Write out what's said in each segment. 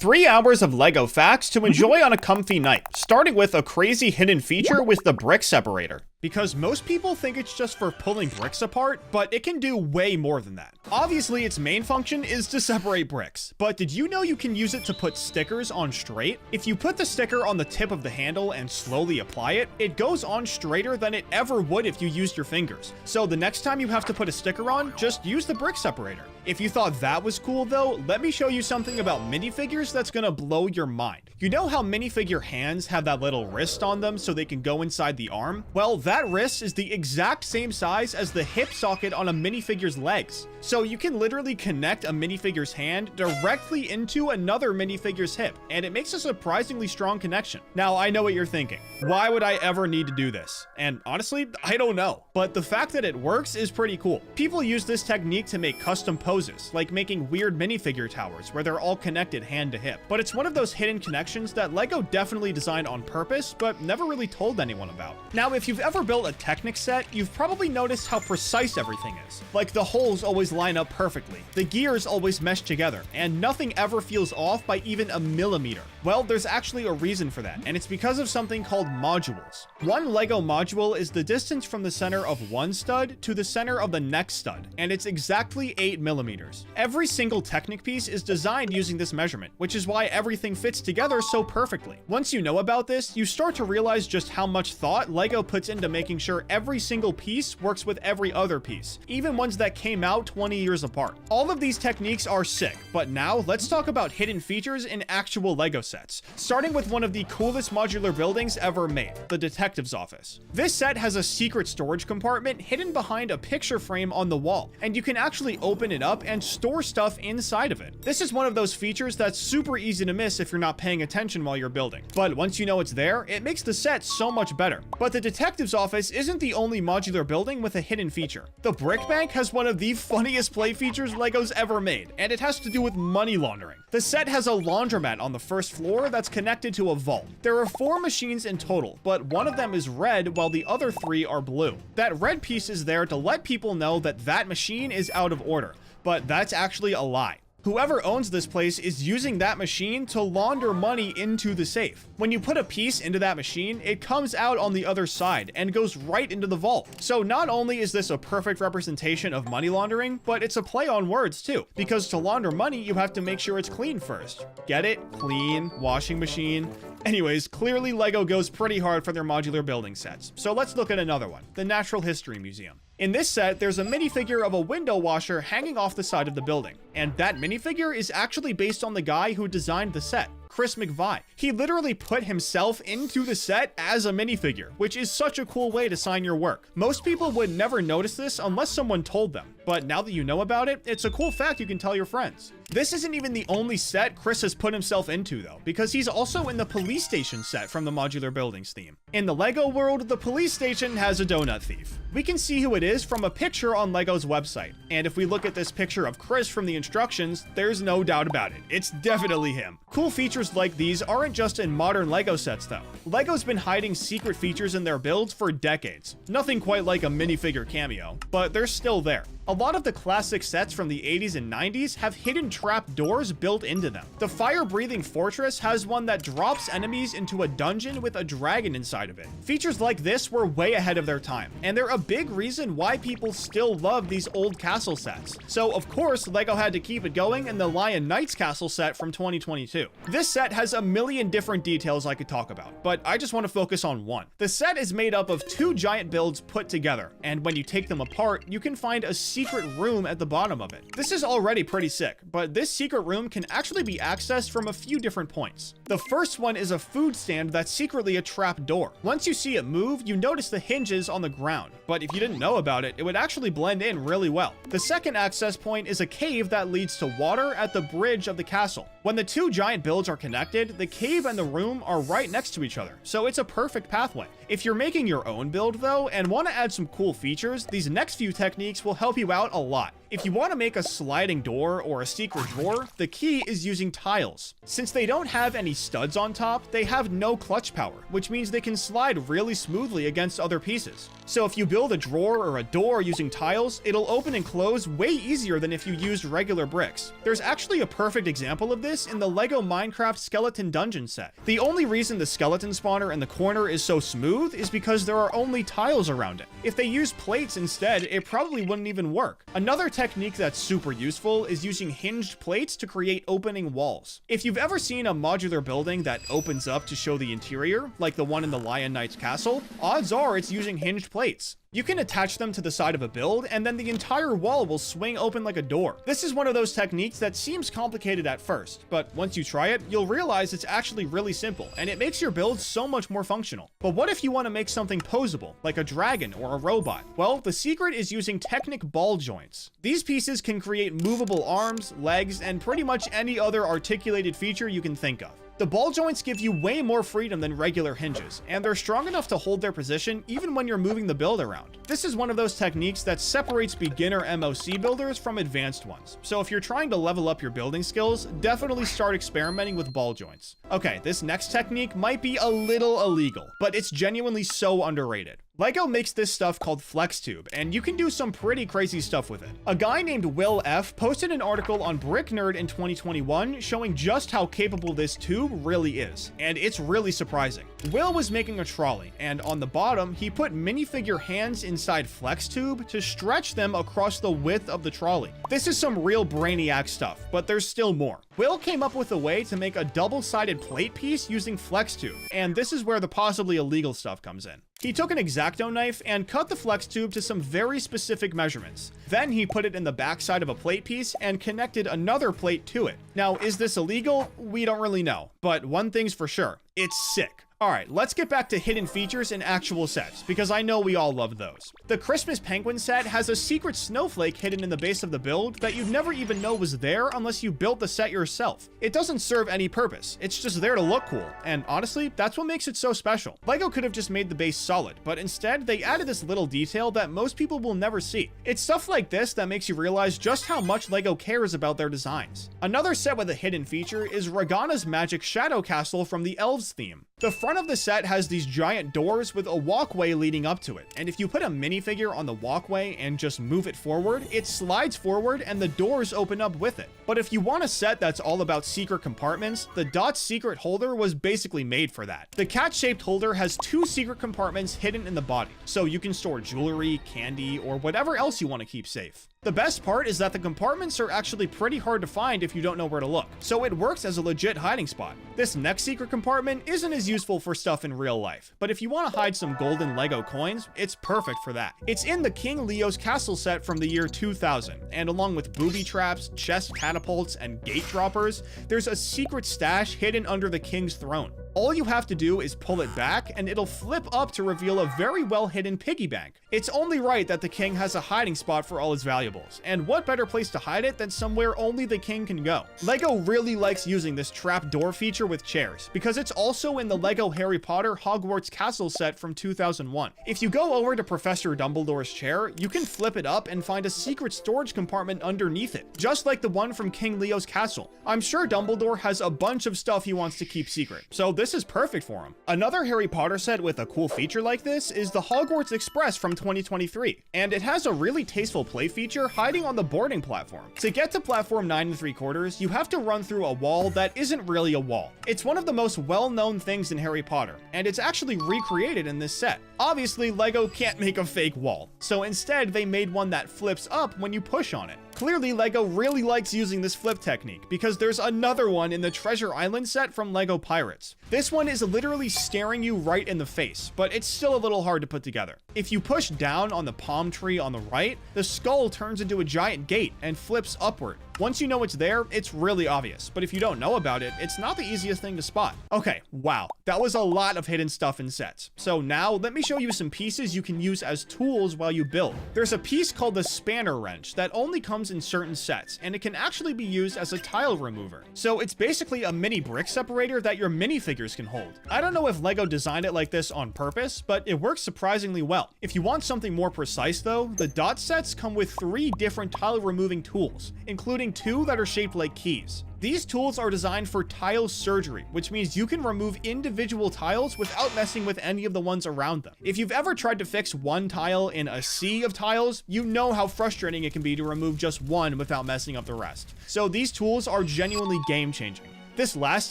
3 hours of LEGO facts to enjoy on a comfy night, starting with a crazy hidden feature with the brick separator. Because most people think it's just for pulling bricks apart, but it can do way more than that. Obviously, its main function is to separate bricks, but did you know you can use it to put stickers on straight? If you put the sticker on the tip of the handle and slowly apply it, it goes on straighter than it ever would if you used your fingers. So the next time you have to put a sticker on, just use the brick separator. If you thought that was cool though, let me show you something about minifigures that's gonna blow your mind. You know how minifigure hands have that little wrist on them so they can go inside the arm? Well, that wrist is the exact same size as the hip socket on a minifigure's legs. So you can literally connect a minifigure's hand directly into another minifigure's hip, and it makes a surprisingly strong connection. Now, I know what you're thinking. Why would I ever need to do this? And honestly, I don't know. But the fact that it works is pretty cool. People use this technique to make custom poses, like making weird minifigure towers where they're all connected hand to hip. But it's one of those hidden connections that LEGO definitely designed on purpose, but never really told anyone about. Now, if you've ever built a Technic set, you've probably noticed how precise everything is. Like the holes always line up perfectly, the gears always mesh together, and nothing ever feels off by even a millimeter. Well, there's actually a reason for that, and it's because of something called modules. One LEGO module is the distance from the center of one stud to the center of the next stud, and it's exactly 8 millimeters. Every single Technic piece is designed using this measurement, which is why everything fits together so perfectly. Once you know about this, you start to realize just how much thought LEGO puts into making sure every single piece works with every other piece, even ones that came out 20 years apart. All of these techniques are sick, but now let's talk about hidden features in actual LEGO sets, starting with one of the coolest modular buildings ever made, the detective's office. This set has a secret storage compartment hidden behind a picture frame on the wall, and you can actually open it up and store stuff inside of it. This is one of those features that's super easy to miss if you're not paying attention while you're building, but once you know it's there, it makes the set so much better. But the detective's office isn't the only modular building with a hidden feature. The Brick Bank has one of the funniest play features LEGO's ever made, and it has to do with money laundering. The set has a laundromat on the first floor that's connected to a vault. There are 4 machines in total, but one of them is red while the other 3 are blue. That red piece is there to let people know that that machine is out of order, but that's actually a lie. Whoever owns this place is using that machine to launder money into the safe. When you put a piece into that machine, it comes out on the other side and goes right into the vault. So not only is this a perfect representation of money laundering, but it's a play on words too, because to launder money, you have to make sure it's clean first. Get it? Clean, washing machine. Anyways, clearly LEGO goes pretty hard for their modular building sets. So let's look at another one, the Natural History Museum. In this set, there's a minifigure of a window washer hanging off the side of the building, and that minifigure is actually based on the guy who designed the set, Chris McVie. He literally put himself into the set as a minifigure, which is such a cool way to sign your work. Most people would never notice this unless someone told them, but now that you know about it, it's a cool fact you can tell your friends. This isn't even the only set Chris has put himself into though, because he's also in the police station set from the modular buildings theme. In the LEGO world, the police station has a donut thief. We can see who it is from a picture on LEGO's website, and if we look at this picture of Chris from the instructions, there's no doubt about it. It's definitely him. Cool features like these aren't just in modern LEGO sets though. LEGO's been hiding secret features in their builds for decades. Nothing quite like a minifigure cameo, but they're still there. A lot of the classic sets from the 80s and 90s have hidden trap doors built into them. The fire-breathing fortress has one that drops enemies into a dungeon with a dragon inside of it. Features like this were way ahead of their time, and they're a big reason why people still love these old castle sets. So of course, LEGO had to keep it going in the Lion Knights castle set from 2022. This set has a million different details I could talk about, but I just want to focus on one. The set is made up of 2 giant builds put together, and when you take them apart, you can find a secret room at the bottom of it. This is already pretty sick, but this secret room can actually be accessed from a few different points. The first one is a food stand that's secretly a trap door. Once you see it move, you notice the hinges on the ground, but if you didn't know about it, it would actually blend in really well. The second access point is a cave that leads to water at the bridge of the castle. When the 2 giant builds are connected, the cave and the room are right next to each other, so it's a perfect pathway. If you're making your own build though, and want to add some cool features, these next few techniques will help you out a lot. If you want to make a sliding door or a secret drawer, the key is using tiles. Since they don't have any studs on top, they have no clutch power, which means they can slide really smoothly against other pieces. So if you build a drawer or a door using tiles, it'll open and close way easier than if you used regular bricks. There's actually a perfect example of this in the LEGO Minecraft Skeleton Dungeon set. The only reason the skeleton spawner in the corner is so smooth is because there are only tiles around it. If they used plates instead, it probably wouldn't even work. Another technique that's super useful is using hinged plates to create opening walls. If you've ever seen a modular building that opens up to show the interior, like the one in the Lion Knight's castle, odds are it's using hinged plates. You can attach them to the side of a build, and then the entire wall will swing open like a door. This is one of those techniques that seems complicated at first, but once you try it, you'll realize it's actually really simple, and it makes your build so much more functional. But what if you want to make something posable, like a dragon or a robot? Well, the secret is using Technic ball joints. These pieces can create movable arms, legs, and pretty much any other articulated feature you can think of. The ball joints give you way more freedom than regular hinges, and they're strong enough to hold their position even when you're moving the build around. This is one of those techniques that separates beginner MOC builders from advanced ones, so if you're trying to level up your building skills, definitely start experimenting with ball joints. Okay, this next technique might be a little illegal, but it's genuinely so underrated. LEGO makes this stuff called FlexTube, and you can do some pretty crazy stuff with it. A guy named Will F. posted an article on Brick Nerd in 2021 showing just how capable this tube really is, and it's really surprising. Will was making a trolley, and on the bottom, he put minifigure hands inside FlexTube to stretch them across the width of the trolley. This is some real brainiac stuff, but there's still more. Will came up with a way to make a double-sided plate piece using FlexTube, and this is where the possibly illegal stuff comes in. He took an X-Acto knife and cut the flex tube to some very specific measurements. Then he put it in the backside of a plate piece and connected another plate to it. Now, is this illegal? We don't really know, but one thing's for sure, it's sick. Alright, let's get back to hidden features in actual sets, because I know we all love those. The Christmas Penguin set has a secret snowflake hidden in the base of the build that you'd never even know was there unless you built the set yourself. It doesn't serve any purpose, it's just there to look cool, and honestly, that's what makes it so special. LEGO could have just made the base solid, but instead they added this little detail that most people will never see. It's stuff like this that makes you realize just how much LEGO cares about their designs. Another set with a hidden feature is Regana's Magic Shadow Castle from the Elves theme. The front of the set has these giant doors with a walkway leading up to it, and if you put a minifigure on the walkway and just move it forward, it slides forward and the doors open up with it. But if you want a set that's all about secret compartments, the Dot Secret holder was basically made for that. The cat-shaped holder has 2 secret compartments hidden in the body, so you can store jewelry, candy, or whatever else you want to keep safe. The best part is that the compartments are actually pretty hard to find if you don't know where to look, so it works as a legit hiding spot. This next secret compartment isn't as useful for stuff in real life, but if you want to hide some golden LEGO coins, it's perfect for that. It's in the King Leo's Castle set from the year 2000, and along with booby traps, chest catapults, and gate droppers, there's a secret stash hidden under the king's throne. All you have to do is pull it back and it'll flip up to reveal a very well hidden piggy bank. It's only right that the king has a hiding spot for all his valuables, and what better place to hide it than somewhere only the king can go. LEGO really likes using this trap door feature with chairs, because it's also in the LEGO Harry Potter Hogwarts Castle set from 2001. If you go over to Professor Dumbledore's chair, you can flip it up and find a secret storage compartment underneath it, just like the one from King Leo's castle. I'm sure Dumbledore has a bunch of stuff he wants to keep secret, so this is perfect for him. Another Harry Potter set with a cool feature like this is the Hogwarts Express from 2023, and it has a really tasteful play feature hiding on the boarding platform. To get to platform 9 3/4, you have to run through a wall that isn't really a wall. It's one of the most well-known things in Harry Potter, and it's actually recreated in this set. Obviously, LEGO can't make a fake wall, so instead they made one that flips up when you push on it. Clearly, LEGO really likes using this flip technique, because there's another one in the Treasure Island set from LEGO Pirates. This one is literally staring you right in the face, but it's still a little hard to put together. If you push down on the palm tree on the right, the skull turns into a giant gate and flips upward. Once you know it's there, it's really obvious, but if you don't know about it, it's not the easiest thing to spot. Okay, wow, that was a lot of hidden stuff in sets. So now let me show you some pieces you can use as tools while you build. There's a piece called the spanner wrench that only comes in certain sets, and it can actually be used as a tile remover. So it's basically a mini brick separator that your minifigures can hold. I don't know if LEGO designed it like this on purpose, but it works surprisingly well. If you want something more precise though, the dot sets come with 3 different tile removing tools, including 2 that are shaped like keys. These tools are designed for tile surgery, which means you can remove individual tiles without messing with any of the ones around them. If you've ever tried to fix one tile in a sea of tiles, you know how frustrating it can be to remove just one without messing up the rest. So these tools are genuinely game-changing. This last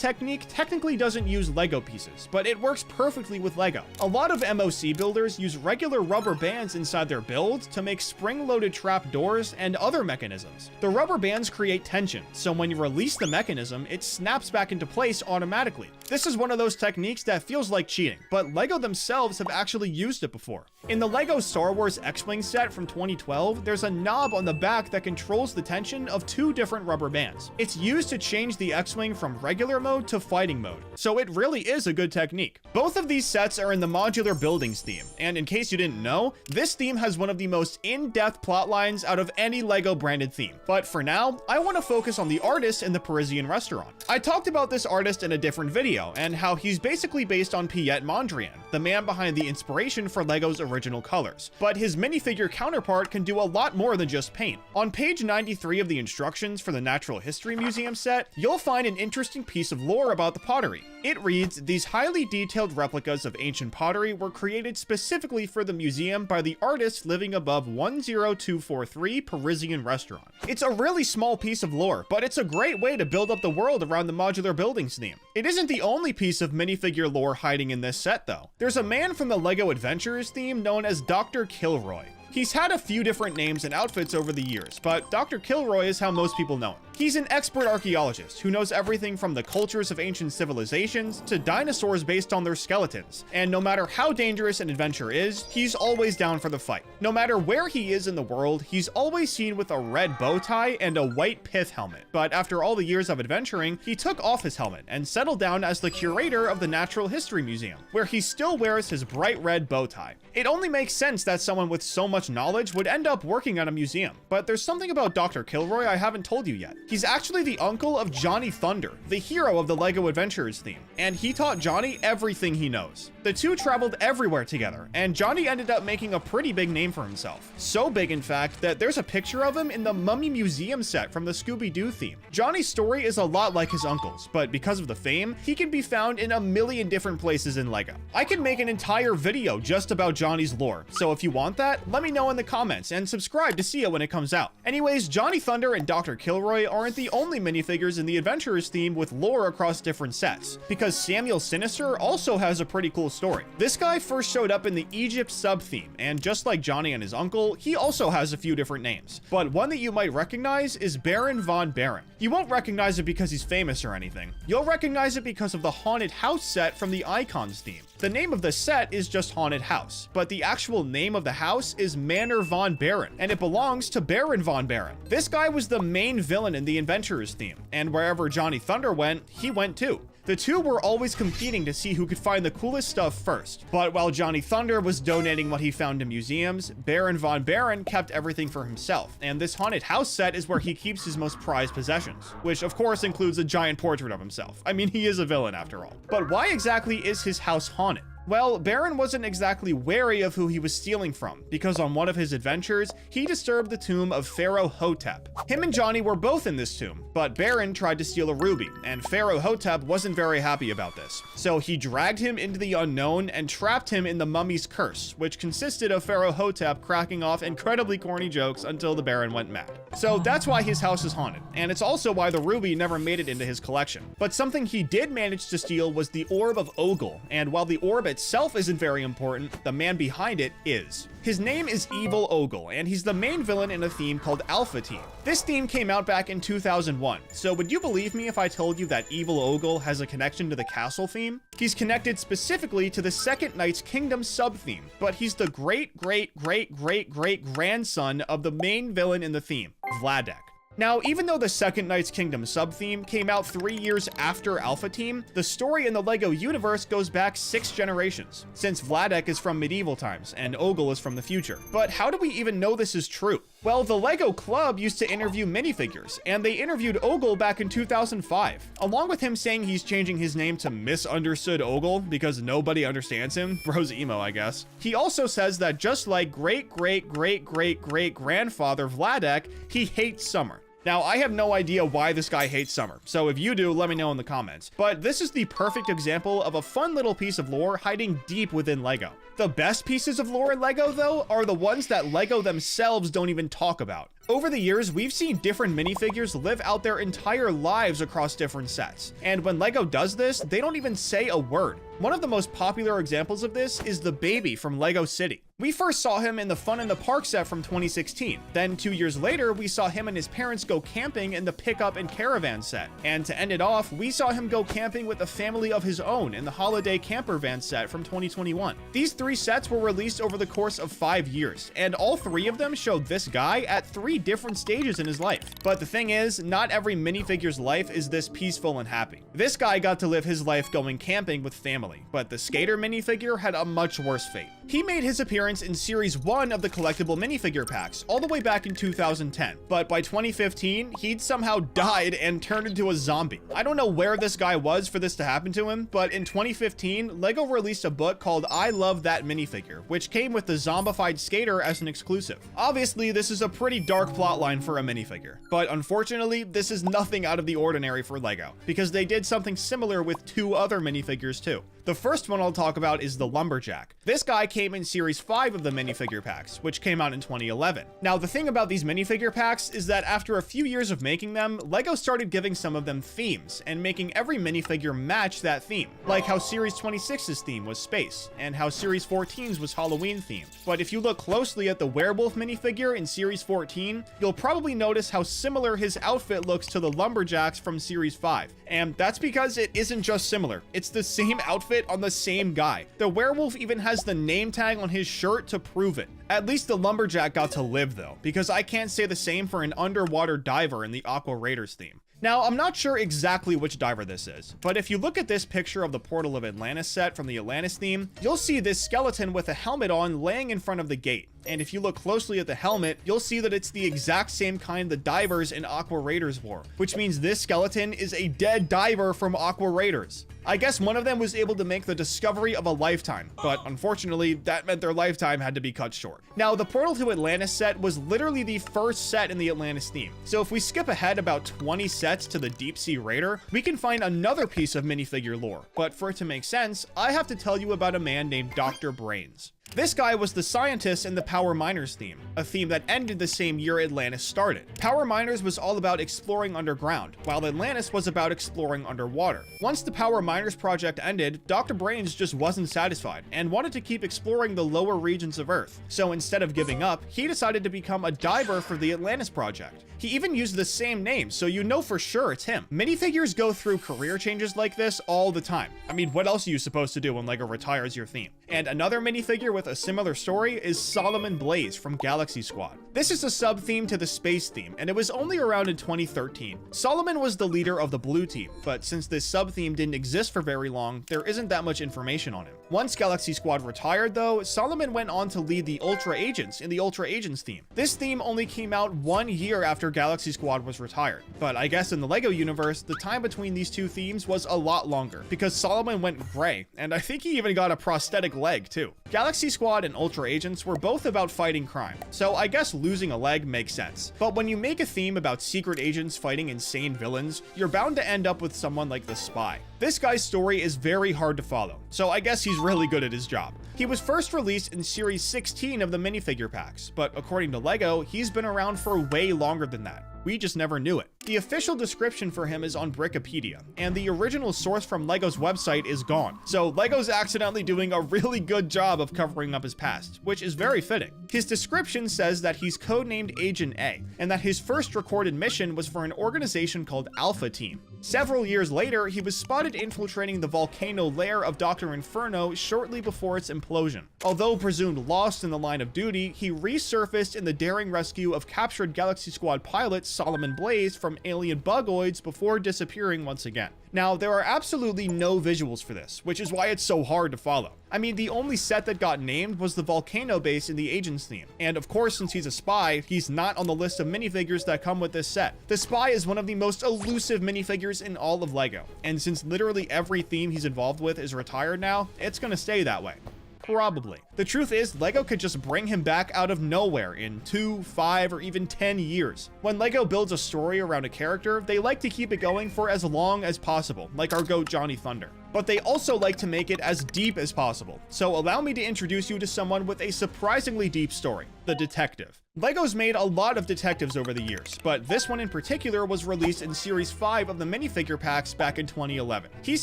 technique technically doesn't use Lego pieces, but it works perfectly with Lego. A lot of MOC builders use regular rubber bands inside their builds to make spring-loaded trap doors and other mechanisms. The rubber bands create tension, so when you release the mechanism, it snaps back into place automatically. This is one of those techniques that feels like cheating, but Lego themselves have actually used it before. In the Lego Star Wars X-Wing set from 2012, there's a knob on the back that controls the tension of 2 different rubber bands. It's used to change the X-Wing from regular mode to fighting mode, so it really is a good technique. Both of these sets are in the modular buildings theme, and in case you didn't know, this theme has one of the most in-depth plot lines out of any Lego branded theme. But for now, I want to focus on the artist in the Parisian restaurant. I talked about this artist in a different video, and how he's basically based on Piet Mondrian, the man behind the inspiration for Lego's original colors. But his minifigure counterpart can do a lot more than just paint. On page 93 of the instructions for the Natural History Museum set, you'll find an interesting piece of lore about the pottery. It reads, "These highly detailed replicas of ancient pottery were created specifically for the museum by the artist living above 10243 Parisian Restaurant." It's a really small piece of lore, but it's a great way to build up the world around the modular buildings theme. It isn't the only piece of minifigure lore hiding in this set though. There's a man from the LEGO Adventures theme known as Dr. Kilroy. He's had a few different names and outfits over the years, but Dr. Kilroy is how most people know him. He's an expert archaeologist who knows everything from the cultures of ancient civilizations to dinosaurs based on their skeletons. And no matter how dangerous an adventure is, he's always down for the fight. No matter where he is in the world, he's always seen with a red bow tie and a white pith helmet. But after all the years of adventuring, he took off his helmet and settled down as the curator of the Natural History Museum, where he still wears his bright red bow tie. It only makes sense that someone with so much knowledge would end up working at a museum. But there's something about Dr. Kilroy I haven't told you yet. He's actually the uncle of Johnny Thunder, the hero of the LEGO Adventures theme, and he taught Johnny everything he knows. The two traveled everywhere together, and Johnny ended up making a pretty big name for himself. So big, in fact, that there's a picture of him in the Mummy Museum set from the Scooby-Doo theme. Johnny's story is a lot like his uncle's, but because of the fame, he can be found in a million different places in LEGO. I could make an entire video just about Johnny's lore, so if you want that, let me know in the comments and subscribe to see it when it comes out. Anyways, Johnny Thunder and Dr. Kilroy aren't the only minifigures in the Adventurers theme with lore across different sets, because Samuel Sinister also has a pretty cool story. This guy first showed up in the Egypt sub-theme, and just like Johnny and his uncle, he also has a few different names. But one that you might recognize is Baron von Barron. You won't recognize it because he's famous or anything. You'll recognize it because of the Haunted House set from the Icons theme. The name of the set is just Haunted House, but the actual name of the house is Manor von Barron, and it belongs to Baron von Barron. This guy was the main villain in the Adventurers theme, and wherever Johnny Thunder went, he went too. The two were always competing to see who could find the coolest stuff first. But while Johnny Thunder was donating what he found to museums, Baron von Barron kept everything for himself. And this Haunted House set is where he keeps his most prized possessions, which of course includes a giant portrait of himself. I mean, he is a villain after all. But why exactly is his house haunted? Well, Baron wasn't exactly wary of who he was stealing from, because on one of his adventures, he disturbed the tomb of Pharaoh Hotep. Him and Johnny were both in this tomb, but Baron tried to steal a ruby, and Pharaoh Hotep wasn't very happy about this. So he dragged him into the unknown and trapped him in the mummy's curse, which consisted of Pharaoh Hotep cracking off incredibly corny jokes until the Baron went mad. So that's why his house is haunted, and it's also why the ruby never made it into his collection. But something he did manage to steal was the Orb of Ogle, and while the orb itself isn't very important, the man behind it is. His name is Evil Ogle, and he's the main villain in a theme called Alpha Team. This theme came out back in 2001, so would you believe me if I told you that Evil Ogle has a connection to the castle theme? He's connected specifically to the Second Knight's Kingdom sub-theme, but he's the great-great-great-great-great-grandson of the main villain in the theme, Vladek. Now, even though the second Knights Kingdom sub-theme came out 3 years after Alpha Team, the story in the LEGO universe goes back 6 generations, since Vladek is from medieval times and Ogle is from the future. But how do we even know this is true? Well, the LEGO Club used to interview minifigures, and they interviewed Ogle back in 2005, along with him saying he's changing his name to Misunderstood Ogle because nobody understands him. Bro's emo, I guess. He also says that just like great-great-great-great-great-grandfather Vladek, he hates summer. Now, I have no idea why this guy hates summer, so if you do, let me know in the comments. But this is the perfect example of a fun little piece of lore hiding deep within LEGO. The best pieces of lore in LEGO, though, are the ones that LEGO themselves don't even talk about. Over the years, we've seen different minifigures live out their entire lives across different sets. And when LEGO does this, they don't even say a word. One of the most popular examples of this is the baby from LEGO City. We first saw him in the Fun in the Park set from 2016. Then 2 years later, we saw him and his parents go camping in the Pickup and Caravan set. And to end it off, we saw him go camping with a family of his own in the Holiday Camper Van set from 2021. These 3 sets were released over the course of 5 years, and all 3 of them showed this guy at 3 different stages in his life. But the thing is, not every minifigure's life is this peaceful and happy. This guy got to live his life going camping with family, but the skater minifigure had a much worse fate. He made his appearance in Series 1 of the collectible minifigure packs, all the way back in 2010. But by 2015, he'd somehow died and turned into a zombie. I don't know where this guy was for this to happen to him, but in 2015, LEGO released a book called I Love That Minifigure, which came with the zombified skater as an exclusive. Obviously, this is a pretty dark plotline for a minifigure, but unfortunately, this is nothing out of the ordinary for LEGO, because they did something similar with 2 other minifigures too. The first one I'll talk about is the Lumberjack. This guy came in Series 5 of the minifigure packs, which came out in 2011. Now, the thing about these minifigure packs is that after a few years of making them, LEGO started giving some of them themes and making every minifigure match that theme, like how Series 26's theme was space, and how Series 14's was Halloween themed. But if you look closely at the werewolf minifigure in Series 14, you'll probably notice how similar his outfit looks to the Lumberjacks from Series 5. And that's because it isn't just similar, it's the same outfit on the same guy. The werewolf even has the name tag on his shirt to prove it. At least the Lumberjack got to live though, because I can't say the same for an underwater diver in the Aqua Raiders theme. Now, I'm not sure exactly which diver this is, but if you look at this picture of the Portal of Atlantis set from the Atlantis theme, you'll see this skeleton with a helmet on laying in front of the gate. And if you look closely at the helmet, you'll see that it's the exact same kind the divers in Aqua Raiders wore, which means this skeleton is a dead diver from Aqua Raiders. I guess one of them was able to make the discovery of a lifetime, but unfortunately, that meant their lifetime had to be cut short. Now, the Portal to Atlantis set was literally the first set in the Atlantis theme, so if we skip ahead about 20 sets to the Deep Sea Raider, we can find another piece of minifigure lore. But for it to make sense, I have to tell you about a man named Dr. Brains. This guy was the scientist in the Power Miners theme, a theme that ended the same year Atlantis started. Power Miners was all about exploring underground, while Atlantis was about exploring underwater. Once the Power Miners project ended, Dr. Brains just wasn't satisfied and wanted to keep exploring the lower regions of Earth. So instead of giving up, he decided to become a diver for the Atlantis project. He even used the same name, so you know for sure it's him. Minifigures go through career changes like this all the time. I mean, what else are you supposed to do when LEGO retires your theme? And another minifigure with a similar story is Solomon Blaze from Galaxy Squad. This is a sub-theme to the space theme, and it was only around in 2013. Solomon was the leader of the blue team, but since this sub-theme didn't exist for very long, there isn't that much information on him. Once Galaxy Squad retired though, Solomon went on to lead the Ultra Agents in the Ultra Agents theme. This theme only came out 1 year after Galaxy Squad was retired, but I guess in the LEGO universe, the time between these 2 themes was a lot longer, because Solomon went gray, and I think he even got a prosthetic leg too. Galaxy Squad and Ultra Agents were both about fighting crime, so I guess losing a leg makes sense. But when you make a theme about secret agents fighting insane villains, you're bound to end up with someone like the Spy. This guy's story is very hard to follow, so I guess he's really good at his job. He was first released in Series 16 of the minifigure packs, but according to LEGO, he's been around for way longer than that. We just never knew it. The official description for him is on Brickopedia, and the original source from LEGO's website is gone. So LEGO's accidentally doing a really good job of covering up his past, which is very fitting. His description says that he's codenamed Agent A, and that his first recorded mission was for an organization called Alpha Team. Several years later, he was spotted infiltrating the volcano lair of Dr. Inferno shortly before its implosion. Although presumed lost in the line of duty, he resurfaced in the daring rescue of captured Galaxy Squad pilot Solomon Blaze from alien bugoids before disappearing once again. Now, there are absolutely no visuals for this, which is why it's so hard to follow. I mean, the only set that got named was the volcano base in the Agents theme, and of course, since he's a spy, he's not on the list of minifigures that come with this set. The spy is one of the most elusive minifigures in all of LEGO, and since literally every theme he's involved with is retired now, it's gonna stay that way. Probably. The truth is, LEGO could just bring him back out of nowhere in 2, 5, or even 10 years. When LEGO builds a story around a character, they like to keep it going for as long as possible, like our GOAT Johnny Thunder. But they also like to make it as deep as possible. So allow me to introduce you to someone with a surprisingly deep story, the Detective. LEGO's made a lot of detectives over the years, but this one in particular was released in Series 5 of the minifigure packs back in 2011. He's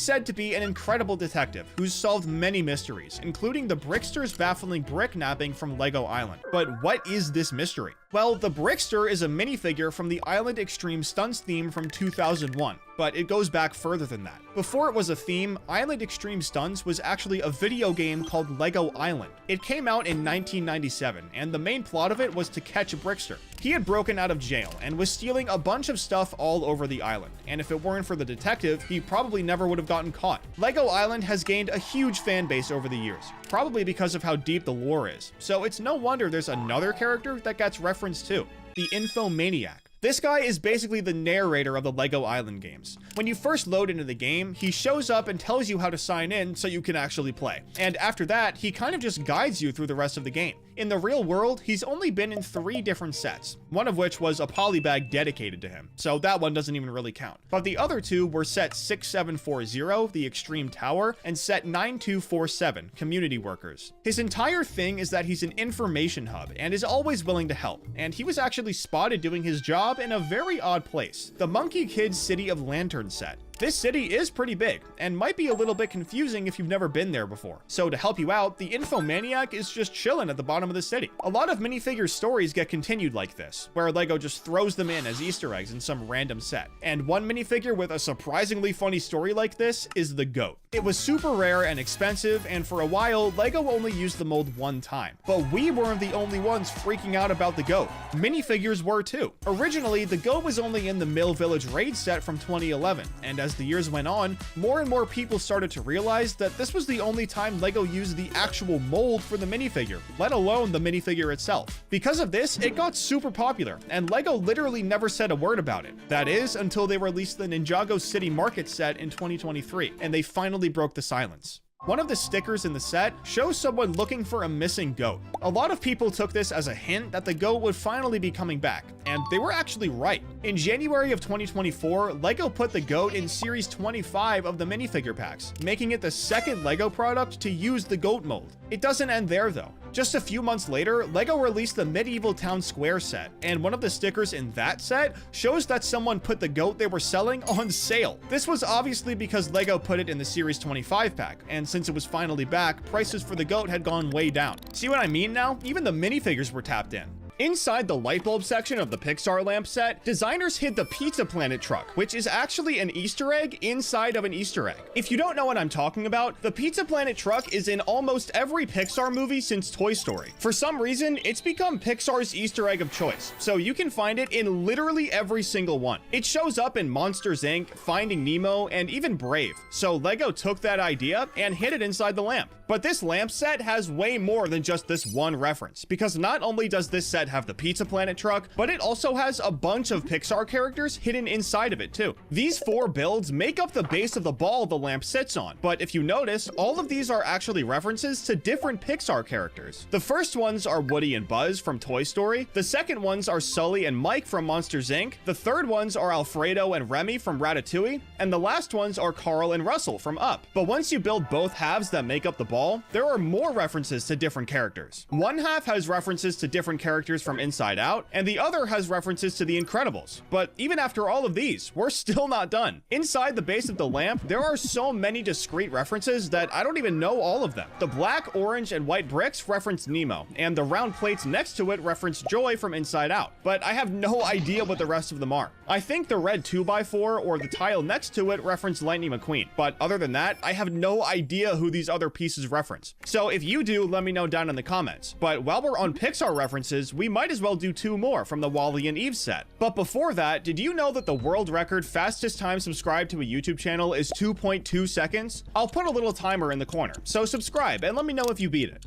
said to be an incredible detective who's solved many mysteries, including the Brickster's baffling brick napping from LEGO Island. But what is this mystery? Well, the Brickster is a minifigure from the Island Extreme Stunts theme from 2001, but it goes back further than that. Before it was a theme, Island Extreme Stunts was actually a video game called LEGO Island. It came out in 1997, and the main plot of it was to catch a Brickster. He had broken out of jail and was stealing a bunch of stuff all over the island, and if it weren't for the detective, he probably never would have gotten caught. LEGO Island has gained a huge fan base over the years, probably because of how deep the lore is, so it's no wonder there's another character that gets referenced too, the Infomaniac. This guy is basically the narrator of the LEGO Island games. When you first load into the game, he shows up and tells you how to sign in so you can actually play. And after that, he kind of just guides you through the rest of the game. In the real world, he's only been in 3 different sets, one of which was a polybag dedicated to him, so that one doesn't even really count. But the other 2 were set 6740, the Extreme Tower, and set 9247, Community Workers. His entire thing is that he's an information hub and is always willing to help, and he was actually spotted doing his job in a very odd place, the Monkey Kid City of Lantern set. This city is pretty big, and might be a little bit confusing if you've never been there before. So to help you out, the Infomaniac is just chilling at the bottom of the city. A lot of minifigure stories get continued like this, where LEGO just throws them in as Easter eggs in some random set. And one minifigure with a surprisingly funny story like this is the GOAT. It was super rare and expensive, and for a while, LEGO only used the mold one time. But we weren't the only ones freaking out about the GOAT. Minifigures were too. Originally, the GOAT was only in the Mill Village Raid set from 2011, and as the years went on, more and more people started to realize that this was the only time LEGO used the actual mold for the minifigure, let alone the minifigure itself. Because of this, it got super popular, and LEGO literally never said a word about it. That is, until they released the Ninjago City Market set in 2023, and they finally broke the silence. One of the stickers in the set shows someone looking for a missing goat. A lot of people took this as a hint that the goat would finally be coming back, and they were actually right. In January of 2024, LEGO put the goat in Series 25 of the minifigure packs, making it the second LEGO product to use the goat mold. It doesn't end there though. Just a few months later, LEGO released the Medieval Town Square set, and one of the stickers in that set shows that someone put the goat they were selling on sale. This was obviously because LEGO put it in the Series 25 pack, and since it was finally back, prices for the goat had gone way down. See what I mean now? Even the minifigures were tapped in. Inside the light bulb section of the Pixar lamp set, designers hid the Pizza Planet truck, which is actually an Easter egg inside of an Easter egg. If you don't know what I'm talking about, the Pizza Planet truck is in almost every Pixar movie since Toy Story. For some reason, it's become Pixar's Easter egg of choice, so you can find it in literally every single one. It shows up in Monsters Inc., Finding Nemo, and even Brave, so LEGO took that idea and hid it inside the lamp. But this lamp set has way more than just this one reference, because not only does this set have the Pizza Planet truck, but it also has a bunch of Pixar characters hidden inside of it too. These 4 builds make up the base of the ball the lamp sits on, but if you notice, all of these are actually references to different Pixar characters. The first ones are Woody and Buzz from Toy Story, the second ones are Sully and Mike from Monsters Inc., the third ones are Alfredo and Remy from Ratatouille, and the last ones are Carl and Russell from Up. But once you build both halves that make up the ball, there are more references to different characters. One half has references to different characters characters from Inside Out, and the other has references to The Incredibles. But even after all of these, we're still not done. Inside the base of the lamp, there are so many discrete references that I don't even know all of them. The black, orange, and white bricks reference Nemo, and the round plates next to it reference Joy from Inside Out, but I have no idea what the rest of them are. I think the red 2x4 or the tile next to it reference Lightning McQueen, but other than that, I have no idea who these other pieces reference. So if you do, let me know down in the comments. But while we're on Pixar references, we might as well do 2 more from the WALL-E and Eve set. But before that, did you know that the world record fastest time subscribed to a YouTube channel is 2.2 seconds? I'll put a little timer in the corner, so subscribe and let me know if you beat it.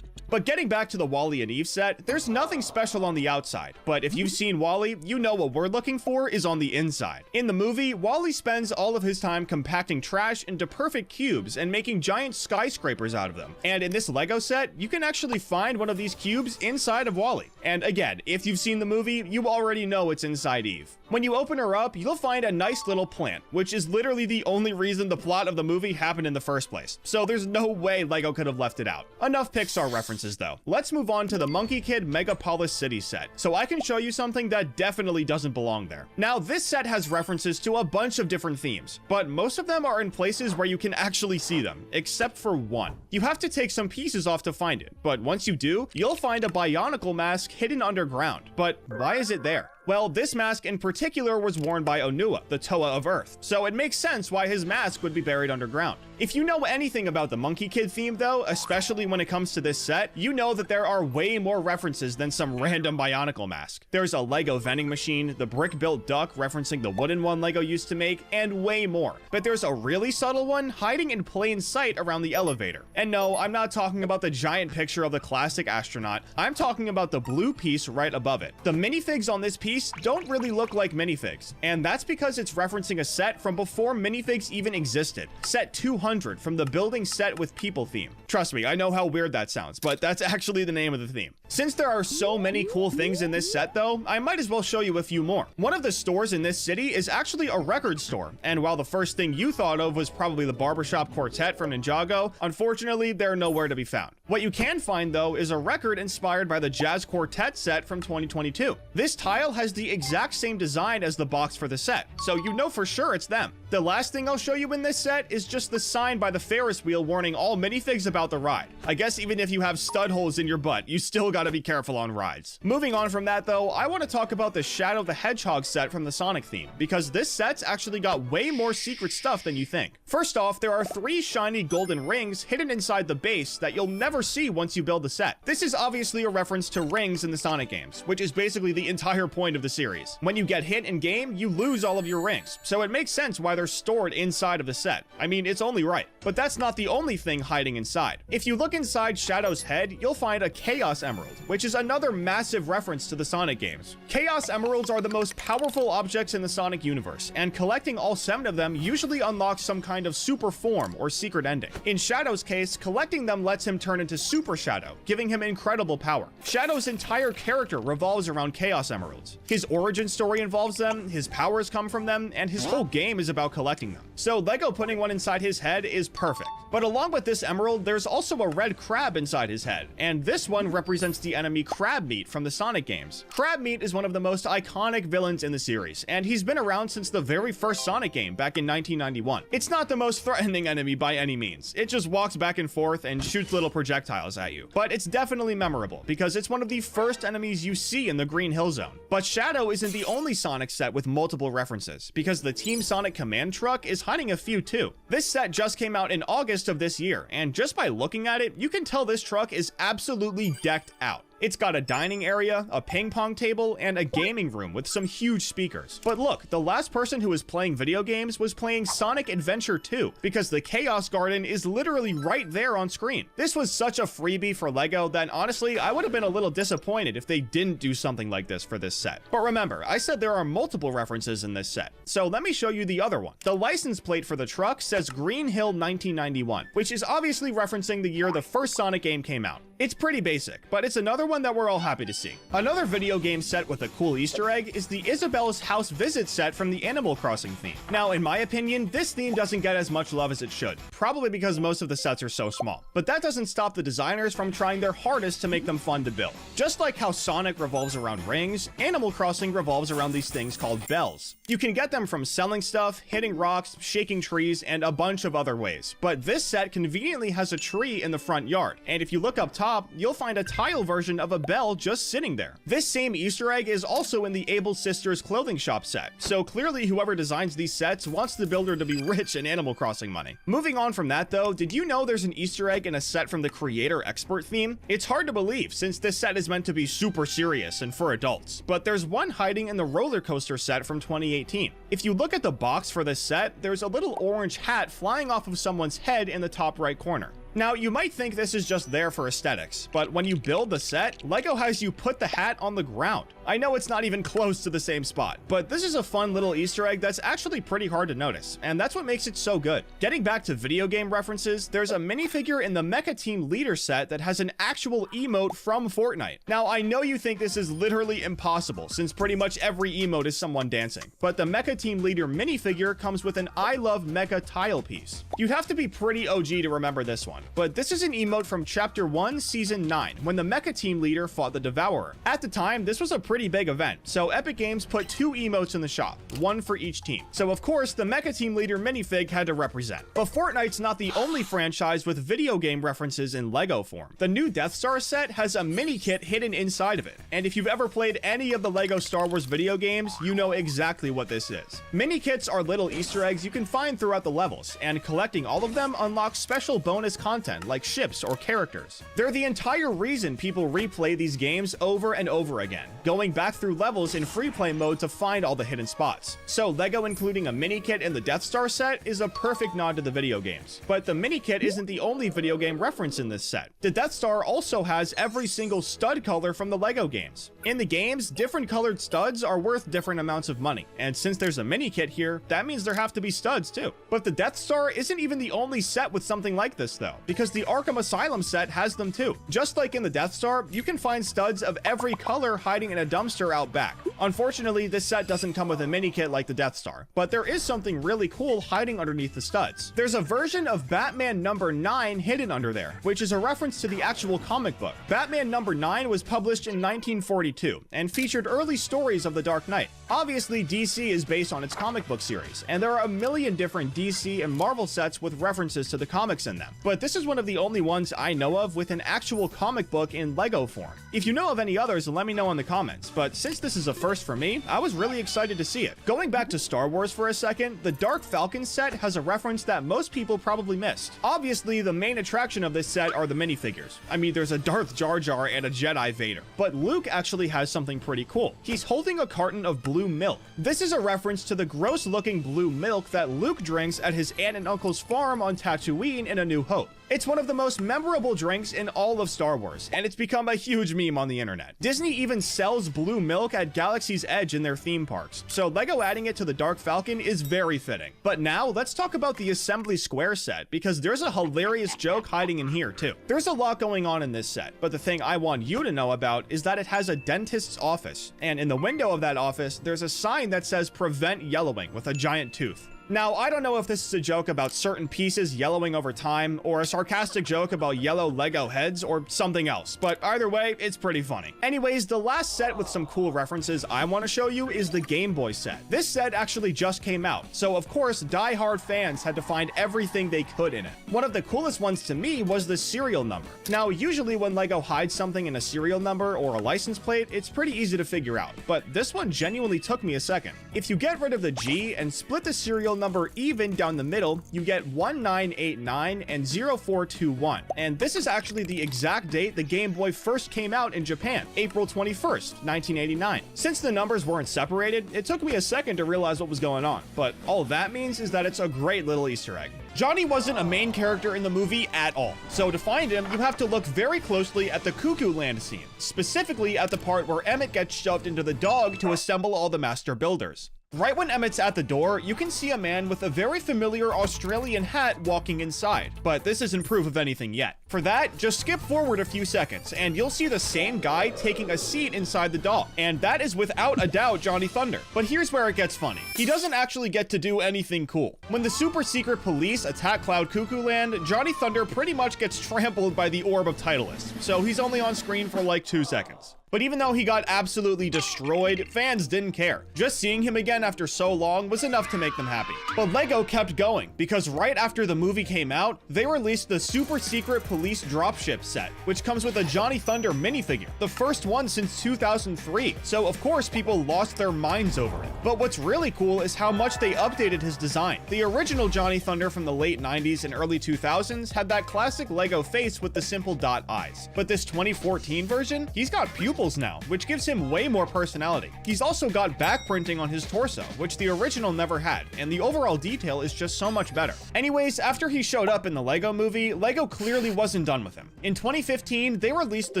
But getting back to the WALL-E and Eve set, there's nothing special on the outside, but if you've seen WALL-E, you know what we're looking for is on the inside. In the movie, WALL-E spends all of his time compacting trash into perfect cubes and making giant skyscrapers out of them. And in this Lego set, you can actually find one of these cubes inside of WALL-E. And again, if you've seen the movie, you already know it's inside Eve. When you open her up, you'll find a nice little plant, which is literally the only reason the plot of the movie happened in the first place. So there's no way Lego could have left it out. Enough Pixar references though. Let's move on to the Monkey Kid Megapolis City set, so I can show you something that definitely doesn't belong there. Now, this set has references to a bunch of different themes, but most of them are in places where you can actually see them, except for one. You have to take some pieces off to find it, but once you do, you'll find a Bionicle mask hidden underground. But why is it there? Well, this mask in particular was worn by Onua, the Toa of Earth, so it makes sense why his mask would be buried underground. If you know anything about the Monkey Kid theme though, especially when it comes to this set, you know that there are way more references than some random Bionicle mask. There's a Lego vending machine, the brick-built duck referencing the wooden one Lego used to make, and way more. But there's a really subtle one hiding in plain sight around the elevator. And no, I'm not talking about the giant picture of the classic astronaut, I'm talking about the blue piece right above it. The minifigs on this piece don't really look like minifigs, and that's because it's referencing a set from before minifigs even existed, set 200 from the building set with people theme. Trust me, I know how weird that sounds, but that's actually the name of the theme. Since there are so many cool things in this set though, I might as well show you a few more. One of the stores in this city is actually a record store, and while the first thing you thought of was probably the Barbershop Quartet from Ninjago, unfortunately they're nowhere to be found. What you can find though is a record inspired by the Jazz Quartet set from 2022. This tile has the exact same design as the box for the set, so you know for sure it's them. The last thing I'll show you in this set is just the sign by the Ferris wheel warning all minifigs about the ride. I guess even if you have stud holes in your butt, you still gotta be careful on rides. Moving on from that though, I want to talk about the Shadow the Hedgehog set from the Sonic theme, because this set's actually got way more secret stuff than you think. First off, there are 3 shiny golden rings hidden inside the base that you'll never see once you build the set. This is obviously a reference to rings in the Sonic games, which is basically the entire point of the series. When you get hit in game, you lose all of your rings, so it makes sense why they're stored inside of the set. I mean, it's only right. But that's not the only thing hiding inside. If you look inside Shadow's head, you'll find a Chaos Emerald, which is another massive reference to the Sonic games. Chaos Emeralds are the most powerful objects in the Sonic universe, and collecting all 7 of them usually unlocks some kind of super form or secret ending. In Shadow's case, collecting them lets him turn into Super Shadow, giving him incredible power. Shadow's entire character revolves around Chaos Emeralds. His origin story involves them, his powers come from them, and his whole game is about collecting them. So Lego putting one inside his head is perfect. But along with this emerald, there's also a red crab inside his head, and this one represents the enemy Crabmeat from the Sonic games. Crabmeat is one of the most iconic villains in the series, and he's been around since the very first Sonic game back in 1991. It's not the most threatening enemy by any means. It just walks back and forth and shoots little projectiles at you. But it's definitely memorable, because it's one of the first enemies you see in the Green Hill Zone. But Shadow isn't the only Sonic set with multiple references, because the Team Sonic command truck is hiding a few too. This set just came out in August of this year, and just by looking at it, you can tell this truck is absolutely decked out. It's got a dining area, a ping pong table, and a gaming room with some huge speakers. But look, the last person who was playing video games was playing Sonic Adventure 2, because the Chaos Garden is literally right there on screen. This was such a freebie for Lego that honestly, I would have been a little disappointed if they didn't do something like this for this set. But remember, I said there are multiple references in this set, so let me show you the other one. The license plate for the truck says Green Hill 1991, which is obviously referencing the year the first Sonic game came out. It's pretty basic, but it's another one that we're all happy to see. Another video game set with a cool Easter egg is the Isabelle's House Visit set from the Animal Crossing theme. Now, in my opinion, this theme doesn't get as much love as it should, probably because most of the sets are so small. But that doesn't stop the designers from trying their hardest to make them fun to build. Just like how Sonic revolves around rings, Animal Crossing revolves around these things called bells. You can get them from selling stuff, hitting rocks, shaking trees, and a bunch of other ways. But this set conveniently has a tree in the front yard, and if you look up top, you'll find a tile version of a bell just sitting there. This same Easter egg is also in the Able Sisters clothing shop set, so clearly whoever designs these sets wants the builder to be rich in Animal Crossing money. Moving on from that though, did you know there's an Easter egg in a set from the Creator Expert theme? It's hard to believe since this set is meant to be super serious and for adults, but there's one hiding in the roller coaster set from 2018. If you look at the box for this set, there's a little orange hat flying off of someone's head in the top right corner. Now, you might think this is just there for aesthetics, but when you build the set, LEGO has you put the hat on the ground. I know it's not even close to the same spot, but this is a fun little Easter egg that's actually pretty hard to notice, and that's what makes it so good. Getting back to video game references, there's a minifigure in the Mecha Team Leader set that has an actual emote from Fortnite. Now, I know you think this is literally impossible, since pretty much every emote is someone dancing, but the Mecha Team Leader minifigure comes with an I Love Mecha tile piece. You'd have to be pretty OG to remember this one. But this is an emote from Chapter 1, Season 9, when the Mecha Team Leader fought the Devourer. At the time, this was a pretty big event, so Epic Games put 2 emotes in the shop, one for each team. So of course, the Mecha Team Leader minifig had to represent. But Fortnite's not the only franchise with video game references in LEGO form. The new Death Star set has a mini kit hidden inside of it, and if you've ever played any of the LEGO Star Wars video games, you know exactly what this is. Mini kits are little Easter eggs you can find throughout the levels, and collecting all of them unlocks special bonus content like ships or characters. They're the entire reason people replay these games over and over again, going back through levels in free play mode to find all the hidden spots. So LEGO including a mini kit in the Death Star set is a perfect nod to the video games. But the mini kit isn't the only video game reference in this set. The Death Star also has every single stud color from the LEGO games. In the games, different colored studs are worth different amounts of money, and since there's a mini kit here, that means there have to be studs too. But the Death Star isn't even the only set with something like this though, because the Arkham Asylum set has them too. Just like in the Death Star, you can find studs of every color hiding in a dumpster out back. Unfortunately, this set doesn't come with a mini kit like the Death Star, but there is something really cool hiding underneath the studs. There's a version of Batman number 9 hidden under there, which is a reference to the actual comic book. Batman number 9 was published in 1942 and featured early stories of the Dark Knight. Obviously, DC is based on its comic book series, and there are a million different DC and Marvel sets with references to the comics in them, but this is one of the only ones I know of with an actual comic book in LEGO form. If you know of any others, let me know in the comments, but since this is a first for me, I was really excited to see it. Going back to Star Wars for a second, the Dark Falcon set has a reference that most people probably missed. Obviously, the main attraction of this set are the minifigures. I mean, there's a Darth Jar Jar and a Jedi Vader, but Luke actually has something pretty cool. He's holding a carton of blue milk. This is a reference to the gross-looking blue milk that Luke drinks at his aunt and uncle's farm on Tatooine in A New Hope. It's one of the most memorable drinks in all of Star Wars, and it's become a huge meme on the internet. Disney even sells blue milk at Galaxy's Edge in their theme parks, so LEGO adding it to the Dark Falcon is very fitting. But now, let's talk about the Assembly Square set, because there's a hilarious joke hiding in here too. There's a lot going on in this set, but the thing I want you to know about is that it has a dentist's office, and in the window of that office, there's a sign that says "Prevent Yellowing" with a giant tooth. Now, I don't know if this is a joke about certain pieces yellowing over time, or a sarcastic joke about yellow Lego heads, or something else, but either way, it's pretty funny. Anyways, the last set with some cool references I want to show you is the Game Boy set. This set actually just came out, so of course, die-hard fans had to find everything they could in it. One of the coolest ones to me was the serial number. Now, usually when Lego hides something in a serial number or a license plate, it's pretty easy to figure out, but this one genuinely took me a second. If you get rid of the G and split the serial number even down the middle, you get 1989 and 0421. And this is actually the exact date the Game Boy first came out in Japan, April 21st, 1989. Since the numbers weren't separated, it took me a second to realize what was going on, but all that means is that it's a great little Easter egg. Johnny wasn't a main character in the movie at all, so to find him, you have to look very closely at the Cuckoo Land scene, specifically at the part where Emmett gets shoved into the dog to assemble all the master builders. Right when Emmett's at the door, you can see a man with a very familiar Australian hat walking inside, but this isn't proof of anything yet. For that, just skip forward a few seconds, and you'll see the same guy taking a seat inside the doll, and that is without a doubt Johnny Thunder. But here's where it gets funny. He doesn't actually get to do anything cool. When the super secret police attack Cloud Cuckoo Land, Johnny Thunder pretty much gets trampled by the Orb of Titleist, so he's only on screen for like 2 seconds. But even though he got absolutely destroyed, fans didn't care. Just seeing him again after so long was enough to make them happy. But LEGO kept going, because right after the movie came out, they released the Super Secret Police Dropship set, which comes with a Johnny Thunder minifigure, the first one since 2003, so of course people lost their minds over it. But what's really cool is how much they updated his design. The original Johnny Thunder from the late 90s and early 2000s had that classic LEGO face with the simple dot eyes. But this 2014 version, he's got pupils now, which gives him way more personality. He's also got back printing on his torso, which the original never had, and the overall detail is just so much better. Anyways, after he showed up in the LEGO movie, LEGO clearly wasn't done with him. In 2015, they released the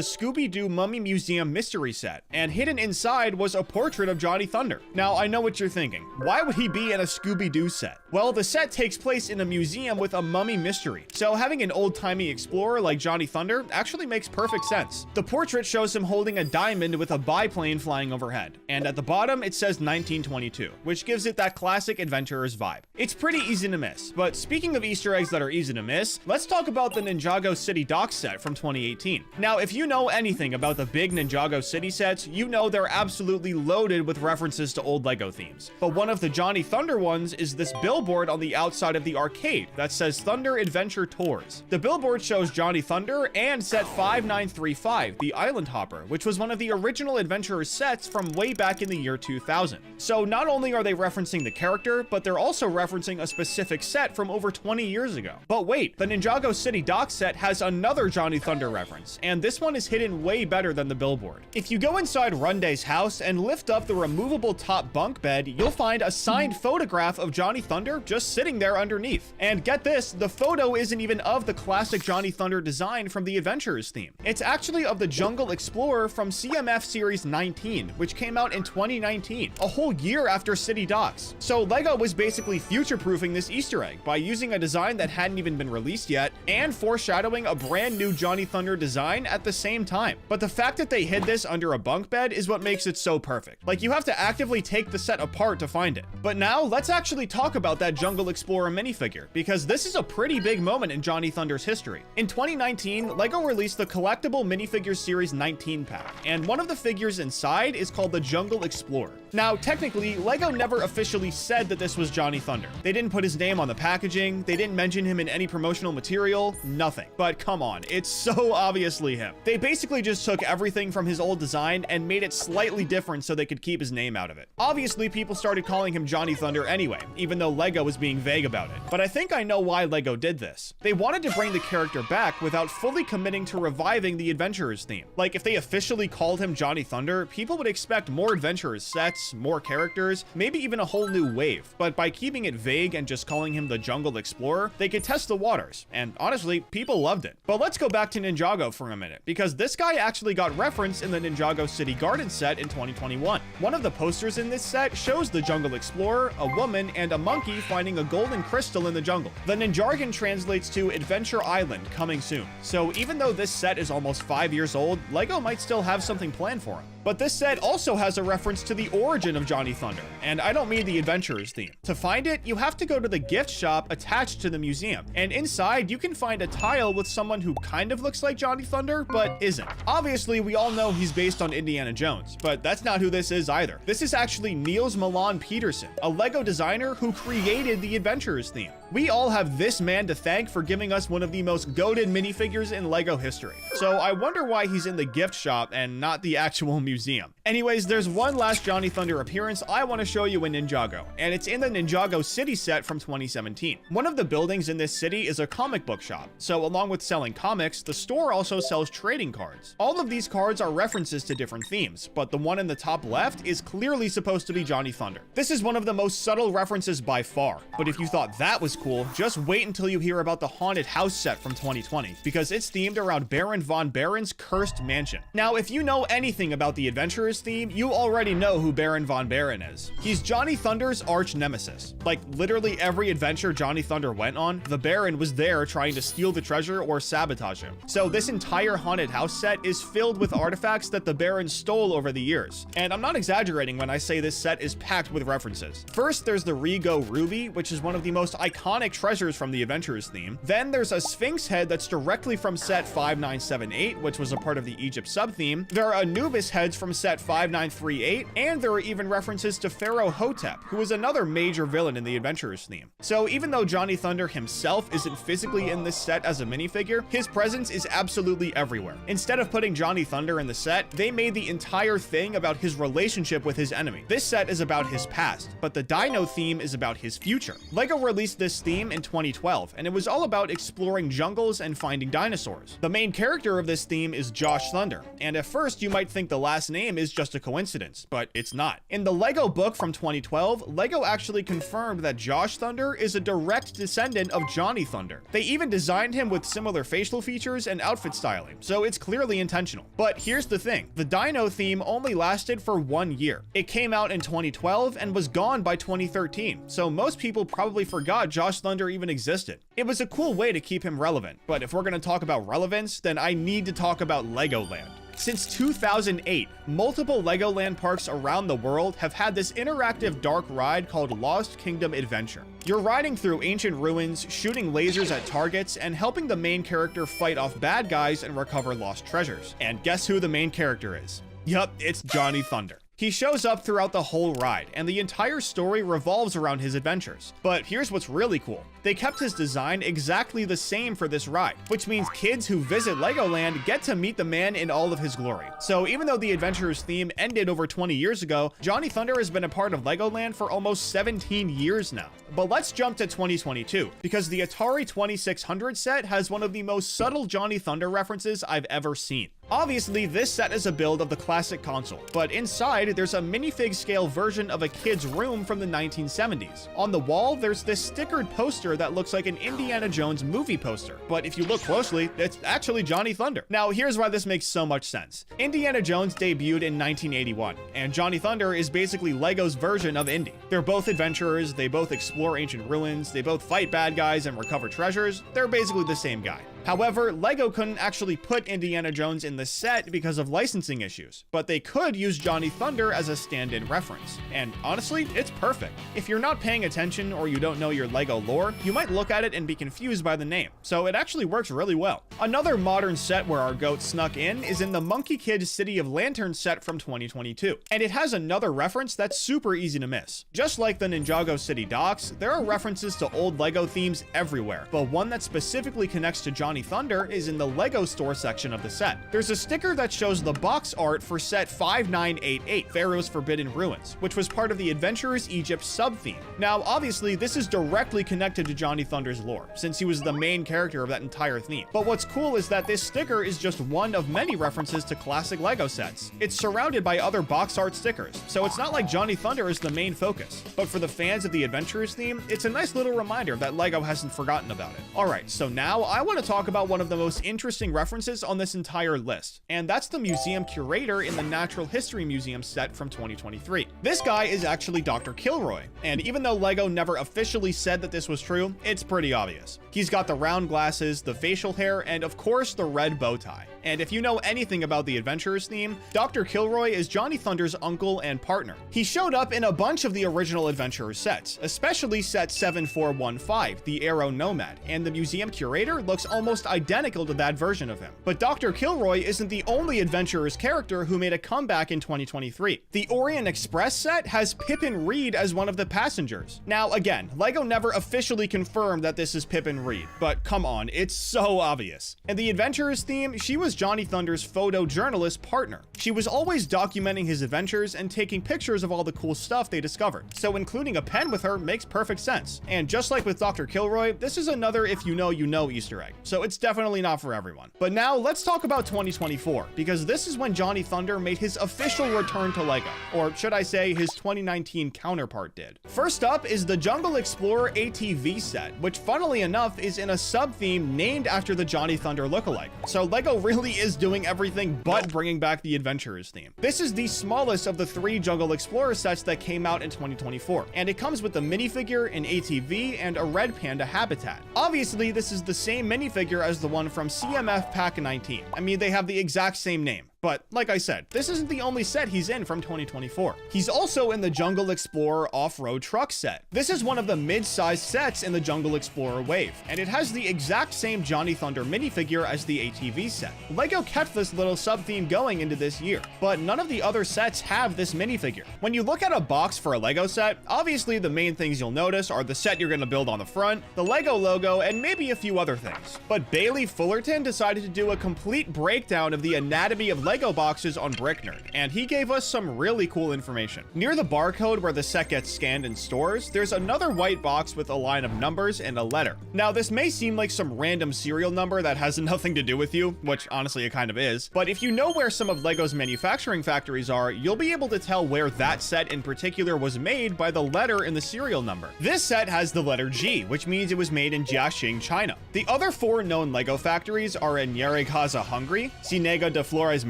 Scooby-Doo Mummy Museum mystery set, and hidden inside was a portrait of Johnny Thunder. Now, I know what you're thinking. Why would he be in a Scooby-Doo set? Well, the set takes place in a museum with a mummy mystery, so having an old-timey explorer like Johnny Thunder actually makes perfect sense. The portrait shows him holding a diamond with a biplane flying overhead, and at the bottom it says 1922, which gives it that classic adventurer's vibe. It's pretty easy to miss, but speaking of Easter eggs that are easy to miss, let's talk about the Ninjago City Docks set from 2018. Now, if you know anything about the big Ninjago City sets, you know they're absolutely loaded with references to old LEGO themes. But one of the Johnny Thunder ones is this billboard on the outside of the arcade that says Thunder Adventure Tours. The billboard shows Johnny Thunder and set 5935, the Island Hopper, which was one of the original Adventurer sets from way back in the year 2000. So not only are they referencing the character, but they're also referencing a specific set from over 20 years ago. But wait, the Ninjago City Docks set has another Johnny Thunder reference, and this one is hidden way better than the billboard. If you go inside Runday's house and lift up the removable top bunk bed, you'll find a signed photograph of Johnny Thunder just sitting there underneath. And get this, the photo isn't even of the classic Johnny Thunder design from the Adventurers theme. It's actually of the Jungle Explorer from CMF Series 19, which came out in 2019, a whole year after City Docks. So LEGO was basically future-proofing this Easter egg by using a design that hadn't even been released yet and foreshadowing a brand new Johnny Thunder design at the same time. But the fact that they hid this under a bunk bed is what makes it so perfect. Like, you have to actively take the set apart to find it. But now let's actually talk about that Jungle Explorer minifigure, because this is a pretty big moment in Johnny Thunder's history. In 2019, LEGO released the collectible minifigures series 19 pack, and one of the figures inside is called the Jungle Explorer. Now, technically, LEGO never officially said that this was Johnny Thunder. They didn't put his name on the packaging, they didn't mention him in any promotional material, nothing. But come on, it's so obviously him. They basically just took everything from his old design and made it slightly different so they could keep his name out of it. Obviously, people started calling him Johnny Thunder anyway, even though LEGO was being vague about it. But I think I know why LEGO did this. They wanted to bring the character back without fully committing to reviving the Adventurers theme. Like, if they officially called him Johnny Thunder, people would expect more Adventurers sets, more characters, maybe even a whole new wave. But by keeping it vague and just calling him the Jungle Explorer, they could test the waters. And honestly, people loved it. But let's go back to Ninjago for a minute, because this guy actually got referenced in the Ninjago City Garden set in 2021. One of the posters in this set shows the Jungle Explorer, a woman, and a monkey finding a golden crystal in the jungle. The Ninjargon translates to Adventure Island, coming soon. So even though this set is almost 5 years old, LEGO might still have something planned for him. But this set also has a reference to the origin of Johnny Thunder, and I don't mean the Adventurers theme. To find it, you have to go to the gift shop attached to the museum, and inside you can find a tile with someone who kind of looks like Johnny Thunder, but isn't. Obviously, we all know he's based on Indiana Jones, but that's not who this is either. This is actually Niels Milan Peterson, a LEGO designer who created the Adventurers theme. We all have this man to thank for giving us one of the most goated minifigures in LEGO history. So I wonder why he's in the gift shop and not the actual museum. Anyways, there's one last Johnny Thunder appearance I want to show you in Ninjago, and it's in the Ninjago City set from 2017. One of the buildings in this city is a comic book shop, so along with selling comics, the store also sells trading cards. All of these cards are references to different themes, but the one in the top left is clearly supposed to be Johnny Thunder. This is one of the most subtle references by far, but if you thought that was else cool, just wait until you hear about the Haunted House set from 2020, because it's themed around Baron Von Baron's cursed mansion. Now, if you know anything about the Adventurers theme, you already know who Baron Von Baron is. He's Johnny Thunder's arch nemesis. Like, literally every adventure Johnny Thunder went on, the Baron was there trying to steal the treasure or sabotage him. So this entire Haunted House set is filled with artifacts that the Baron stole over the years. And I'm not exaggerating when I say this set is packed with references. First, there's the Rigo Ruby, which is one of the most iconic treasures from the Adventurers theme. Then there's a Sphinx head that's directly from set 5978, which was a part of the Egypt sub-theme. There are Anubis heads from set 5938, and there are even references to Pharaoh Hotep, who is another major villain in the Adventurers theme. So even though Johnny Thunder himself isn't physically in this set as a minifigure, his presence is absolutely everywhere. Instead of putting Johnny Thunder in the set, they made the entire thing about his relationship with his enemy. This set is about his past, but the Dino theme is about his future. LEGO released this theme in 2012, and it was all about exploring jungles and finding dinosaurs. The main character of this theme is Josh Thunder, and at first you might think the last name is just a coincidence, but it's not. In the LEGO book from 2012, LEGO actually confirmed that Josh Thunder is a direct descendant of Johnny Thunder. They even designed him with similar facial features and outfit styling, so it's clearly intentional. But here's the thing, the Dino theme only lasted for 1 year. It came out in 2012 and was gone by 2013, so most people probably forgot Josh Thunder even existed. It was a cool way to keep him relevant, but if we're gonna talk about relevance, then I need to talk about Legoland. Since 2008, multiple Legoland parks around the world have had this interactive dark ride called Lost Kingdom Adventure. You're riding through ancient ruins, shooting lasers at targets, and helping the main character fight off bad guys and recover lost treasures. And guess who the main character is? Yup, it's Johnny Thunder. He shows up throughout the whole ride, and the entire story revolves around his adventures. But here's what's really cool. They kept his design exactly the same for this ride, which means kids who visit Legoland get to meet the man in all of his glory. So even though the Adventurers theme ended over 20 years ago, Johnny Thunder has been a part of Legoland for almost 17 years now. But let's jump to 2022, because the Atari 2600 set has one of the most subtle Johnny Thunder references I've ever seen. Obviously, this set is a build of the classic console, but inside there's a minifig scale version of a kid's room from the 1970s. On the wall, there's this stickered poster that looks like an Indiana Jones movie poster, but if you look closely, it's actually Johnny Thunder. Now, here's why this makes so much sense. Indiana Jones debuted in 1981, and Johnny Thunder is basically LEGO's version of Indy. They're both adventurers, they both explore ancient ruins, they both fight bad guys and recover treasures. They're basically the same guy. However, LEGO couldn't actually put Indiana Jones in the set because of licensing issues, but they could use Johnny Thunder as a stand-in reference. And honestly, it's perfect. If you're not paying attention or you don't know your LEGO lore, you might look at it and be confused by the name, so it actually works really well. Another modern set where our goat snuck in is in the Monkey Kid City of Lanterns set from 2022, and it has another reference that's super easy to miss. Just like the Ninjago City docks, there are references to old LEGO themes everywhere, but one that specifically connects to Johnny Thunder is in the LEGO store section of the set. There's a sticker that shows the box art for set 5988, Pharaoh's Forbidden Ruins, which was part of the Adventurers Egypt sub-theme. Now, obviously, this is directly connected to Johnny Thunder's lore, since he was the main character of that entire theme. But what's cool is that this sticker is just one of many references to classic LEGO sets. It's surrounded by other box art stickers, so it's not like Johnny Thunder is the main focus. But for the fans of the Adventurers theme, it's a nice little reminder that LEGO hasn't forgotten about it. Alright, so now I want to talk about one of the most interesting references on this entire list, and that's the museum curator in the Natural History Museum set from 2023. This guy is actually Dr. Kilroy, and even though LEGO never officially said that this was true, it's pretty obvious. He's got the round glasses, the facial hair, and of course the red bow tie. And if you know anything about the Adventurers theme, Dr. Kilroy is Johnny Thunder's uncle and partner. He showed up in a bunch of the original Adventurers sets, especially set 7415, the Aero Nomad, and the museum curator looks almost identical to that version of him. But Dr. Kilroy isn't the only Adventurers character who made a comeback in 2023. The Orient Express set has Pippin Reed as one of the passengers. Now again, LEGO never officially confirmed that this is Pippin Reed, but come on, it's so obvious. In the Adventurers theme, she was Johnny Thunder's photojournalist partner. She was always documenting his adventures and taking pictures of all the cool stuff they discovered, so including a pen with her makes perfect sense. And just like with Dr. Kilroy, this is another if you know you know Easter egg. So so it's definitely not for everyone. But now let's talk about 2024, because this is when Johnny Thunder made his official return to LEGO, or should I say his 2019 counterpart did. First up is the Jungle Explorer ATV set, which funnily enough is in a sub-theme named after the Johnny Thunder lookalike. So LEGO really is doing everything but bringing back the Adventurers theme. This is the smallest of the 3 Jungle Explorer sets that came out in 2024, and it comes with a minifigure, an ATV, and a red panda habitat. Obviously, this is the same minifigure as the one from CMF Pack 19. I mean, they have the exact same name. But like I said, this isn't the only set he's in from 2024. He's also in the Jungle Explorer off-road truck set. This is one of the mid-sized sets in the Jungle Explorer wave, and it has the exact same Johnny Thunder minifigure as the ATV set. LEGO kept this little sub-theme going into this year, but none of the other sets have this minifigure. When you look at a box for a LEGO set, obviously the main things you'll notice are the set you're going to build on the front, the LEGO logo, and maybe a few other things. But Bailey Fullerton decided to do a complete breakdown of the anatomy of LEGO boxes on BrickNerd, and he gave us some really cool information. Near the barcode where the set gets scanned in stores, there's another white box with a line of numbers and a letter. Now, this may seem like some random serial number that has nothing to do with you, which honestly it kind of is, but if you know where some of LEGO's manufacturing factories are, you'll be able to tell where that set in particular was made by the letter in the serial number. This set has the letter G, which means it was made in Jiaxing, China. The other 4 known LEGO factories are in Nyíregyháza, Hungary, Ciénaga de Flores,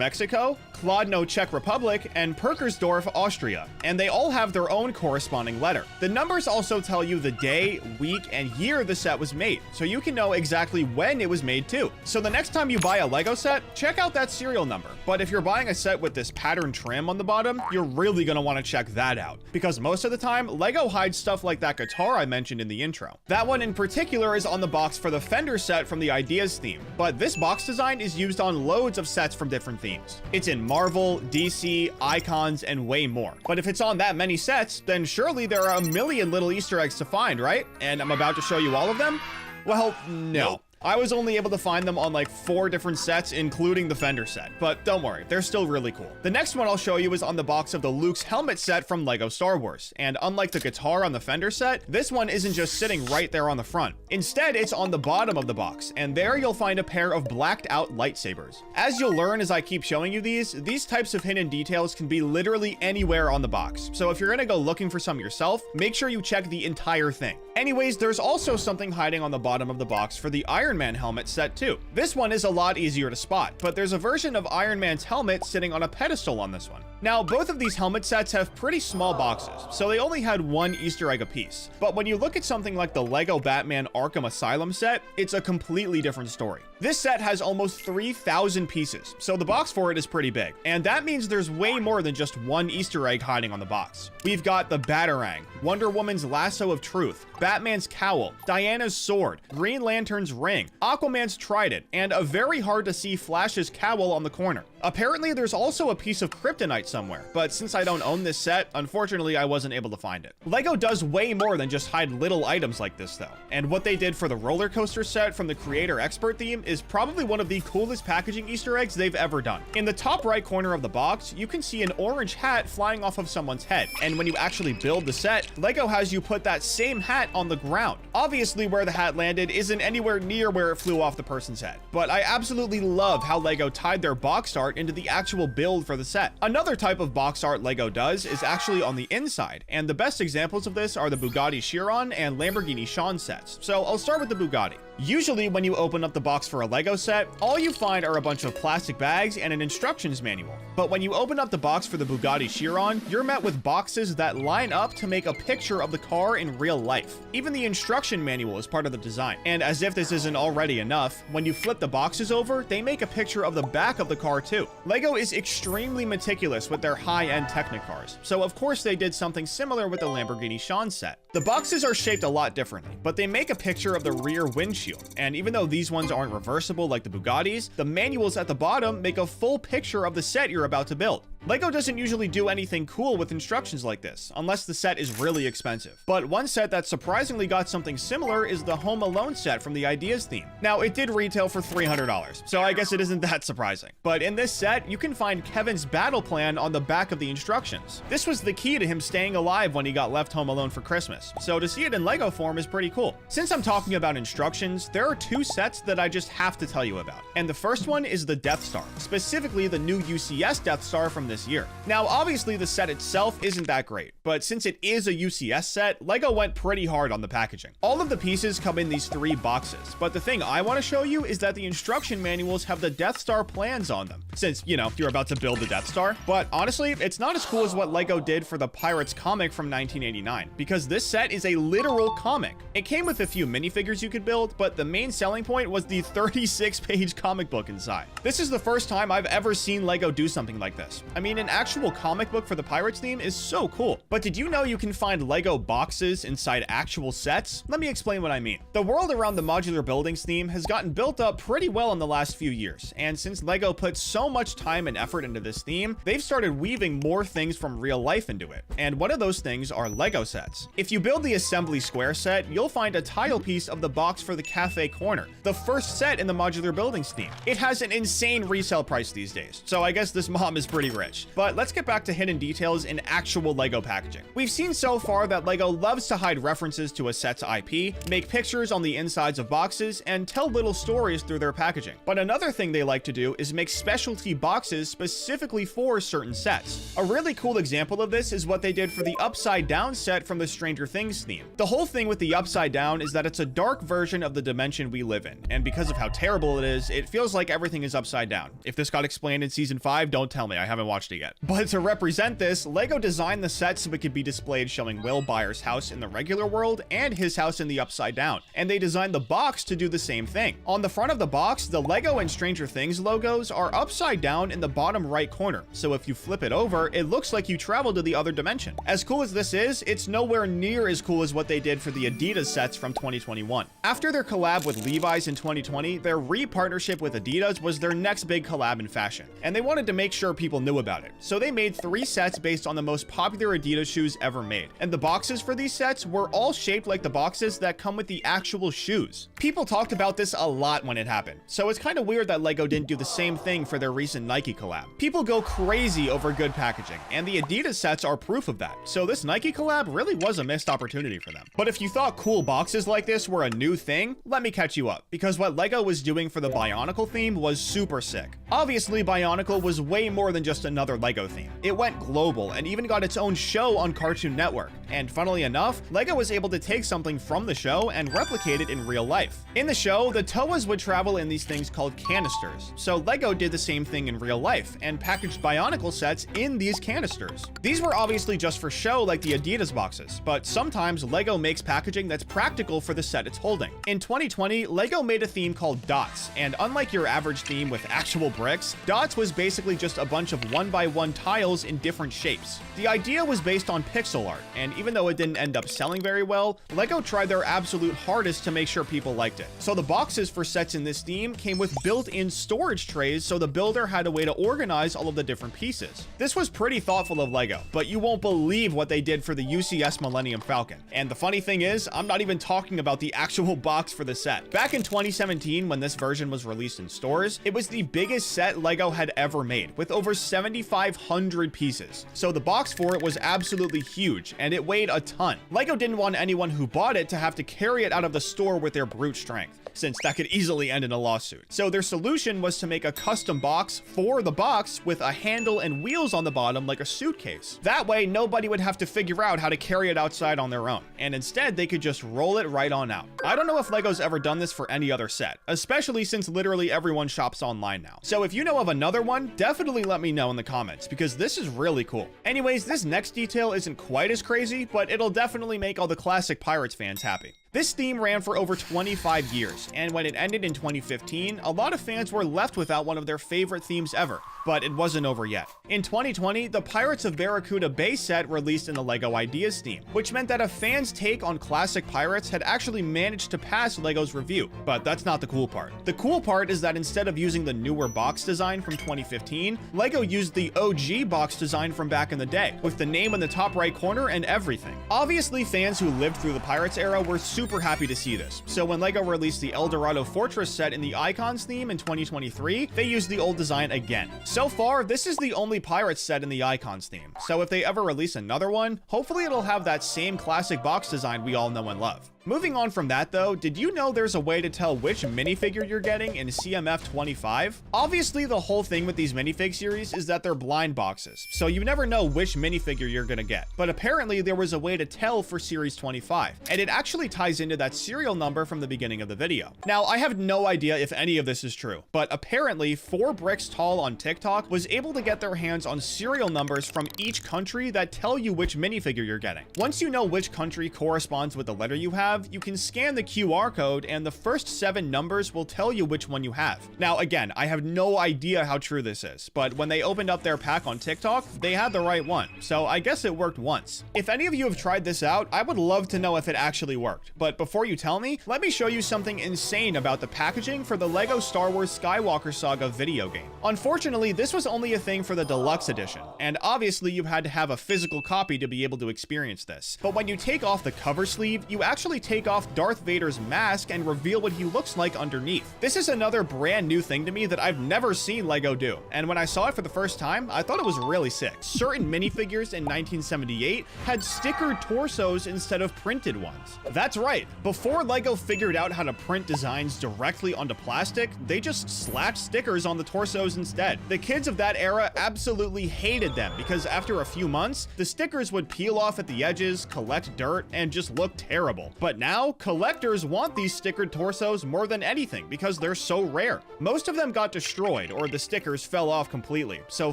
Mexico, Kladno, Czech Republic, and Perkersdorf, Austria, and they all have their own corresponding letter. The numbers also tell you the day, week, and year the set was made, so you can know exactly when it was made too. So the next time you buy a LEGO set, check out that serial number. But if you're buying a set with this pattern trim on the bottom, you're really gonna want to check that out, because most of the time, LEGO hides stuff like that guitar I mentioned in the intro. That one in particular is on the box for the Fender set from the Ideas theme, but this box design is used on loads of sets from different themes. It's in Marvel, DC, Icons, and way more. But if it's on that many sets, then surely there are a million little Easter eggs to find, right? And I'm about to show you all of them? Well, no. I was only able to find them on like 4 different sets, including the Fender set, but don't worry, they're still really cool. The next one I'll show you is on the box of the Luke's helmet set from LEGO Star Wars, and unlike the guitar on the Fender set, this one isn't just sitting right there on the front. Instead, it's on the bottom of the box, and there you'll find a pair of blacked out lightsabers. As you'll learn as I keep showing you these types of hidden details can be literally anywhere on the box, so if you're gonna go looking for some yourself, make sure you check the entire thing. Anyways, there's also something hiding on the bottom of the box for the Iron Man helmet set too. This one is a lot easier to spot, but there's a version of Iron Man's helmet sitting on a pedestal on this one. Now, both of these helmet sets have pretty small boxes, so they only had 1 Easter egg apiece. But when you look at something like the LEGO Batman Arkham Asylum set, it's a completely different story. This set has almost 3,000 pieces, so the box for it is pretty big. And that means there's way more than just 1 Easter egg hiding on the box. We've got the Batarang, Wonder Woman's Lasso of Truth, Batman's cowl, Diana's sword, Green Lantern's ring, Aquaman's trident, and a very hard to see Flash's cowl on the corner. Apparently, there's also a piece of kryptonite somewhere, but since I don't own this set, unfortunately I wasn't able to find it. LEGO does way more than just hide little items like this though, and what they did for the roller coaster set from the Creator Expert theme is probably one of the coolest packaging Easter eggs they've ever done. In the top right corner of the box, you can see an orange hat flying off of someone's head, and when you actually build the set, LEGO has you put that same hat on the ground. Obviously, where the hat landed isn't anywhere near where it flew off the person's head, but I absolutely love how LEGO tied their box art into the actual build for the set. Another type of box art LEGO does is actually on the inside, and the best examples of this are the Bugatti Chiron and Lamborghini Sián sets. So I'll start with the Bugatti. Usually when you open up the box for a LEGO set, all you find are a bunch of plastic bags and an instructions manual. But when you open up the box for the Bugatti Chiron, you're met with boxes that line up to make a picture of the car in real life. Even the instruction manual is part of the design. And as if this isn't already enough, when you flip the boxes over, they make a picture of the back of the car too. LEGO is extremely meticulous with their high-end Technicars, so of course they did something similar with the Lamborghini Sián set. The boxes are shaped a lot differently, but they make a picture of the rear windshield, and even though these ones aren't reversible like the Bugattis, the manuals at the bottom make a full picture of the set you're about to build. LEGO doesn't usually do anything cool with instructions like this, unless the set is really expensive. But one set that surprisingly got something similar is the Home Alone set from the Ideas theme. Now, it did retail for $300, so I guess it isn't that surprising. But in this set, you can find Kevin's battle plan on the back of the instructions. This was the key to him staying alive when he got left home alone for Christmas, so to see it in LEGO form is pretty cool. Since I'm talking about instructions, there are two sets that I just have to tell you about. And the first one is the Death Star, specifically the new UCS Death Star from this year. Now, obviously the set itself isn't that great, but since it is a UCS set, LEGO went pretty hard on the packaging. All of the pieces come in these 3 boxes, but the thing I want to show you is that the instruction manuals have the Death Star plans on them, since, you know, you're about to build the Death Star. But honestly, it's not as cool as what LEGO did for the Pirates comic from 1989, because this set is a literal comic. It came with a few minifigures you could build, but the main selling point was the 36-page comic book inside. This is the first time I've ever seen LEGO do something like this. I mean, an actual comic book for the Pirates theme is so cool. But did you know you can find LEGO boxes inside actual sets? Let me explain what I mean. The world around the modular buildings theme has gotten built up pretty well in the last few years, and since LEGO put so much time and effort into this theme, they've started weaving more things from real life into it. And one of those things are LEGO sets. If you build the Assembly Square set, you'll find a tile piece of the box for the Cafe Corner, the first set in the modular buildings theme. It has an insane resale price these days, so I guess this mom is pretty rich. But let's get back to hidden details in actual LEGO packaging. We've seen so far that LEGO loves to hide references to a set's IP, make pictures on the insides of boxes, and tell little stories through their packaging. But another thing they like to do is make specialty boxes specifically for certain sets. A really cool example of this is what they did for the Upside Down set from the Stranger Things theme. The whole thing with the Upside Down is that it's a dark version of the dimension we live in, and because of how terrible it is, it feels like everything is upside down. If this got explained in season 5, don't tell me, I haven't watched it yet. But to represent this, LEGO designed the set so it could be displayed showing Will Byers' house in the regular world and his house in the Upside Down, and they designed the box to do the same thing. On the front of the box, the LEGO and Stranger Things logos are upside down in the bottom right corner, so if you flip it over, it looks like you traveled to the other dimension. As cool as this is, it's nowhere near as cool as what they did for the Adidas sets from 2021. After their collab with Levi's in 2020, their re-partnership with Adidas was their next big collab in fashion, and they wanted to make sure people knew about it. So they made 3 sets based on the most popular Adidas shoes ever made, and the boxes for these sets were all shaped like the boxes that come with the actual shoes. People talked about this a lot when it happened, so it's kind of weird that LEGO didn't do the same thing for their recent Nike collab. People go crazy over good packaging, and the Adidas sets are proof of that, so this Nike collab really was a missed opportunity for them. But if you thought cool boxes like this were a new thing, let me catch you up, because what LEGO was doing for the Bionicle theme was super sick. Obviously, Bionicle was way more than just another LEGO theme. It went global and even got its own show on Cartoon Network, and funnily enough, LEGO was able to take something from the show and replicate it in real life. In the show, the Toas would travel in these things called canisters, so LEGO did the same thing in real life and packaged Bionicle sets in these canisters. These were obviously just for show like the Adidas boxes, but sometimes LEGO makes packaging that's practical for the set it's holding. In 2020, LEGO made a theme called Dots, and unlike your average theme with actual bricks, Dots was basically just a bunch of 1x1 tiles in different shapes. The idea was based on pixel art, and even though it didn't end up selling very well, LEGO tried their absolute hardest to make sure people liked it. So the boxes for sets in this theme came with built-in storage trays, so the builder had a way to organize all of the different pieces. This was pretty thoughtful of LEGO, but you won't believe what they did for the UCS Millennium Falcon. And the funny thing is, I'm not even talking about the actual box for the set. Back in 2017, when this version was released in stores, it was the biggest set LEGO had ever made, with over 7,500 pieces. So the box for it was absolutely huge, and it weighed a ton. LEGO didn't want anyone who bought it to have to carry it out of the store with their brute strength, since that could easily end in a lawsuit. So their solution was to make a custom box for the box with a handle and wheels on the bottom like a suitcase. That way, nobody would have to figure out how to carry it outside on their own, and instead they could just roll it right on out. I don't know if LEGO's ever done this for any other set, especially since literally everyone shops online now. So if you know of another one, definitely let me know in the comments, because this is really cool. Anyways, this next detail isn't quite as crazy, but it'll definitely make all the classic Pirates fans happy. This theme ran for over 25 years, and when it ended in 2015, a lot of fans were left without one of their favorite themes ever. But it wasn't over yet. In 2020, the Pirates of Barracuda Bay set released in the LEGO Ideas theme, which meant that a fan's take on classic pirates had actually managed to pass LEGO's review. But that's not the cool part. The cool part is that instead of using the newer box design from 2015, LEGO used the OG box design from back in the day, with the name in the top right corner and everything. Obviously, fans who lived through the Pirates era were super happy to see this, so when LEGO released the El Dorado Fortress set in the Icons theme in 2023, they used the old design again. So far, this is the only Pirates set in the Icons theme, so if they ever release another one, hopefully it'll have that same classic box design we all know and love. Moving on from that though, did you know there's a way to tell which minifigure you're getting in CMF 25? Obviously, the whole thing with these minifig series is that they're blind boxes, so you never know which minifigure you're gonna get. But apparently there was a way to tell for Series 25, and it actually ties into that serial number from the beginning of the video. Now, I have no idea if any of this is true, but apparently 4BricksTall on TikTok was able to get their hands on serial numbers from each country that tell you which minifigure you're getting. Once you know which country corresponds with the letter you have, you can scan the QR code and the first 7 numbers will tell you which one you have. Now, again, I have no idea how true this is, but when they opened up their pack on TikTok, they had the right one, so I guess it worked once. If any of you have tried this out, I would love to know if it actually worked, but before you tell me, let me show you something insane about the packaging for the LEGO Star Wars Skywalker Saga video game. Unfortunately, this was only a thing for the deluxe edition, and obviously you had to have a physical copy to be able to experience this. But when you take off the cover sleeve, you actually take off Darth Vader's mask and reveal what he looks like underneath. This is another brand new thing to me that I've never seen LEGO do, and when I saw it for the first time, I thought it was really sick. Certain minifigures in 1978 had stickered torsos instead of printed ones. That's right, before LEGO figured out how to print designs directly onto plastic, they just slapped stickers on the torsos instead. The kids of that era absolutely hated them because after a few months, the stickers would peel off at the edges, collect dirt, and just look terrible. But now, collectors want these stickered torsos more than anything because they're so rare. Most of them got destroyed or the stickers fell off completely, so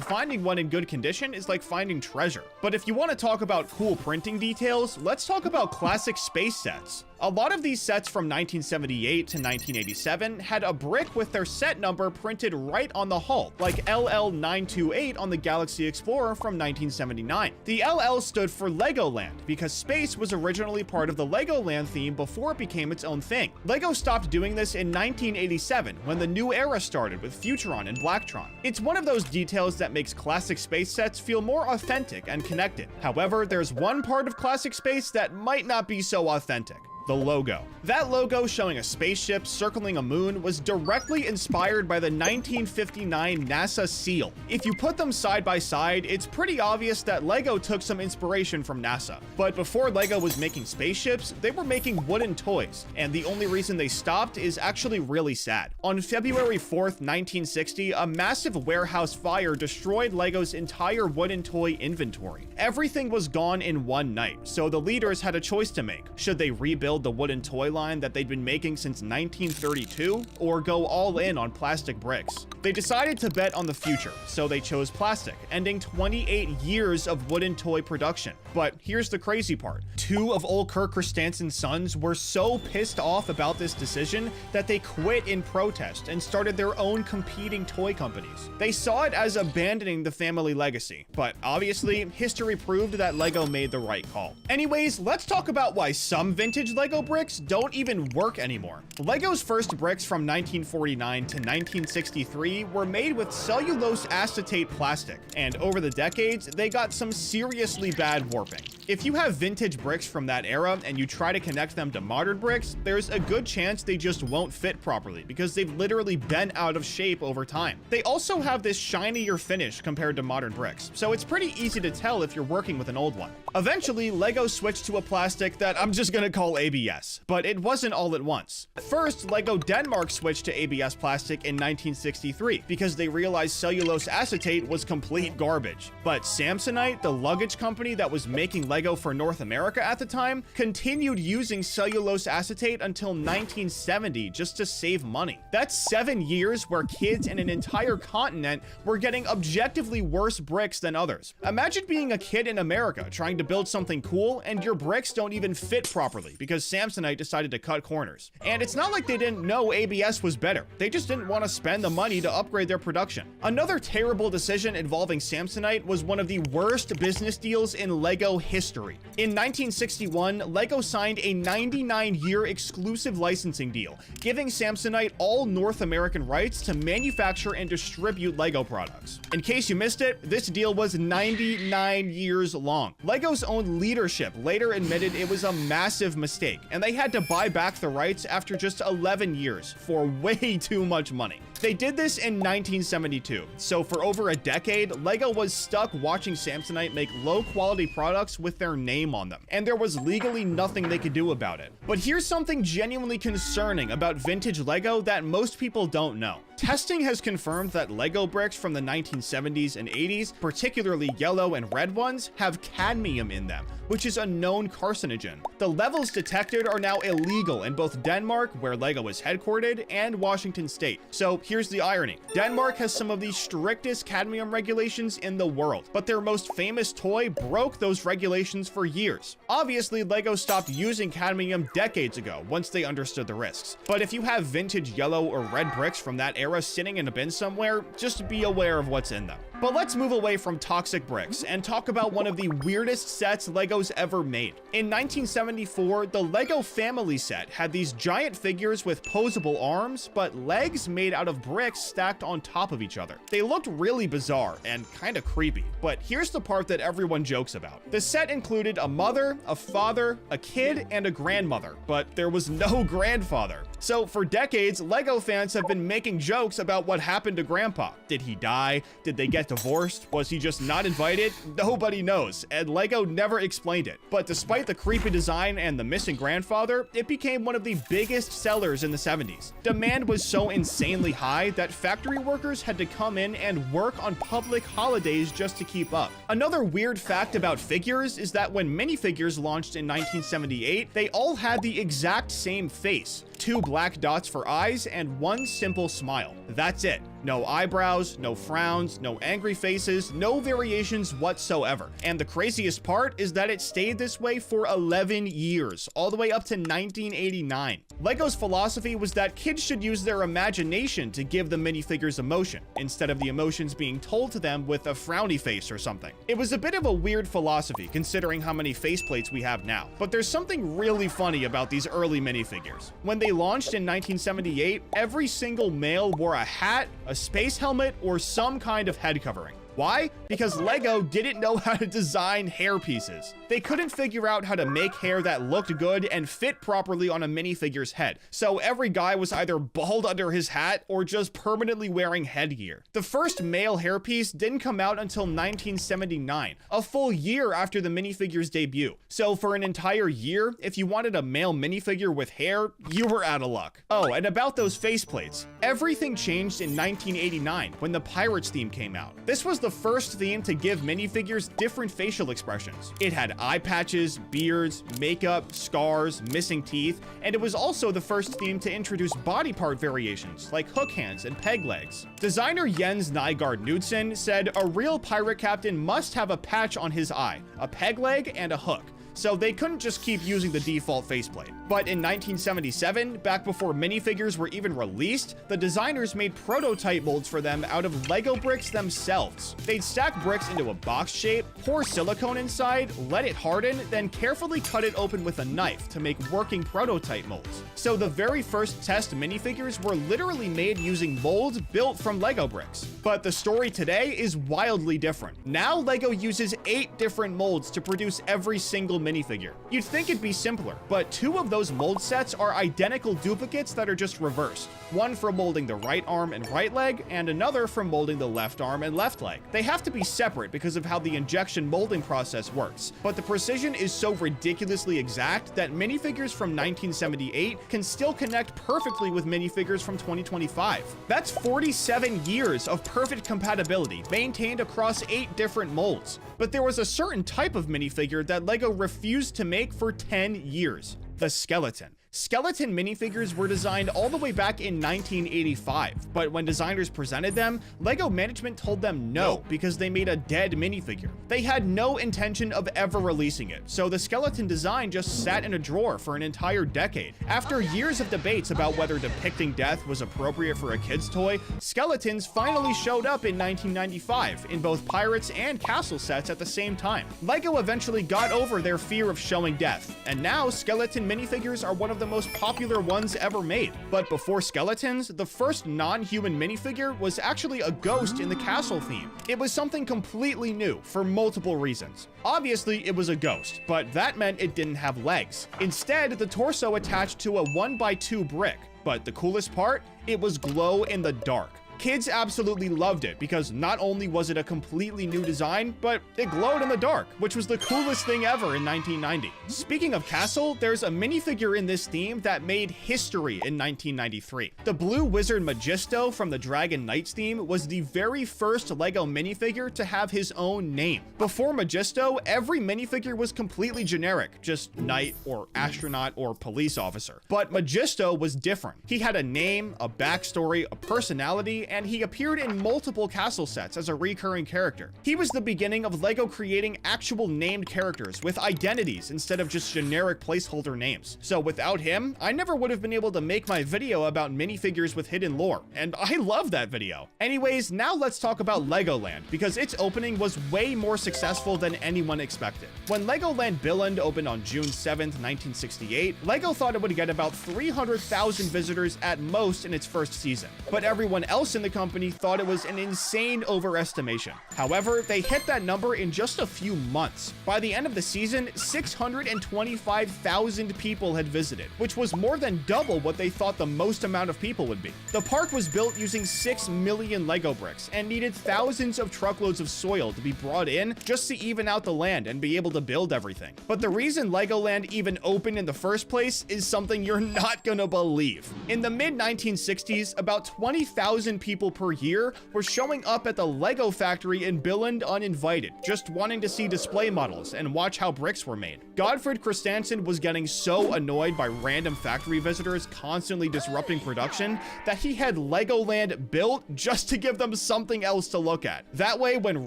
finding one in good condition is like finding treasure. But if you want to talk about cool printing details, let's talk about classic space sets. A lot of these sets from 1978 to 1987 had a brick with their set number printed right on the hull, like LL928 on the Galaxy Explorer from 1979. The LL stood for Legoland because space was originally part of the Legoland theme before it became its own thing. LEGO stopped doing this in 1987 when the new era started with Futuron and Blacktron. It's one of those details that makes classic space sets feel more authentic and connected. However, there's one part of classic space that might not be so authentic: the logo. That logo showing a spaceship circling a moon was directly inspired by the 1959 NASA seal. If you put them side by side, it's pretty obvious that LEGO took some inspiration from NASA. But before LEGO was making spaceships, they were making wooden toys, and the only reason they stopped is actually really sad. On February 4th, 1960, a massive warehouse fire destroyed LEGO's entire wooden toy inventory. Everything was gone in one night, so the leaders had a choice to make. Should they rebuild the wooden toy line that they'd been making since 1932, or go all in on plastic bricks? They decided to bet on the future, so they chose plastic, ending 28 years of wooden toy production. But here's the crazy part. 2 of old Kirk Christensen's sons were so pissed off about this decision that they quit in protest and started their own competing toy companies. They saw it as abandoning the family legacy, but obviously, history proved that LEGO made the right call. Anyways, let's talk about why some vintage LEGO bricks don't even work anymore. LEGO's first bricks from 1949 to 1963 were made with cellulose acetate plastic, and over the decades, they got some seriously bad warping. If you have vintage bricks from that era and you try to connect them to modern bricks, there's a good chance they just won't fit properly because they've literally been out of shape over time. They also have this shinier finish compared to modern bricks, so it's pretty easy to tell if you're working with an old one. Eventually, LEGO switched to a plastic that I'm just gonna call ABS, but it wasn't all at once. First, LEGO Denmark switched to ABS plastic in 1963 1973 because they realized cellulose acetate was complete garbage. But Samsonite, the luggage company that was making Lego for North America at the time, continued using cellulose acetate until 1970 just to save money. That's 7 years where kids in an entire continent were getting objectively worse bricks than others. Imagine being a kid in America trying to build something cool and your bricks don't even fit properly because Samsonite decided to cut corners. And it's not like they didn't know ABS was better. They just didn't want to spend the money to upgrade their production. Another terrible decision involving Samsonite was one of the worst business deals in Lego history. In 1961, Lego signed a 99-year exclusive licensing deal, giving Samsonite all North American rights to manufacture and distribute Lego products. In case you missed it, this deal was 99 years long. Lego's own leadership later admitted it was a massive mistake, and they had to buy back the rights after just 11 years for way too much money. They did this in 1972, so for over a decade, Lego was stuck watching Samsonite make low-quality products with their name on them, and there was legally nothing they could do about it. But here's something genuinely concerning about vintage Lego that most people don't know. Testing has confirmed that Lego bricks from the 1970s and 80s, particularly yellow and red ones, have cadmium in them, which is a known carcinogen. The levels detected are now illegal in both Denmark, where Lego is headquartered, and Washington State. So here's the irony. Denmark has some of the strictest cadmium regulations in the world, but their most famous toy broke those regulations for years. Obviously, Lego stopped using cadmium decades ago once they understood the risks. But if you have vintage yellow or red bricks from that era sitting in a bin somewhere, just be aware of what's in them. But let's move away from toxic bricks and talk about one of the weirdest sets Lego's ever made. In 1974, the Lego Family set had these giant figures with posable arms, but legs made out of bricks stacked on top of each other. They looked really bizarre and kind of creepy, but here's the part that everyone jokes about. The set included a mother, a father, a kid, and a grandmother, but there was no grandfather. So for decades, Lego fans have been making jokes about what happened to Grandpa. Did he die? Did they get divorced? Was he just not invited? Nobody knows, and Lego never explained it. But despite the creepy design and the missing grandfather, it became one of the biggest sellers in the 70s. Demand was so insanely high that factory workers had to come in and work on public holidays just to keep up. Another weird fact about figures is that when minifigures launched in 1978, they all had the exact same face. 2 black dots for eyes and 1 simple smile. That's it. No eyebrows, no frowns, no angry faces, no variations whatsoever. And the craziest part is that it stayed this way for 11 years, all the way up to 1989. Lego's philosophy was that kids should use their imagination to give the minifigures emotion, instead of the emotions being told to them with a frowny face or something. It was a bit of a weird philosophy considering how many faceplates we have now, but there's something really funny about these early minifigures. When they launched in 1978, every single male wore a hat, a space helmet, or some kind of head covering. Why? Because Lego didn't know how to design hair pieces. They couldn't figure out how to make hair that looked good and fit properly on a minifigure's head. So every guy was either bald under his hat or just permanently wearing headgear. The first male hairpiece didn't come out until 1979, a full year after the minifigure's debut. So for an entire year, if you wanted a male minifigure with hair, you were out of luck. Oh, and about those faceplates. Everything changed in 1989 when the Pirates theme came out. This was the first theme to give minifigures different facial expressions. It had eye patches, beards, makeup, scars, missing teeth, and it was also the first theme to introduce body part variations like hook hands and peg legs. Designer Jens Nygaard Knudsen said a real pirate captain must have a patch on his eye, a peg leg, and a hook. So they couldn't just keep using the default faceplate. But in 1977, back before minifigures were even released, the designers made prototype molds for them out of Lego bricks themselves. They'd stack bricks into a box shape, pour silicone inside, let it harden, then carefully cut it open with a knife to make working prototype molds. So the very first test minifigures were literally made using molds built from Lego bricks. But the story today is wildly different. Now LEGO uses 8 different molds to produce every single minifigure. You'd think it'd be simpler, but 2 of those mold sets are identical duplicates that are just reversed. One for molding the right arm and right leg, and another for molding the left arm and left leg. They have to be separate because of how the injection molding process works, but the precision is so ridiculously exact that minifigures from 1978 can still connect perfectly with minifigures from 2025. That's 47 years of perfect compatibility maintained across 8 different molds. But there was a certain type of minifigure that LEGO refused to make for 10 years: the skeleton. Skeleton minifigures were designed all the way back in 1985, but when designers presented them, LEGO management told them no because they made a dead minifigure. They had no intention of ever releasing it, so the skeleton design just sat in a drawer for an entire decade. After years of debates about whether depicting death was appropriate for a kid's toy, skeletons finally showed up in 1995 in both Pirates and Castle sets at the same time. LEGO eventually got over their fear of showing death, and now skeleton minifigures are one of the most popular ones ever made. But before skeletons, the first non-human minifigure was actually a ghost in the castle theme. It was something completely new for multiple reasons. Obviously, it was a ghost, but that meant it didn't have legs. Instead, the torso attached to a 1x2 brick. But the coolest part? It was glow in the dark. Kids absolutely loved it because not only was it a completely new design, but it glowed in the dark, which was the coolest thing ever in 1990. Speaking of Castle, there's a minifigure in this theme that made history in 1993. The blue wizard Magisto from the Dragon Knights theme was the very first LEGO minifigure to have his own name. Before Magisto, every minifigure was completely generic, just knight or astronaut or police officer. But Magisto was different. He had a name, a backstory, a personality, and he appeared in multiple castle sets as a recurring character. He was the beginning of LEGO creating actual named characters with identities instead of just generic placeholder names. So without him, I never would have been able to make my video about minifigures with hidden lore, and I love that video. Anyways, now let's talk about Legoland, because its opening was way more successful than anyone expected. When Legoland Billund opened on June 7th, 1968, LEGO thought it would get about 300,000 visitors at most in its first season, but everyone else in the company thought it was an insane overestimation. However, they hit that number in just a few months. By the end of the season, 625,000 people had visited, which was more than double what they thought the most amount of people would be. The park was built using 6 million Lego bricks and needed thousands of truckloads of soil to be brought in just to even out the land and be able to build everything. But the reason Legoland even opened in the first place is something you're not gonna believe. In the mid-1960s, about 20,000 people per year were showing up at the Lego factory in Billund uninvited, just wanting to see display models and watch how bricks were made. Godfred Christiansen was getting so annoyed by random factory visitors constantly disrupting production that he had Legoland built just to give them something else to look at. That way, when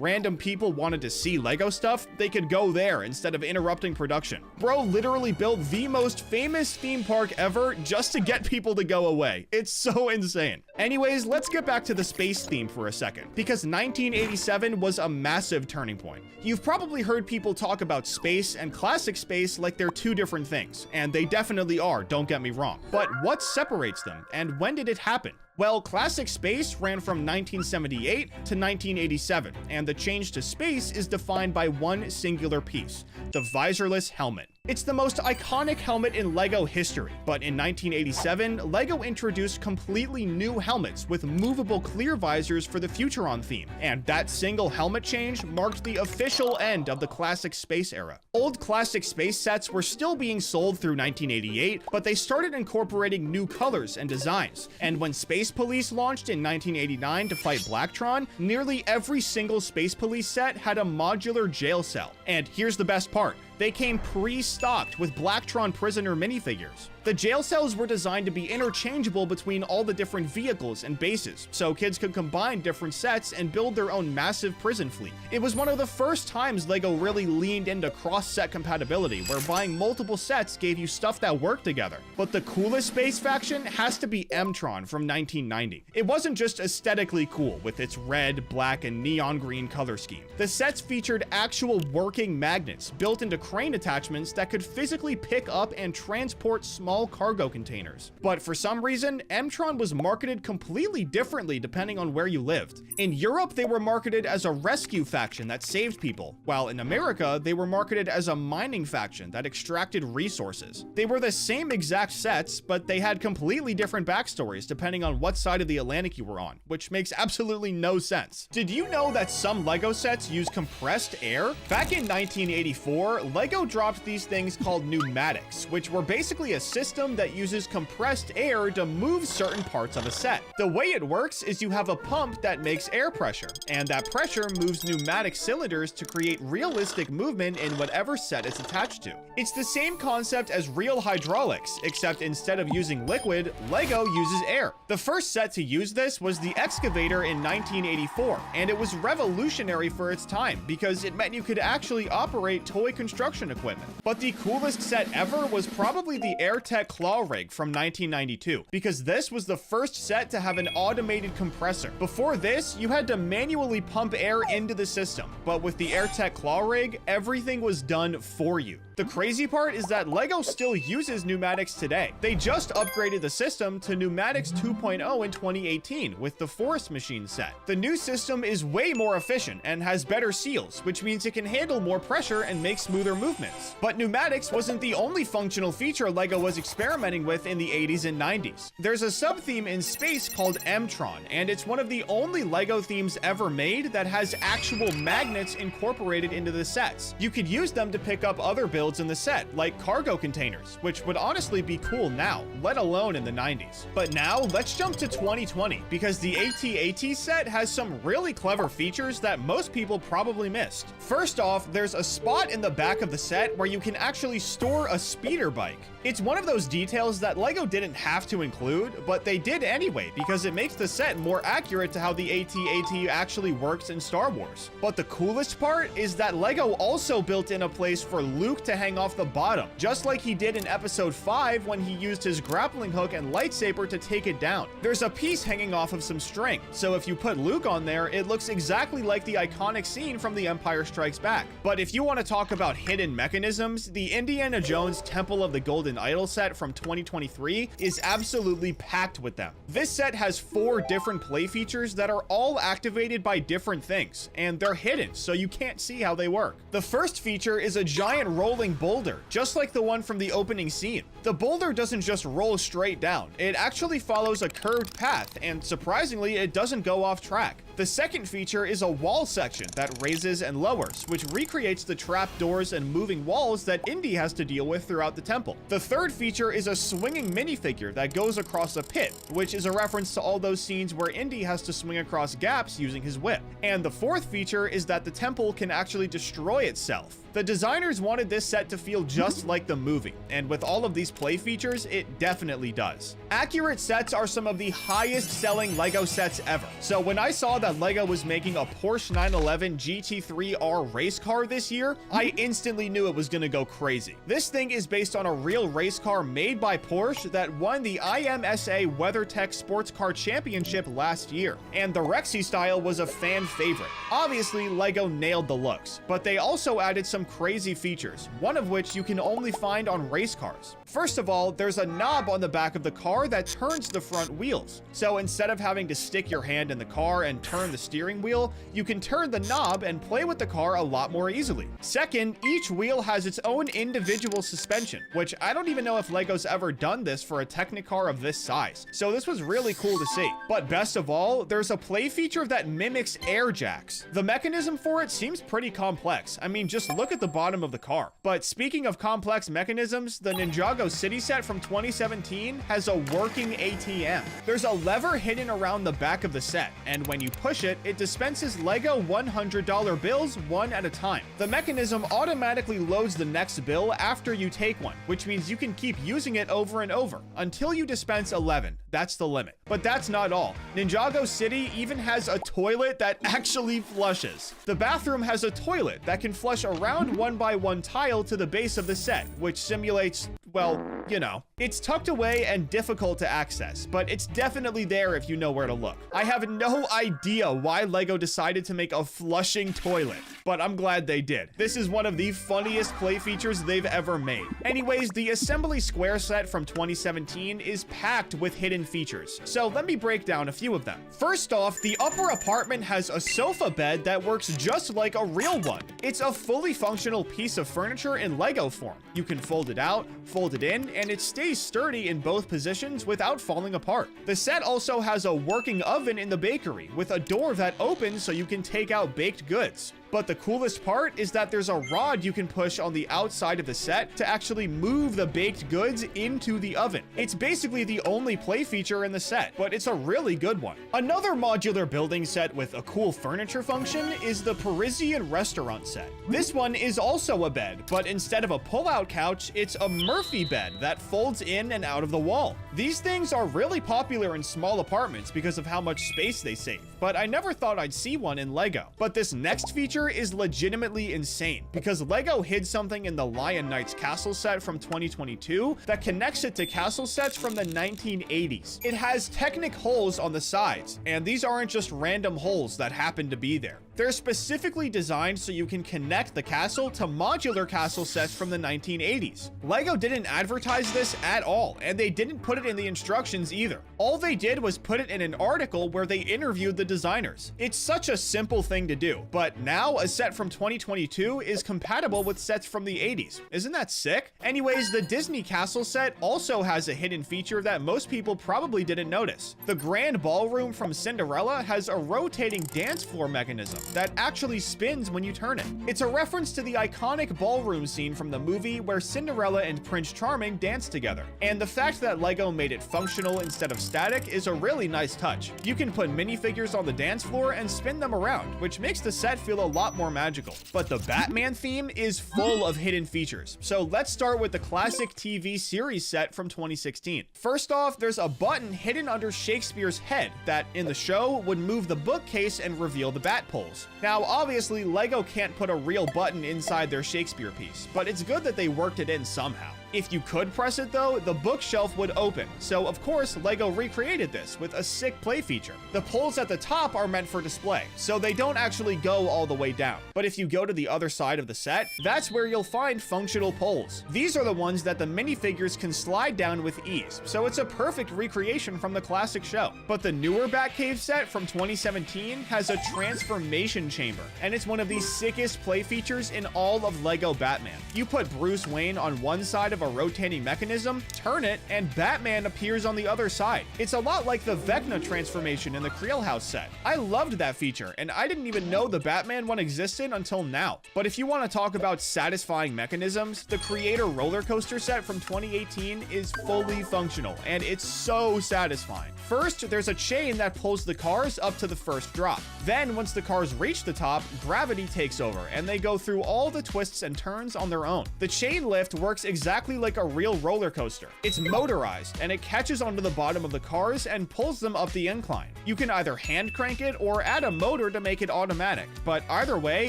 random people wanted to see Lego stuff, they could go there instead of interrupting production. Bro literally built the most famous theme park ever just to get people to go away. It's so insane. Anyways, let's get back to the space theme for a second, because 1987 was a massive turning point. You've probably heard people talk about space and classic space like they're two different things, and they definitely are, don't get me wrong. But what separates them, and when did it happen? Well, classic space ran from 1978 to 1987, and the change to space is defined by one singular piece: the visorless helmet. It's the most iconic helmet in LEGO history, but in 1987, LEGO introduced completely new helmets with movable clear visors for the Futuron theme, and that single helmet change marked the official end of the classic space era. Old classic space sets were still being sold through 1988, but they started incorporating new colors and designs, and when Space Police launched in 1989 to fight Blacktron, nearly every single Space Police set had a modular jail cell. And here's the best part: they came pre-stocked with Blacktron prisoner minifigures. The jail cells were designed to be interchangeable between all the different vehicles and bases, so kids could combine different sets and build their own massive prison fleet. It was one of the first times LEGO really leaned into cross-set compatibility, where buying multiple sets gave you stuff that worked together. But the coolest space faction has to be M-Tron from 1990. It wasn't just aesthetically cool with its red, black, and neon green color scheme. The sets featured actual working magnets built into crane attachments that could physically pick up and transport small small cargo containers. But for some reason, M-Tron was marketed completely differently depending on where you lived. In Europe, they were marketed as a rescue faction that saved people, while in America, they were marketed as a mining faction that extracted resources. They were the same exact sets, but they had completely different backstories depending on what side of the Atlantic you were on, which makes absolutely no sense. Did you know that some LEGO sets use compressed air? Back in 1984, LEGO dropped these things called pneumatics, which were basically a system that uses compressed air to move certain parts of a set. The way it works is you have a pump that makes air pressure, and that pressure moves pneumatic cylinders to create realistic movement in whatever set it's attached to. It's the same concept as real hydraulics, except instead of using liquid, LEGO uses air. The first set to use this was the Excavator in 1984, and it was revolutionary for its time because it meant you could actually operate toy construction equipment. But the coolest set ever was probably the AirTech Claw Rig from 1992, because this was the first set to have an automated compressor. Before this, you had to manually pump air into the system, but with the AirTech Claw Rig, everything was done for you. The crazy part is that LEGO still uses pneumatics today. They just upgraded the system to Pneumatics 2.0 in 2018 with the Forest Machine set. The new system is way more efficient and has better seals, which means it can handle more pressure and make smoother movements. But pneumatics wasn't the only functional feature LEGO was experimenting with in the 80s and 90s. There's a sub-theme in space called M-Tron, and it's one of the only LEGO themes ever made that has actual magnets incorporated into the sets. You could use them to pick up other builds in the set, like cargo containers, which would honestly be cool now, let alone in the 90s. But now, let's jump to 2020, because the AT-AT set has some really clever features that most people probably missed. First off, there's a spot in the back of the set where you can actually store a speeder bike. It's one of those details that LEGO didn't have to include, but they did anyway, because it makes the set more accurate to how the AT-AT actually works in Star Wars. But the coolest part is that LEGO also built in a place for Luke to hang off the bottom, just like he did in episode 5 when he used his grappling hook and lightsaber to take it down. There's a piece hanging off of some string, so if you put Luke on there, it looks exactly like the iconic scene from The Empire Strikes Back. But if you want to talk about hidden mechanisms, the Indiana Jones Temple of the Golden Idol set from 2023 is absolutely packed with them. This set has 4 different play features that are all activated by different things, and they're hidden, so you can't see how they work. The first feature is a giant rolling boulder, just like the one from the opening scene. The boulder doesn't just roll straight down, it actually follows a curved path, and surprisingly, it doesn't go off track. The second feature is a wall section that raises and lowers, which recreates the trap doors and moving walls that Indy has to deal with throughout the temple. The third feature is a swinging minifigure that goes across a pit, which is a reference to all those scenes where Indy has to swing across gaps using his whip. And the fourth feature is that the temple can actually destroy itself. The designers wanted this set to feel just like the movie, and with all of these play features, it definitely does. Accurate sets are some of the highest selling LEGO sets ever. So when I saw that LEGO was making a Porsche 911 GT3R race car this year, I instantly knew it was gonna go crazy. This thing is based on a real race car made by Porsche that won the IMSA WeatherTech Sports Car Championship last year, and the Rexy style was a fan favorite. Obviously, LEGO nailed the looks, but they also added some crazy features, one of which you can only find on race cars. First of all, there's a knob on the back of the car that turns the front wheels. So instead of having to stick your hand in the car and turn the steering wheel, you can turn the knob and play with the car a lot more easily. Second, each wheel has its own individual suspension, which I don't even know if LEGO's ever done this for a Technicar of this size. So this was really cool to see. But best of all, there's a play feature that mimics air jacks. The mechanism for it seems pretty complex. I mean, just look at the bottom of the car. But speaking of complex mechanisms, the Ninjago City set from 2017 has a working ATM. There's a lever hidden around the back of the set, and when you push it, it dispenses LEGO $100 bills one at a time. The mechanism automatically loads the next bill after you take one, which means you can keep using it over and over until you dispense 11. That's the limit. But that's not all. Ninjago City even has a toilet that actually flushes. The bathroom has a toilet that can flush around 1x1 tile to the base of the set, which simulates, well, you know. It's tucked away and difficult to access, but it's definitely there if you know where to look. I have no idea why LEGO decided to make a flushing toilet, but I'm glad they did. This is one of the funniest play features they've ever made. Anyways, the Assembly Square set from 2017 is packed with hidden features, so let me break down a few of them. First off, the upper apartment has a sofa bed that works just like a real one. It's a fully functional piece of furniture in Lego form. You can fold it out, fold it in, and it stays sturdy in both positions without falling apart. The set also has a working oven in the bakery with a door that opens so you can take out baked goods. But the coolest part is that there's a rod you can push on the outside of the set to actually move the baked goods into the oven. It's basically the only play feature in the set, but it's a really good one. Another modular building set with a cool furniture function is the Parisian restaurant set. This one is also a bed, but instead of a pull-out couch, it's a Murphy bed that folds in and out of the wall. These things are really popular in small apartments because of how much space they save, but I never thought I'd see one in Lego. But this next feature is legitimately insane because Lego hid something in the Lion Knights castle set from 2022 that connects it to castle sets from the 1980s. It has Technic holes on the sides, and these aren't just random holes that happen to be there. They're specifically designed so you can connect the castle to modular castle sets from the 1980s. Lego didn't advertise this at all, and they didn't put it in the instructions either. All they did was put it in an article where they interviewed the designers. It's such a simple thing to do, but now a set from 2022 is compatible with sets from the 80s. Isn't that sick? Anyways, the Disney castle set also has a hidden feature that most people probably didn't notice. The Grand Ballroom from Cinderella has a rotating dance floor mechanism that actually spins when you turn it. It's a reference to the iconic ballroom scene from the movie where Cinderella and Prince Charming dance together. And the fact that Lego made it functional instead of static is a really nice touch. You can put minifigures on the dance floor and spin them around, which makes the set feel a lot more magical. But the Batman theme is full of hidden features. So let's start with the classic TV series set from 2016. First off, there's a button hidden under Shakespeare's head that in the show would move the bookcase and reveal the bat poles. Now, obviously, Lego can't put a real button inside their Shakespeare piece, but it's good that they worked it in somehow. If you could press it though, the bookshelf would open. So of course, Lego recreated this with a sick play feature. The poles at the top are meant for display, so they don't actually go all the way down. But if you go to the other side of the set, that's where you'll find functional poles. These are the ones that the minifigures can slide down with ease, so it's a perfect recreation from the classic show. But the newer Batcave set from 2017 has a transformation chamber, and it's one of the sickest play features in all of Lego Batman. You put Bruce Wayne on one side of a rotating mechanism, turn it, and Batman appears on the other side. It's a lot like the Vecna transformation in the Creel House set. I loved that feature, and I didn't even know the Batman one existed until now. But if you want to talk about satisfying mechanisms, the Creator roller coaster set from 2018 is fully functional, and it's so satisfying. First, there's a chain that pulls the cars up to the first drop. Then, once the cars reach the top, gravity takes over, and they go through all the twists and turns on their own. The chain lift works exactly like a real roller coaster. It's motorized, and it catches onto the bottom of the cars and pulls them up the incline. You can either hand crank it or add a motor to make it automatic, but either way,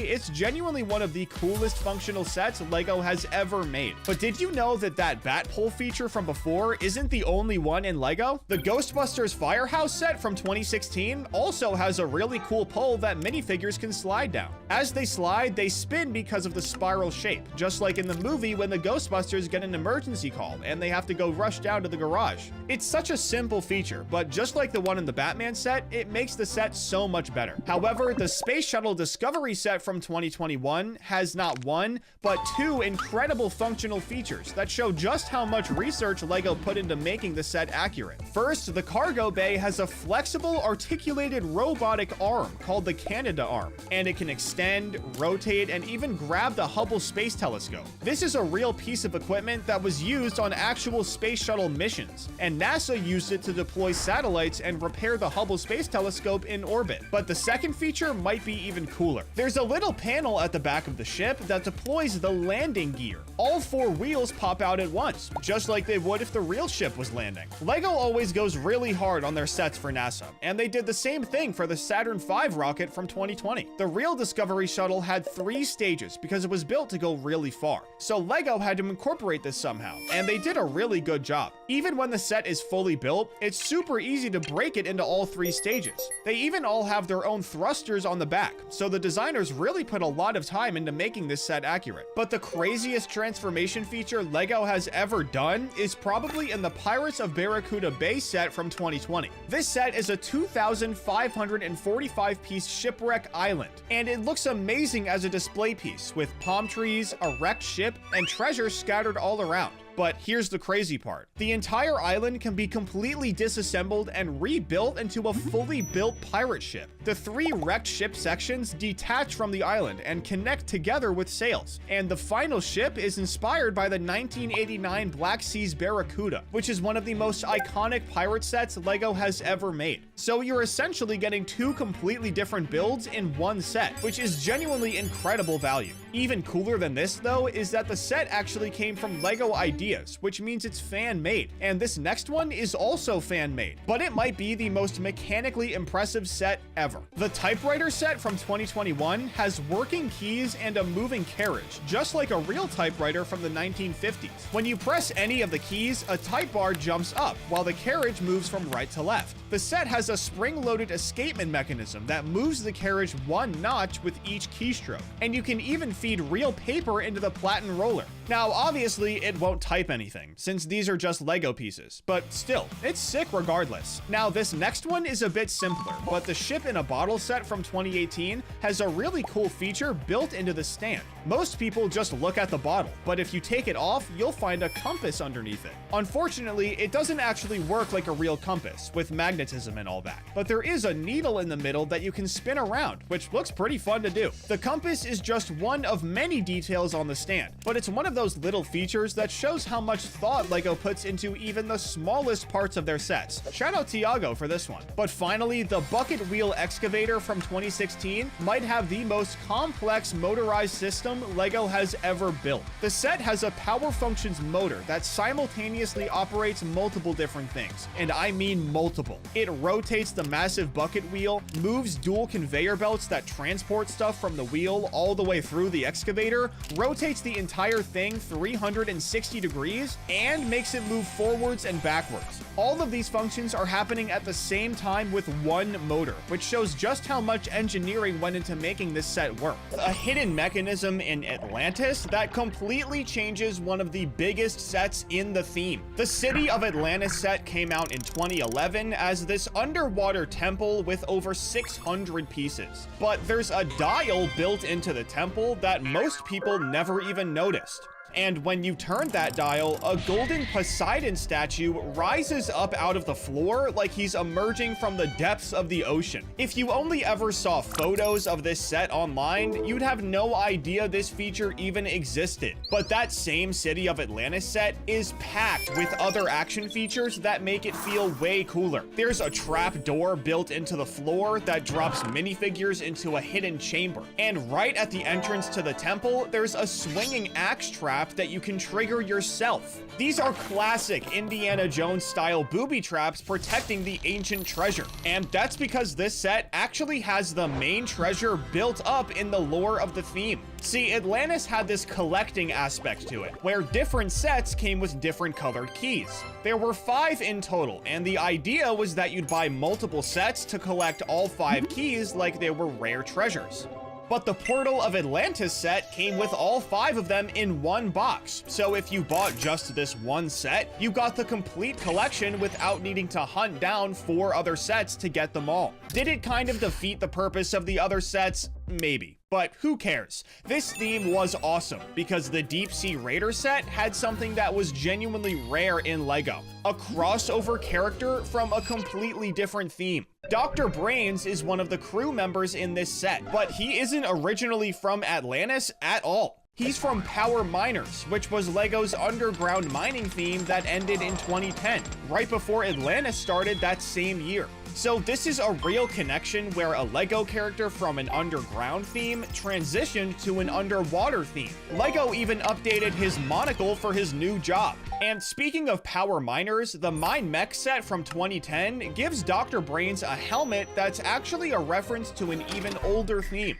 it's genuinely one of the coolest functional sets Lego has ever made. But did you know that that bat pole feature from before isn't the only one in Lego? The Ghostbusters Firehouse set from 2016 also has a really cool pole that minifigures can slide down. As they slide, they spin because of the spiral shape, just like in the movie when the Ghostbusters get an emergency call and they have to go rush down to the garage. It's such a simple feature, but just like the one in the Batman set, it makes the set so much better. However, the Space Shuttle Discovery set from 2021 has not one, but two incredible functional features that show just how much research Lego put into making the set accurate. First, the cargo bay has a flexible, articulated robotic arm called the Canada arm, and it can extend, rotate, and even grab the Hubble Space Telescope. This is a real piece of equipment that was used on actual space shuttle missions, and NASA used it to deploy satellites and repair the Hubble Space Telescope in orbit. But the second feature might be even cooler. There's a little panel at the back of the ship that deploys the landing gear. All four wheels pop out at once, just like they would if the real ship was landing. Lego always goes really hard on their sets for NASA, and they did the same thing for the Saturn V rocket from 2020. The real Discovery shuttle had 3 stages because it was built to go really far, so Lego had to incorporate this this somehow, and they did a really good job. Even when the set is fully built, it's super easy to break it into all 3 stages. They even all have their own thrusters on the back, so the designers really put a lot of time into making this set accurate. But the craziest transformation feature LEGO has ever done is probably in the Pirates of Barracuda Bay set from 2020. This set is a 2,545 piece shipwreck island, and it looks amazing as a display piece with palm trees, a wrecked ship, and treasure scattered all around. But here's the crazy part. The entire island can be completely disassembled and rebuilt into a fully built pirate ship. The 3 wrecked ship sections detach from the island and connect together with sails, and the final ship is inspired by the 1989 Black Seas Barracuda, which is one of the most iconic pirate sets LEGO has ever made. So you're essentially getting 2 completely different builds in one set, which is genuinely incredible value. Even cooler than this, though, is that the set actually came from LEGO Ideas, which means it's fan-made, and this next one is also fan-made, but it might be the most mechanically impressive set ever. The typewriter set from 2021 has working keys and a moving carriage, just like a real typewriter from the 1950s. When you press any of the keys, a type bar jumps up, while the carriage moves from right to left. The set has a spring-loaded escapement mechanism that moves the carriage 1 notch with each keystroke, and you can even feed real paper into the platen roller. Now, obviously, it won't type anything, since these are just Lego pieces, but still, it's sick regardless. Now, this next one is a bit simpler, but the ship in a bottle set from 2018 has a really cool feature built into the stand. Most people just look at the bottle, but if you take it off, you'll find a compass underneath it. Unfortunately, it doesn't actually work like a real compass, with magnetism and all that, but there is a needle in the middle that you can spin around, which looks pretty fun to do. The compass is just one of many details on the stand, but it's one of those little features that shows how much thought LEGO puts into even the smallest parts of their sets. Shout out Tiago for this one. But finally, the bucket wheel excavator from 2016 might have the most complex motorized system LEGO has ever built. The set has a power functions motor that simultaneously operates multiple different things, and I mean multiple. It rotates the massive bucket wheel, moves dual conveyor belts that transport stuff from the wheel all the way through the excavator, rotates the entire thing 360 degrees, and makes it move forwards and backwards. All of these functions are happening at the same time with one motor, which shows just how much engineering went into making this set work. A hidden mechanism in Atlantis that completely changes one of the biggest sets in the theme. The City of Atlantis set came out in 2011 as this underwater temple with over 600 pieces. But there's a dial built into the temple that most people never even noticed. And when you turn that dial, a golden Poseidon statue rises up out of the floor like he's emerging from the depths of the ocean. If you only ever saw photos of this set online, you'd have no idea this feature even existed. But that same City of Atlantis set is packed with other action features that make it feel way cooler. There's a trap door built into the floor that drops minifigures into a hidden chamber. And right at the entrance to the temple, there's a swinging axe trap that you can trigger yourself. These are classic Indiana Jones style booby traps protecting the ancient treasure. And that's because this set actually has the main treasure built up in the lore of the theme. See, Atlantis had this collecting aspect to it, where different sets came with different colored keys. There were 5 in total, and the idea was that you'd buy multiple sets to collect all 5 keys like they were rare treasures. But the Portal of Atlantis set came with all 5 of them in one box. So if you bought just this one set, you got the complete collection without needing to hunt down 4 other sets to get them all. Did it kind of defeat the purpose of the other sets? Maybe. But who cares? This theme was awesome because the Deep Sea Raider set had something that was genuinely rare in LEGO. A crossover character from a completely different theme. Dr. Brains is one of the crew members in this set, but he isn't originally from Atlantis at all. He's from Power Miners, which was LEGO's underground mining theme that ended in 2010, right before Atlantis started that same year. So this is a real connection where a LEGO character from an underground theme transitioned to an underwater theme. LEGO even updated his monocle for his new job. And speaking of Power Miners, the Mine Mech set from 2010 gives Dr. Brains a helmet that's actually a reference to an even older theme.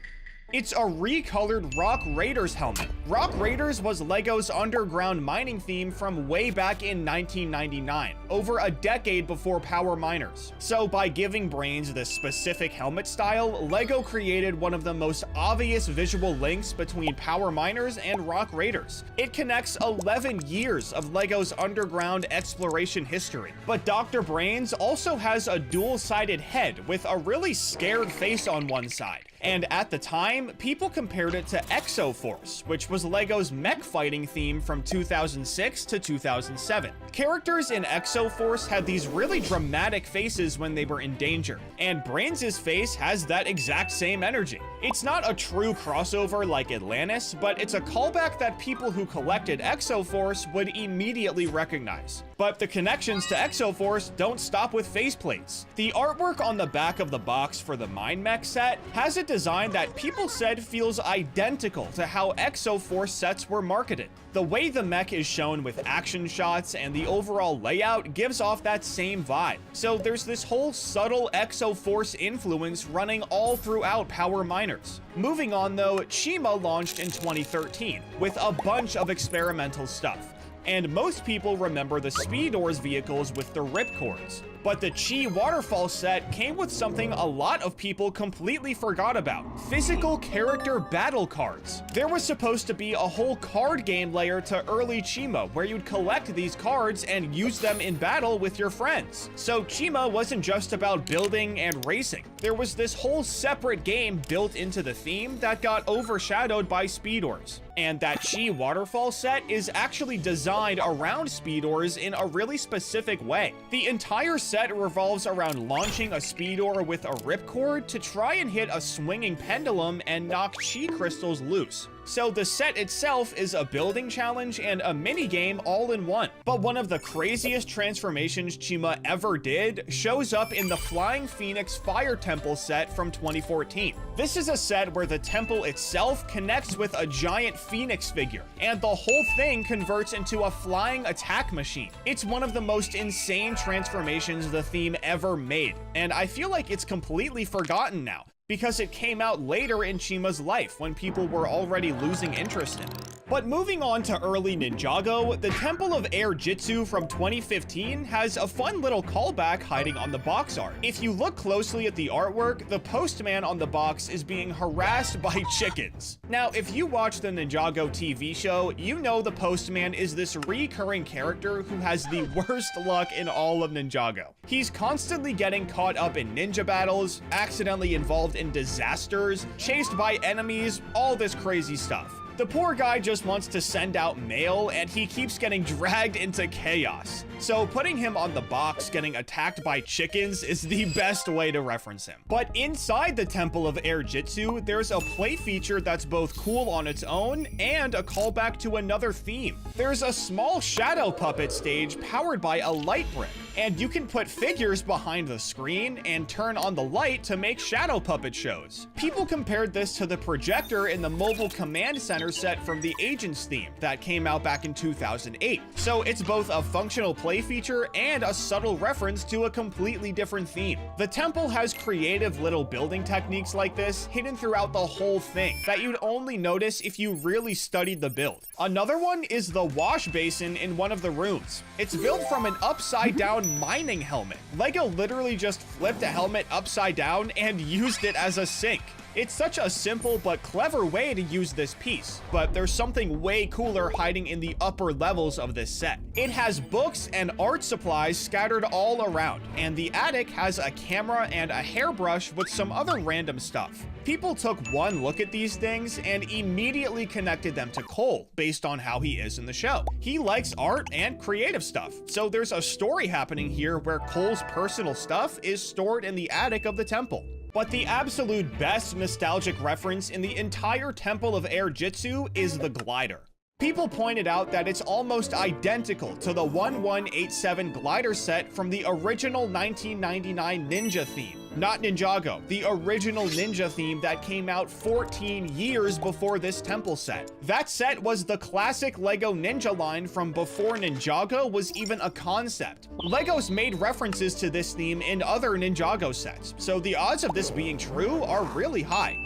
It's a recolored Rock Raiders helmet. Rock Raiders was LEGO's underground mining theme from way back in 1999, over a decade before Power Miners. So by giving Brains this specific helmet style, LEGO created one of the most obvious visual links between Power Miners and Rock Raiders. It connects 11 years of LEGO's underground exploration history. But Dr. Brains also has a dual-sided head with a really scared face on one side. And at the time, people compared it to Exoforce, which was LEGO's mech fighting theme from 2006 to 2007. Characters in Exoforce had these really dramatic faces when they were in danger, and Brains' face has that exact same energy. It's not a true crossover like Atlantis, but it's a callback that people who collected Exoforce would immediately recognize. But the connections to Exoforce don't stop with faceplates. The artwork on the back of the box for the Mind Mech set has a design that people said feels identical to how Exoforce sets were marketed. The way the mech is shown with action shots and the overall layout gives off that same vibe. So there's this whole subtle Exoforce influence running all throughout Power Miners. Moving on though, Chima launched in 2013 with a bunch of experimental stuff. And most people remember the Speedor's vehicles with the ripcords. But the Chi Waterfall set came with something a lot of people completely forgot about: physical character battle cards. There was supposed to be a whole card game layer to early Chima where you'd collect these cards and use them in battle with your friends. So Chima wasn't just about building and racing. There was this whole separate game built into the theme that got overshadowed by Speedors. And that Chi Waterfall set is actually designed around Speedors in a really specific way. The entire set revolves around launching a Speedor with a ripcord to try and hit a swinging pendulum and knock Chi crystals loose. So the set itself is a building challenge and a mini game all in one. But one of the craziest transformations Chima ever did shows up in the Flying Phoenix Fire Temple set from 2014. This is a set where the temple itself connects with a giant phoenix figure, and the whole thing converts into a flying attack machine. It's one of the most insane transformations the theme ever made, and I feel like it's completely forgotten now, because it came out later in Chima's life when people were already losing interest in it. But moving on to early Ninjago, the Temple of Air Jitsu from 2015 has a fun little callback hiding on the box art. If you look closely at the artwork, the postman on the box is being harassed by chickens. Now, if you watch the Ninjago TV show, you know the postman is this recurring character who has the worst luck in all of Ninjago. He's constantly getting caught up in ninja battles, accidentally involved in disasters, chased by enemies, all this crazy stuff. The poor guy just wants to send out mail, and he keeps getting dragged into chaos. So putting him on the box getting attacked by chickens is the best way to reference him. But inside the Temple of Air Jitsu, there's a play feature that's both cool on its own and a callback to another theme. There's a small shadow puppet stage powered by a light brick, and you can put figures behind the screen and turn on the light to make shadow puppet shows. People compared this to the projector in the Mobile Command Center set from the Agents theme that came out back in 2008. So it's both a functional play feature and a subtle reference to a completely different theme. The temple has creative little building techniques like this hidden throughout the whole thing that you'd only notice if you really studied the build. Another one is the wash basin in one of the rooms. It's built from an upside down mining helmet. LEGO literally just flipped a helmet upside down and used it as a sink. It's such a simple but clever way to use this piece, but there's something way cooler hiding in the upper levels of this set. It has books and art supplies scattered all around, and the attic has a camera and a hairbrush with some other random stuff. People took one look at these things and immediately connected them to Cole based on how he is in the show. He likes art and creative stuff, so there's a story happening here where Cole's personal stuff is stored in the attic of the temple. But the absolute best nostalgic reference in the entire Temple of Air Jitsu is the glider. People pointed out that it's almost identical to the 1187 glider set from the original 1999 Ninja theme. Not Ninjago, the original Ninja theme that came out 14 years before this temple set. That set was the classic LEGO Ninja line from before Ninjago was even a concept. LEGO's made references to this theme in other Ninjago sets, so the odds of this being true are really high.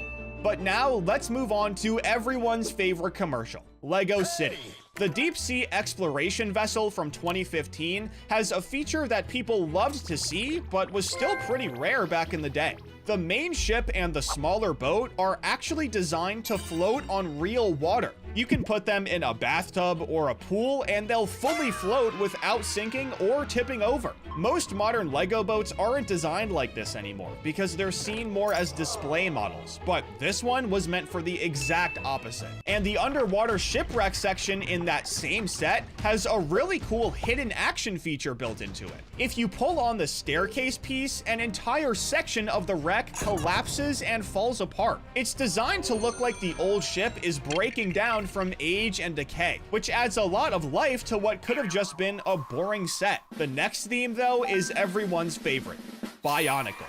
But now let's move on to everyone's favorite commercial, LEGO City. The deep sea exploration vessel from 2015 has a feature that people loved to see, but was still pretty rare back in the day. The main ship and the smaller boat are actually designed to float on real water. You can put them in a bathtub or a pool and they'll fully float without sinking or tipping over. Most modern LEGO boats aren't designed like this anymore because they're seen more as display models, but this one was meant for the exact opposite. And the underwater shipwreck section in that same set has a really cool hidden action feature built into it. If you pull on the staircase piece, an entire section of the wreck collapses and falls apart. It's designed to look like the old ship is breaking down from age and decay, which adds a lot of life to what could have just been a boring set. The next theme, though, is everyone's favorite, Bionicle.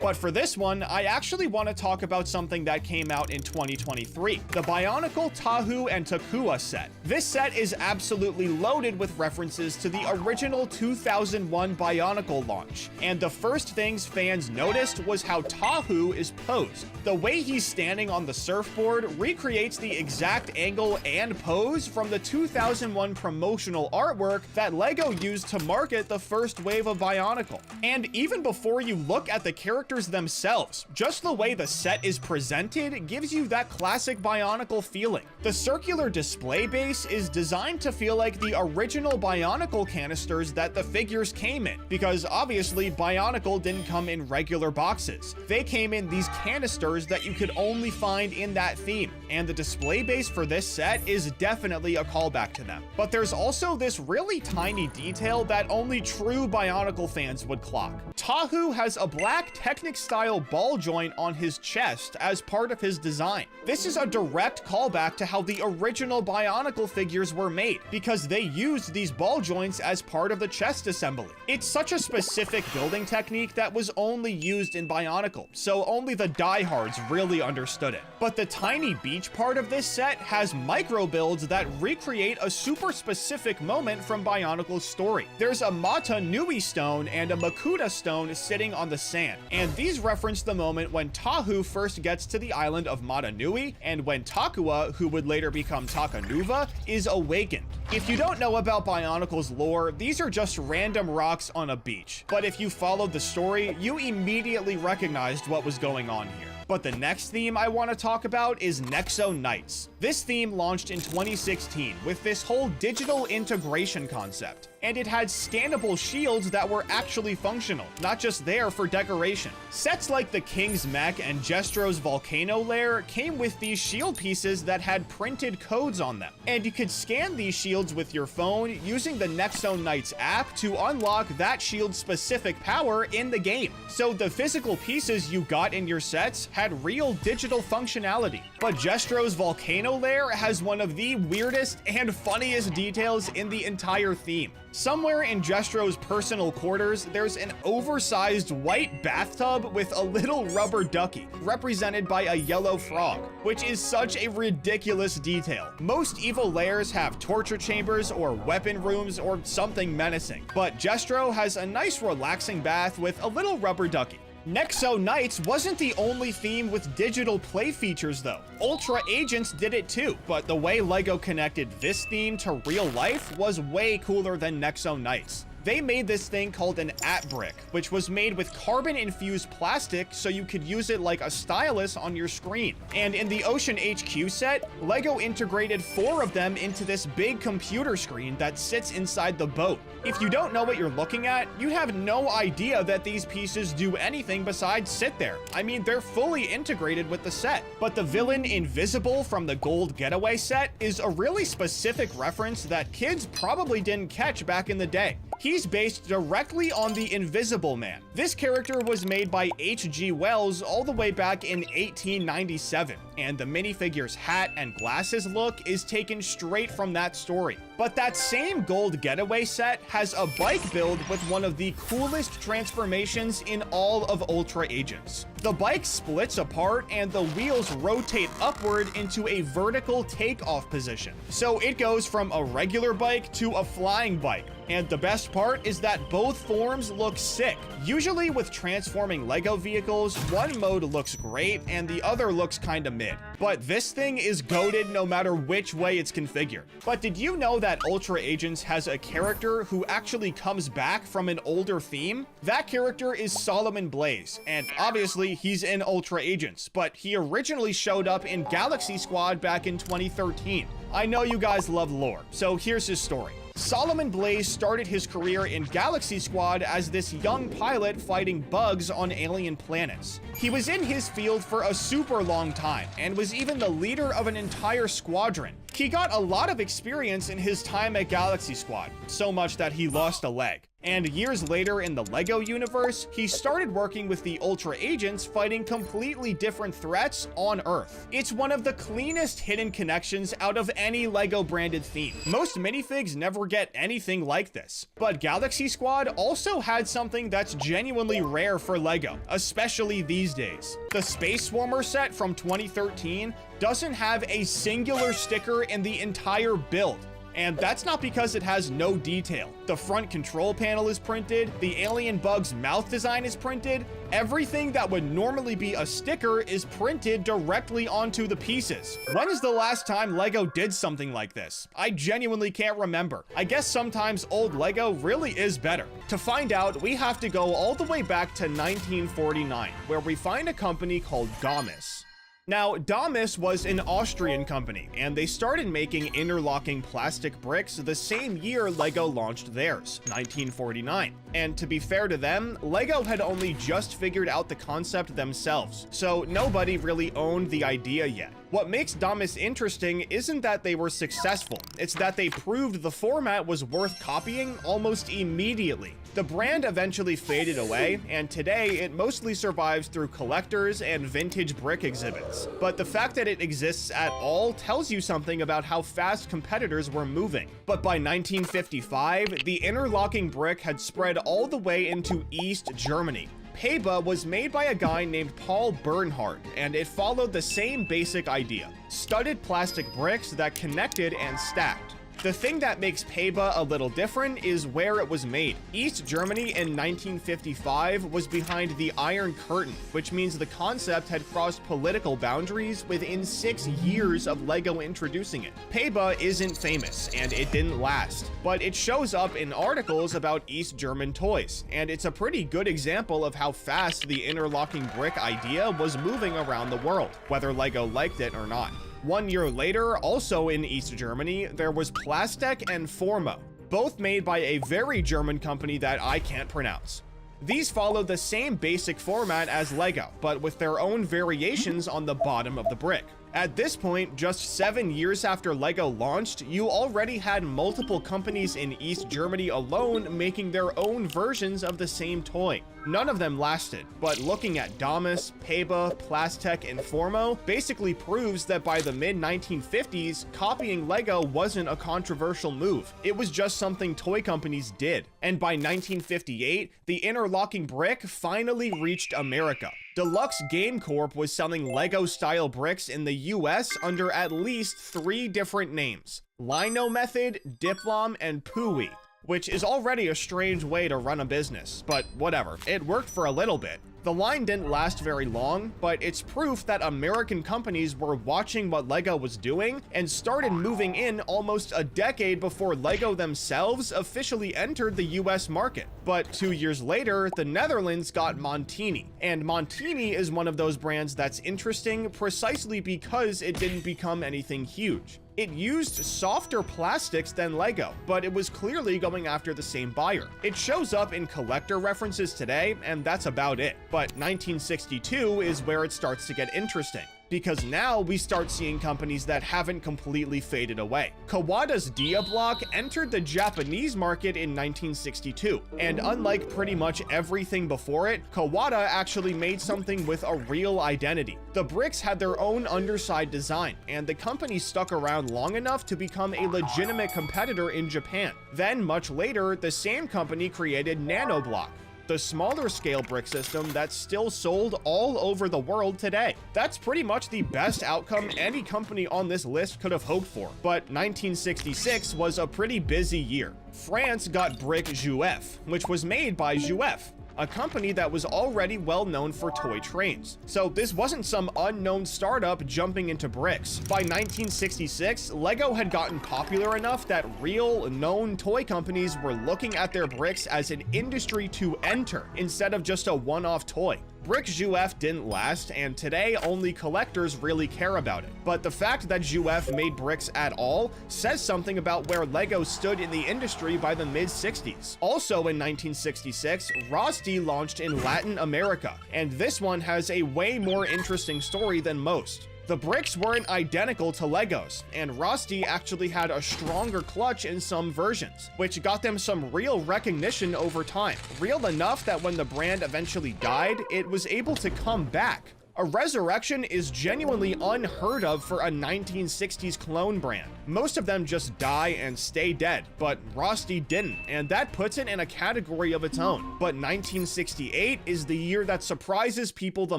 But for this one, I actually want to talk about something that came out in 2023, the Bionicle Tahu and Takua set. This set is absolutely loaded with references to the original 2001 Bionicle launch, and the first things fans noticed was how Tahu is posed. The way he's standing on the surfboard recreates the exact angle and pose from the 2001 promotional artwork that LEGO used to market the first wave of Bionicle. And even before you look at the characters themselves, just the way the set is presented gives you that classic Bionicle feeling. The circular display base is designed to feel like the original Bionicle canisters that the figures came in, because obviously Bionicle didn't come in regular boxes. They came in these canisters that you could only find in that theme, and the display base for this set is definitely a callback to them. But there's also this really tiny detail that only true Bionicle fans would clock. Tahu has a black Technic-style ball joint on his chest as part of his design. This is a direct callback to how the original Bionicle figures were made, because they used these ball joints as part of the chest assembly. It's such a specific building technique that was only used in Bionicle, so only the diehards really understood it. But the tiny beach part of this set has micro builds that recreate a super specific moment from Bionicle's story. There's a Mata Nui stone and a Makuta stone sitting on the sand, and these reference the moment when Tahu first gets to the island of Mata Nui, and when Takua, who would later become Takanuva, is awakened. If you don't know about Bionicle's lore, these are just random rocks on a beach. But if you followed the story, you immediately recognized what was going on here. But the next theme I want to talk about is Nexo Knights. This theme launched in 2016 with this whole digital integration concept, and it had scannable shields that were actually functional, not just there for decoration. Sets like the King's Mech and Jestro's Volcano Lair came with these shield pieces that had printed codes on them, and you could scan these shields with your phone using the Nexo Knights app to unlock that shield's specific power in the game. So the physical pieces you got in your sets had real digital functionality. But Jestro's Volcano Lair has one of the weirdest and funniest details in the entire theme. Somewhere in Jestro's personal quarters, there's an oversized white bathtub with a little rubber ducky, represented by a yellow frog, which is such a ridiculous detail. Most evil lairs have torture chambers or weapon rooms or something menacing, but Jestro has a nice relaxing bath with a little rubber ducky. Nexo Knights wasn't the only theme with digital play features though. Ultra Agents did it too, but the way LEGO connected this theme to real life was way cooler than Nexo Knights. They made this thing called an AtBrick, which was made with carbon-infused plastic so you could use it like a stylus on your screen. And in the Ocean HQ set, LEGO integrated 4 of them into this big computer screen that sits inside the boat. If you don't know what you're looking at, you have no idea that these pieces do anything besides sit there. I mean, they're fully integrated with the set. But the villain Invisible from the Gold Getaway set is a really specific reference that kids probably didn't catch back in the day. He's based directly on the Invisible Man. This character was made by H.G. Wells all the way back in 1897, and the minifigure's hat and glasses look is taken straight from that story. But that same Gold Getaway set has a bike build with one of the coolest transformations in all of Ultra Agents. The bike splits apart and the wheels rotate upward into a vertical takeoff position. So it goes from a regular bike to a flying bike. And the best part is that both forms look sick. Usually with transforming Lego vehicles, one mode looks great and the other looks kinda mid. But this thing is goated no matter which way it's configured. But did you know that Ultra Agents has a character who actually comes back from an older theme? That character is Solomon Blaze, and obviously he's in Ultra Agents, but he originally showed up in Galaxy Squad back in 2013. I know you guys love lore, so here's his story. Solomon Blaze started his career in Galaxy Squad as this young pilot fighting bugs on alien planets. He was in his field for a super long time and was even the leader of an entire squadron. He got a lot of experience in his time at Galaxy Squad, so much that he lost a leg. And years later in the Lego universe, he started working with the Ultra Agents fighting completely different threats on Earth. It's one of the cleanest hidden connections out of any Lego branded theme. Most minifigs never get anything like this. But Galaxy Squad also had something that's genuinely rare for Lego, especially these days. The Space Swarmer set from 2013 doesn't have a singular sticker in the entire build. And that's not because it has no detail. The front control panel is printed, the alien bug's mouth design is printed, everything that would normally be a sticker is printed directly onto the pieces. When is the last time Lego did something like this? I genuinely can't remember. I guess sometimes old Lego really is better. To find out, we have to go all the way back to 1949, where we find a company called Damis. Now, Damis was an Austrian company, and they started making interlocking plastic bricks the same year Lego launched theirs, 1949. And to be fair to them, Lego had only just figured out the concept themselves, so nobody really owned the idea yet. What makes Damis interesting isn't that they were successful, it's that they proved the format was worth copying almost immediately. The brand eventually faded away, and today it mostly survives through collectors and vintage brick exhibits. But the fact that it exists at all tells you something about how fast competitors were moving. But by 1955, the interlocking brick had spread all the way into East Germany. Peba was made by a guy named Paul Bernhardt, and it followed the same basic idea: studded plastic bricks that connected and stacked. The thing that makes Peba a little different is where it was made. East Germany in 1955 was behind the Iron Curtain, which means the concept had crossed political boundaries within 6 years of Lego introducing it. Peba isn't famous, and it didn't last, but it shows up in articles about East German toys, and it's a pretty good example of how fast the interlocking brick idea was moving around the world, whether Lego liked it or not. 1 year later, also in East Germany, there was Plastek and Formo, both made by a very German company that I can't pronounce. These followed the same basic format as Lego, but with their own variations on the bottom of the brick. At this point, just 7 years after Lego launched, you already had multiple companies in East Germany alone making their own versions of the same toy. None of them lasted, but looking at Damis, Peba, Plastek, and Formo basically proves that by the mid-1950s, copying Lego wasn't a controversial move. It was just something toy companies did. And by 1958, the interlocking brick finally reached America. Deluxe Game Corp was selling Lego-style bricks in the US under at least 3 different names: Lino Method, Diplom, and Pooey, which is already a strange way to run a business, but whatever, it worked for a little bit. The line didn't last very long, but it's proof that American companies were watching what Lego was doing and started moving in almost a decade before Lego themselves officially entered the US market. But 2 years later, the Netherlands got Montini, and Montini is one of those brands that's interesting precisely because it didn't become anything huge. It used softer plastics than Lego, but it was clearly going after the same buyer. It shows up in collector references today, and that's about it. But 1962 is where it starts to get interesting, because now we start seeing companies that haven't completely faded away. Kawada's Diablock entered the Japanese market in 1962, and unlike pretty much everything before it, Kawada actually made something with a real identity. The bricks had their own underside design, and the company stuck around long enough to become a legitimate competitor in Japan. Then, much later, the same company created Nanoblock. the smaller scale brick system that's still sold all over the world today. That's pretty much the best outcome any company on this list could have hoped for, but 1966 was a pretty busy year. France got Brick Juef, which was made by Juef, a company that was already well known for toy trains. So this wasn't some unknown startup jumping into bricks. By 1966, Lego had gotten popular enough that real, known toy companies were looking at their bricks as an industry to enter instead of just a one-off toy. Brick Juef didn't last, and today only collectors really care about it. But the fact that Juef made bricks at all says something about where Lego stood in the industry by the mid-60s. Also in 1966, Rosti launched in Latin America, and this one has a way more interesting story than most. The bricks weren't identical to Legos, and Rosti actually had a stronger clutch in some versions, which got them some real recognition over time. Real enough that when the brand eventually died, it was able to come back. A resurrection is genuinely unheard of for a 1960s clone brand. Most of them just die and stay dead, but Rosti didn't, and that puts it in a category of its own. But 1968 is the year that surprises people the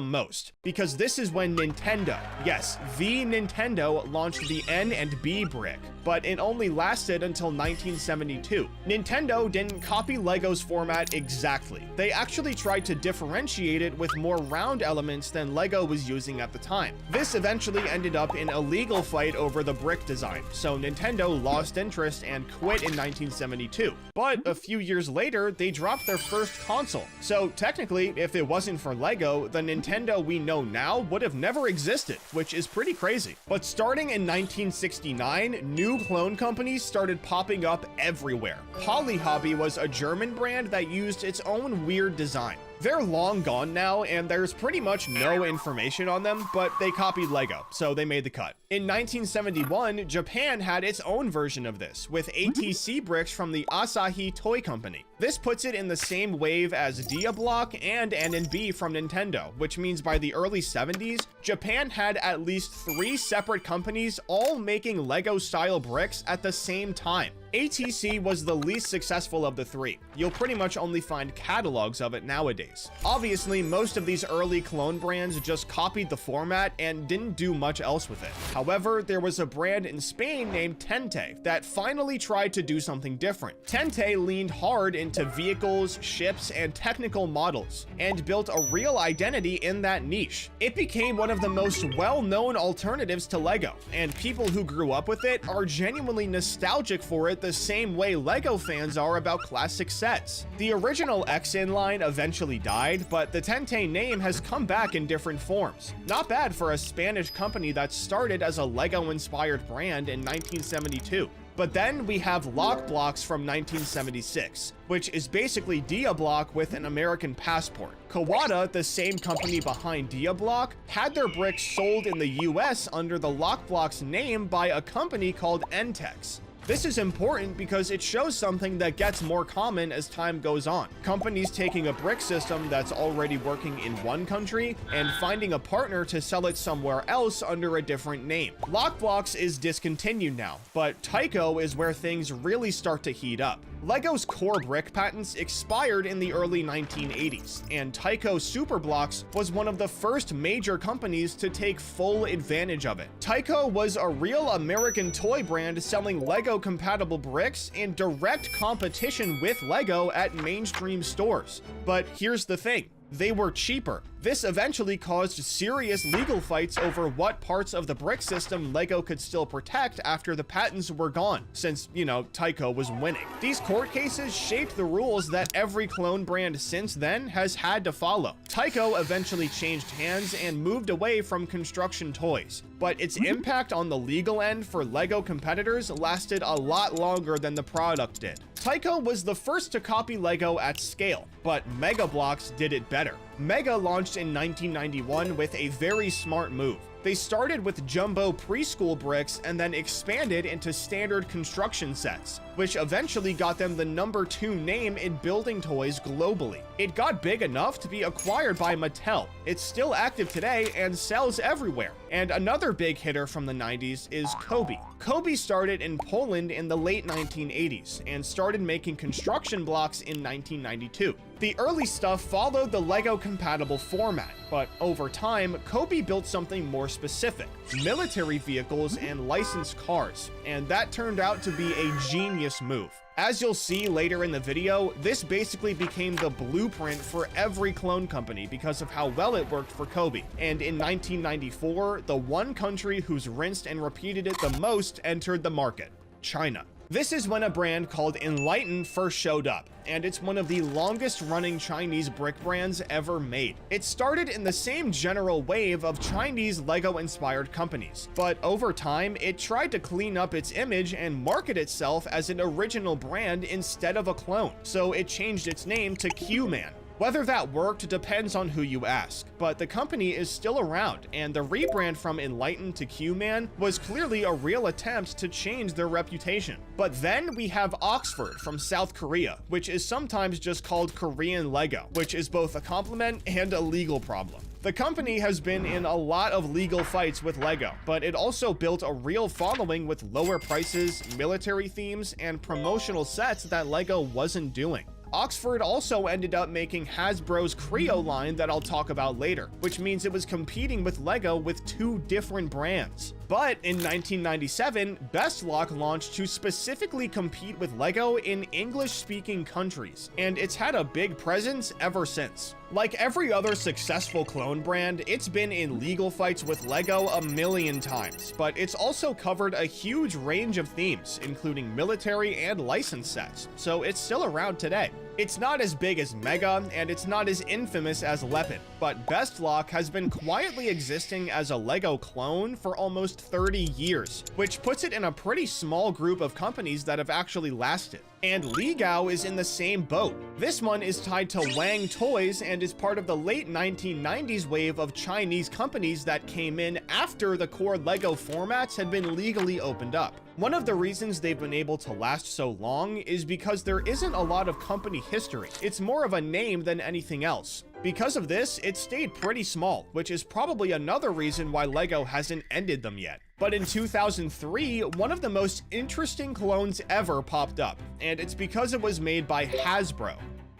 most, because this is when Nintendo, yes, the Nintendo, launched the N and B brick, but it only lasted until 1972. Nintendo didn't copy Lego's format exactly. They actually tried to differentiate it with more round elements than Lego was using at the time. This eventually ended up in a legal fight over the brick design, so Nintendo lost interest and quit in 1972. But a few years later, they dropped their first console. So technically, if it wasn't for Lego, the Nintendo we know now would have never existed, which is pretty crazy. But starting in 1969, new clone companies started popping up everywhere. Poly Hobby was a German brand that used its own weird design. They're long gone now, and there's pretty much no information on them, but they copied Lego, so they made the cut. In 1971, Japan had its own version of this, with ATC bricks from the Asahi Toy Company. This puts it in the same wave as Diablock and N&B from Nintendo, which means by the early 70s, Japan had at least 3 separate companies all making Lego-style bricks at the same time. ATC was the least successful of the 3. You'll pretty much only find catalogs of it nowadays. Obviously, most of these early clone brands just copied the format and didn't do much else with it. However, there was a brand in Spain named Tente that finally tried to do something different. Tente leaned hard into vehicles, ships, and technical models, and built a real identity in that niche. It became one of the most well-known alternatives to Lego, and people who grew up with it are genuinely nostalgic for it the same way Lego fans are about classic sets. The original X-In line eventually died, but the Tente name has come back in different forms. Not bad for a Spanish company that started as a Lego-inspired brand in 1972. But then we have Lock Blocks from 1976, which is basically Diablock with an American passport. Kawada, the same company behind Diablock, had their bricks sold in the US under the Lock Blocks name by a company called Entex. This is important because it shows something that gets more common as time goes on. Companies taking a brick system that's already working in one country and finding a partner to sell it somewhere else under a different name. Lockblocks is discontinued now, but Tyco is where things really start to heat up. Lego's core brick patents expired in the early 1980s, and Tyco Superblocks was one of the first major companies to take full advantage of it. Tyco was a real American toy brand selling Lego-compatible bricks in direct competition with Lego at mainstream stores. But here's the thing. They were cheaper. This eventually caused serious legal fights over what parts of the brick system Lego could still protect after the patents were gone, since, Tyco was winning. These court cases shaped the rules that every clone brand since then has had to follow. Tyco eventually changed hands and moved away from construction toys, but its impact on the legal end for Lego competitors lasted a lot longer than the product did. Tyco was the first to copy Lego at scale, but Mega Bloks did it better. Mega launched in 1991 with a very smart move. They started with jumbo preschool bricks and then expanded into standard construction sets, which eventually got them the #2 name in building toys globally. It got big enough to be acquired by Mattel. It's still active today and sells everywhere. And another big hitter from the 90s is Kobe. Kobe started in Poland in the late 1980s and started making construction blocks in 1992. The early stuff followed the LEGO compatible format, but over time, Kobe built something more specific: military vehicles and licensed cars, and that turned out to be a genius move. As you'll see later in the video, this basically became the blueprint for every clone company because of how well it worked for Kobe. And in 1994, the one country who's rinsed and repeated it the most entered the market: China. This is when a brand called Enlighten first showed up, and it's one of the longest running Chinese brick brands ever made. It started in the same general wave of Chinese LEGO inspired companies, but over time it tried to clean up its image and market itself as an original brand instead of a clone, so it changed its name to Q-Man. Whether that worked depends on who you ask, but the company is still around, and the rebrand from Enlighten to Q-Man was clearly a real attempt to change their reputation. But then we have Oxford from South Korea, which is sometimes just called Korean LEGO, which is both a compliment and a legal problem. The company has been in a lot of legal fights with LEGO, but it also built a real following with lower prices, military themes, and promotional sets that LEGO wasn't doing. Oxford also ended up making Hasbro's Kre-O line that I'll talk about later, which means it was competing with LEGO with two different brands. But in 1997, Bestlock launched to specifically compete with LEGO in English-speaking countries, and it's had a big presence ever since. Like every other successful clone brand, it's been in legal fights with LEGO a million times, but it's also covered a huge range of themes, including military and licensed sets, so it's still around today. It's not as big as Mega, and it's not as infamous as Lepid, but Bestlock has been quietly existing as a LEGO clone for almost 30 years, which puts it in a pretty small group of companies that have actually lasted. And Ligao is in the same boat. This one is tied to Wang Toys and is part of the late 1990s wave of Chinese companies that came in after the core LEGO formats had been legally opened up. One of the reasons they've been able to last so long is because there isn't a lot of company history. It's more of a name than anything else. Because of this, it stayed pretty small, which is probably another reason why LEGO hasn't ended them yet. But in 2003, one of the most interesting clones ever popped up, and it's because it was made by Hasbro.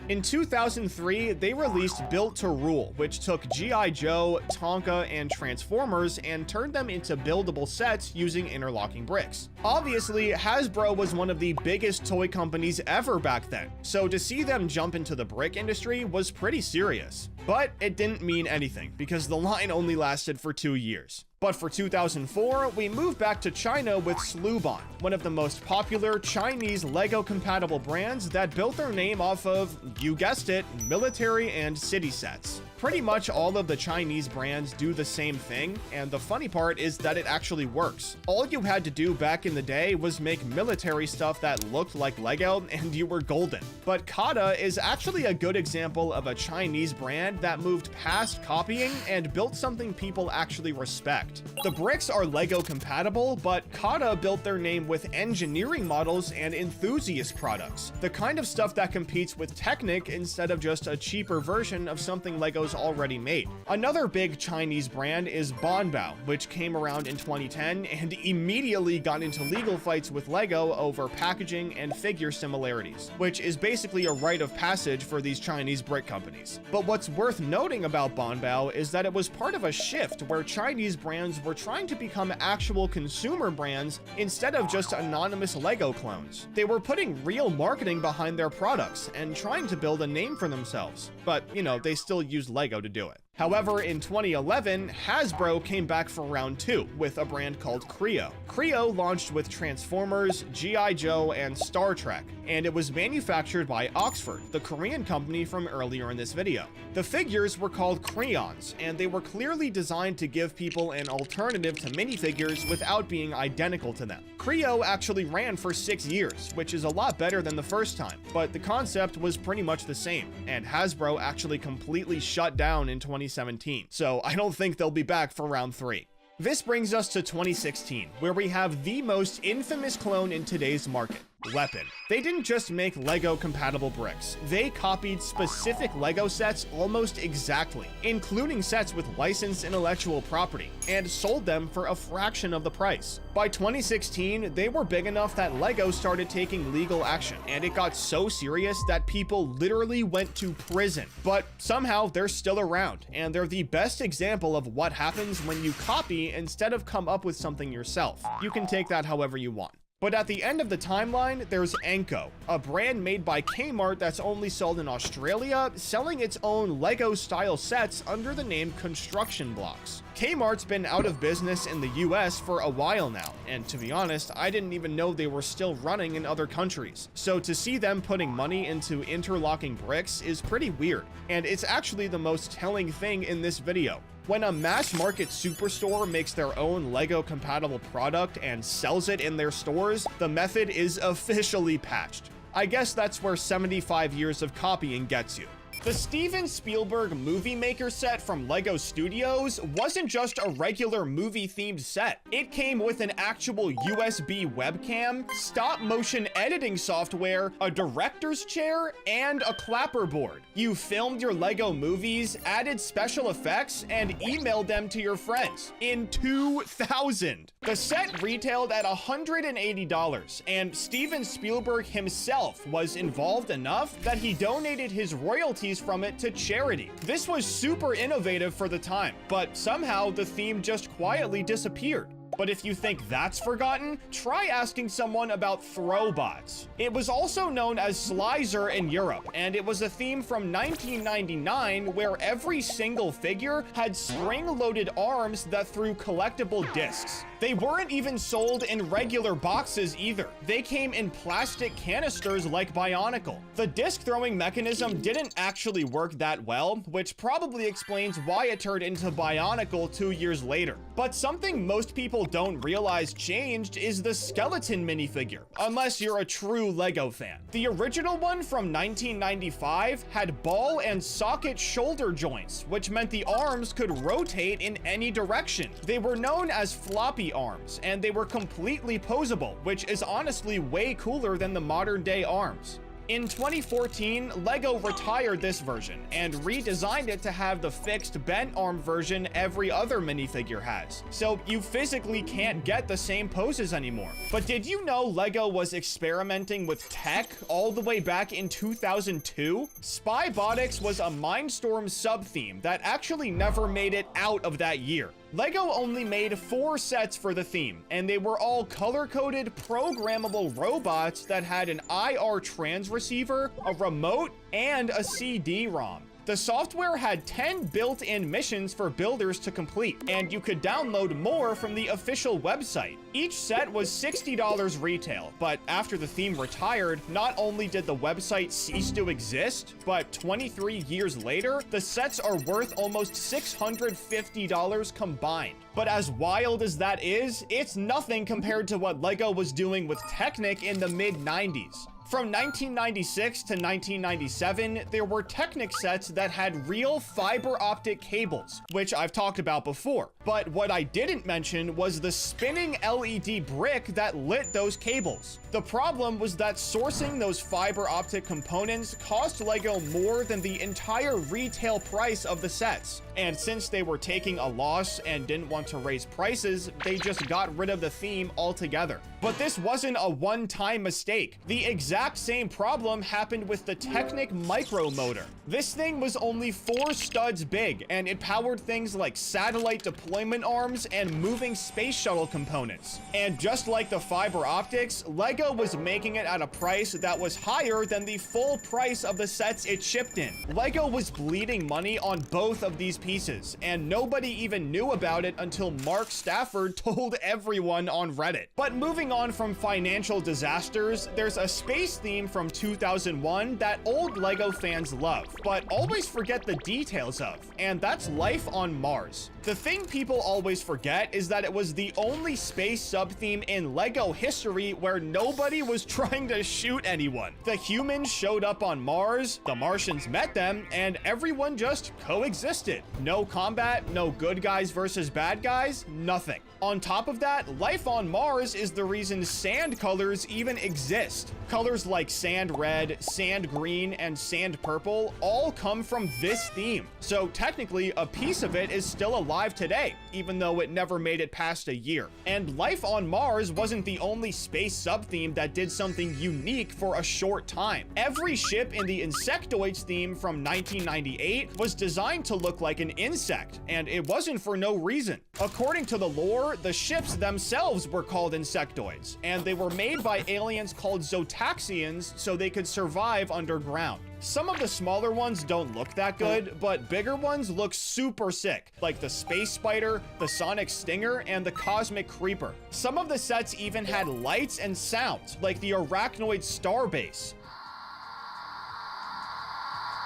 In 2003, they released Built to Rule, which took G.I. Joe, Tonka, and Transformers and turned them into buildable sets using interlocking bricks. Obviously, Hasbro was one of the biggest toy companies ever back then, so to see them jump into the brick industry was pretty serious. But it didn't mean anything, because the line only lasted for 2 years. But for 2004, we moved back to China with Slubon, one of the most popular Chinese LEGO-compatible brands that built their name off of, you guessed it, military and city sets. Pretty much all of the Chinese brands do the same thing, and the funny part is that it actually works. All you had to do back in the day was make military stuff that looked like LEGO, and you were golden. But Kata is actually a good example of a Chinese brand that moved past copying and built something people actually respect. The bricks are LEGO compatible, but Kata built their name with engineering models and enthusiast products, the kind of stuff that competes with Technic instead of just a cheaper version of something LEGO's already made. Another big Chinese brand is Banbao, which came around in 2010 and immediately got into legal fights with LEGO over packaging and figure similarities, which is basically a rite of passage for these Chinese brick companies. But what's worth noting about Banbao is that it was part of a shift where Chinese brands were trying to become actual consumer brands instead of just anonymous LEGO clones. They were putting real marketing behind their products and trying to build a name for themselves. But, you know, they still used LEGO to do it. However, in 2011, Hasbro came back for round 2 with a brand called Kre-O. Kre-O launched with Transformers, G.I. Joe, and Star Trek, and it was manufactured by Oxford, the Korean company from earlier in this video. The figures were called Kreons, and they were clearly designed to give people an alternative to minifigures without being identical to them. Kre-O actually ran for 6 years, which is a lot better than the first time, but the concept was pretty much the same, and Hasbro actually completely shut down in 2017, so I don't think they'll be back for round 3. This brings us to 2016, where we have the most infamous clone in today's market, weapon. They didn't just make Lego compatible bricks, they copied specific Lego sets almost exactly, including sets with licensed intellectual property, and sold them for a fraction of the price. By 2016, they were big enough that Lego started taking legal action, and it got so serious that people literally went to prison. But somehow they're still around, and they're the best example of what happens when you copy instead of come up with something yourself. You can take that however you want. But at the end of the timeline, there's Anko, a brand made by Kmart that's only sold in Australia, selling its own Lego-style sets under the name Construction Blocks. Kmart's been out of business in the US for a while now, and to be honest, I didn't even know they were still running in other countries. So to see them putting money into interlocking bricks is pretty weird, and it's actually the most telling thing in this video. When a mass market superstore makes their own Lego compatible product and sells it in their stores, the method is officially patched. I guess that's where 75 years of copying gets you. The Steven Spielberg Movie Maker set from LEGO Studios wasn't just a regular movie-themed set. It came with an actual USB webcam, stop-motion editing software, a director's chair, and a clapper board. You filmed your LEGO movies, added special effects, and emailed them to your friends in 2000. The set retailed at $180, and Steven Spielberg himself was involved enough that he donated his royalties from it to charity. This was super innovative for the time, but somehow the theme just quietly disappeared. But if you think that's forgotten, try asking someone about Throwbots. It was also known as Slizer in Europe, and it was a theme from 1999 where every single figure had spring-loaded arms that threw collectible discs. They weren't even sold in regular boxes either. They came in plastic canisters like Bionicle. The disc-throwing mechanism didn't actually work that well, which probably explains why it turned into Bionicle 2 years later. But something most people don't realize changed is the skeleton minifigure, unless you're a true LEGO fan. The original one from 1995 had ball and socket shoulder joints, which meant the arms could rotate in any direction. They were known as floppy arms, and they were completely posable, which is honestly way cooler than the modern day arms. In 2014, LEGO retired this version and redesigned it to have the fixed bent arm version every other minifigure has, so you physically can't get the same poses anymore. But did you know LEGO was experimenting with tech all the way back in 2002? Spybotics was a Mindstorm sub-theme that actually never made it out of that year. LEGO only made 4 sets for the theme, and they were all color-coded, programmable robots that had an IR trans receiver, a remote, and a CD-ROM. The software had 10 built-in missions for builders to complete, and you could download more from the official website. Each set was $60 retail, but after the theme retired, not only did the website cease to exist, but 23 years later, the sets are worth almost $650 combined. But as wild as that is, it's nothing compared to what LEGO was doing with Technic in the mid-90s. From 1996 to 1997, there were Technic sets that had real fiber optic cables, which I've talked about before. But what I didn't mention was the spinning LED brick that lit those cables. The problem was that sourcing those fiber optic components cost LEGO more than the entire retail price of the sets. And since they were taking a loss and didn't want to raise prices, they just got rid of the theme altogether. But this wasn't a one-time mistake. The exact same problem happened with the Technic Micro Motor. This thing was only 4 studs big, and it powered things like satellite deployment arms and moving space shuttle components. And just like the fiber optics, LEGO was making it at a price that was higher than the full price of the sets it shipped in. LEGO was bleeding money on both of these pieces, and nobody even knew about it until Mark Stafford told everyone on Reddit. But moving on from financial disasters, there's a space theme from 2001 that old LEGO fans love, but always forget the details of, and that's life on Mars. The thing people always forget is that it was the only space sub-theme in LEGO history where nobody was trying to shoot anyone. The humans showed up on Mars, the Martians met them, and everyone just coexisted. No combat, no good guys versus bad guys, nothing. On top of that, life on Mars is the reason sand colors even exist. Colors like sand red, sand green, and sand purple all come from this theme. So technically, a piece of it is still alive today, even though it never made it past a year. And life on Mars wasn't the only space sub-theme that did something unique for a short time. Every ship in the Insectoids theme from 1998 was designed to look like an insect, and it wasn't for no reason. According to the lore, the ships themselves were called insectoids, and they were made by aliens called Zotaxians so they could survive underground. Some of the smaller ones don't look that good, but bigger ones look super sick, like the Space Spider, the Sonic Stinger, and the Cosmic Creeper. Some of the sets even had lights and sounds, like the Arachnoid Starbase.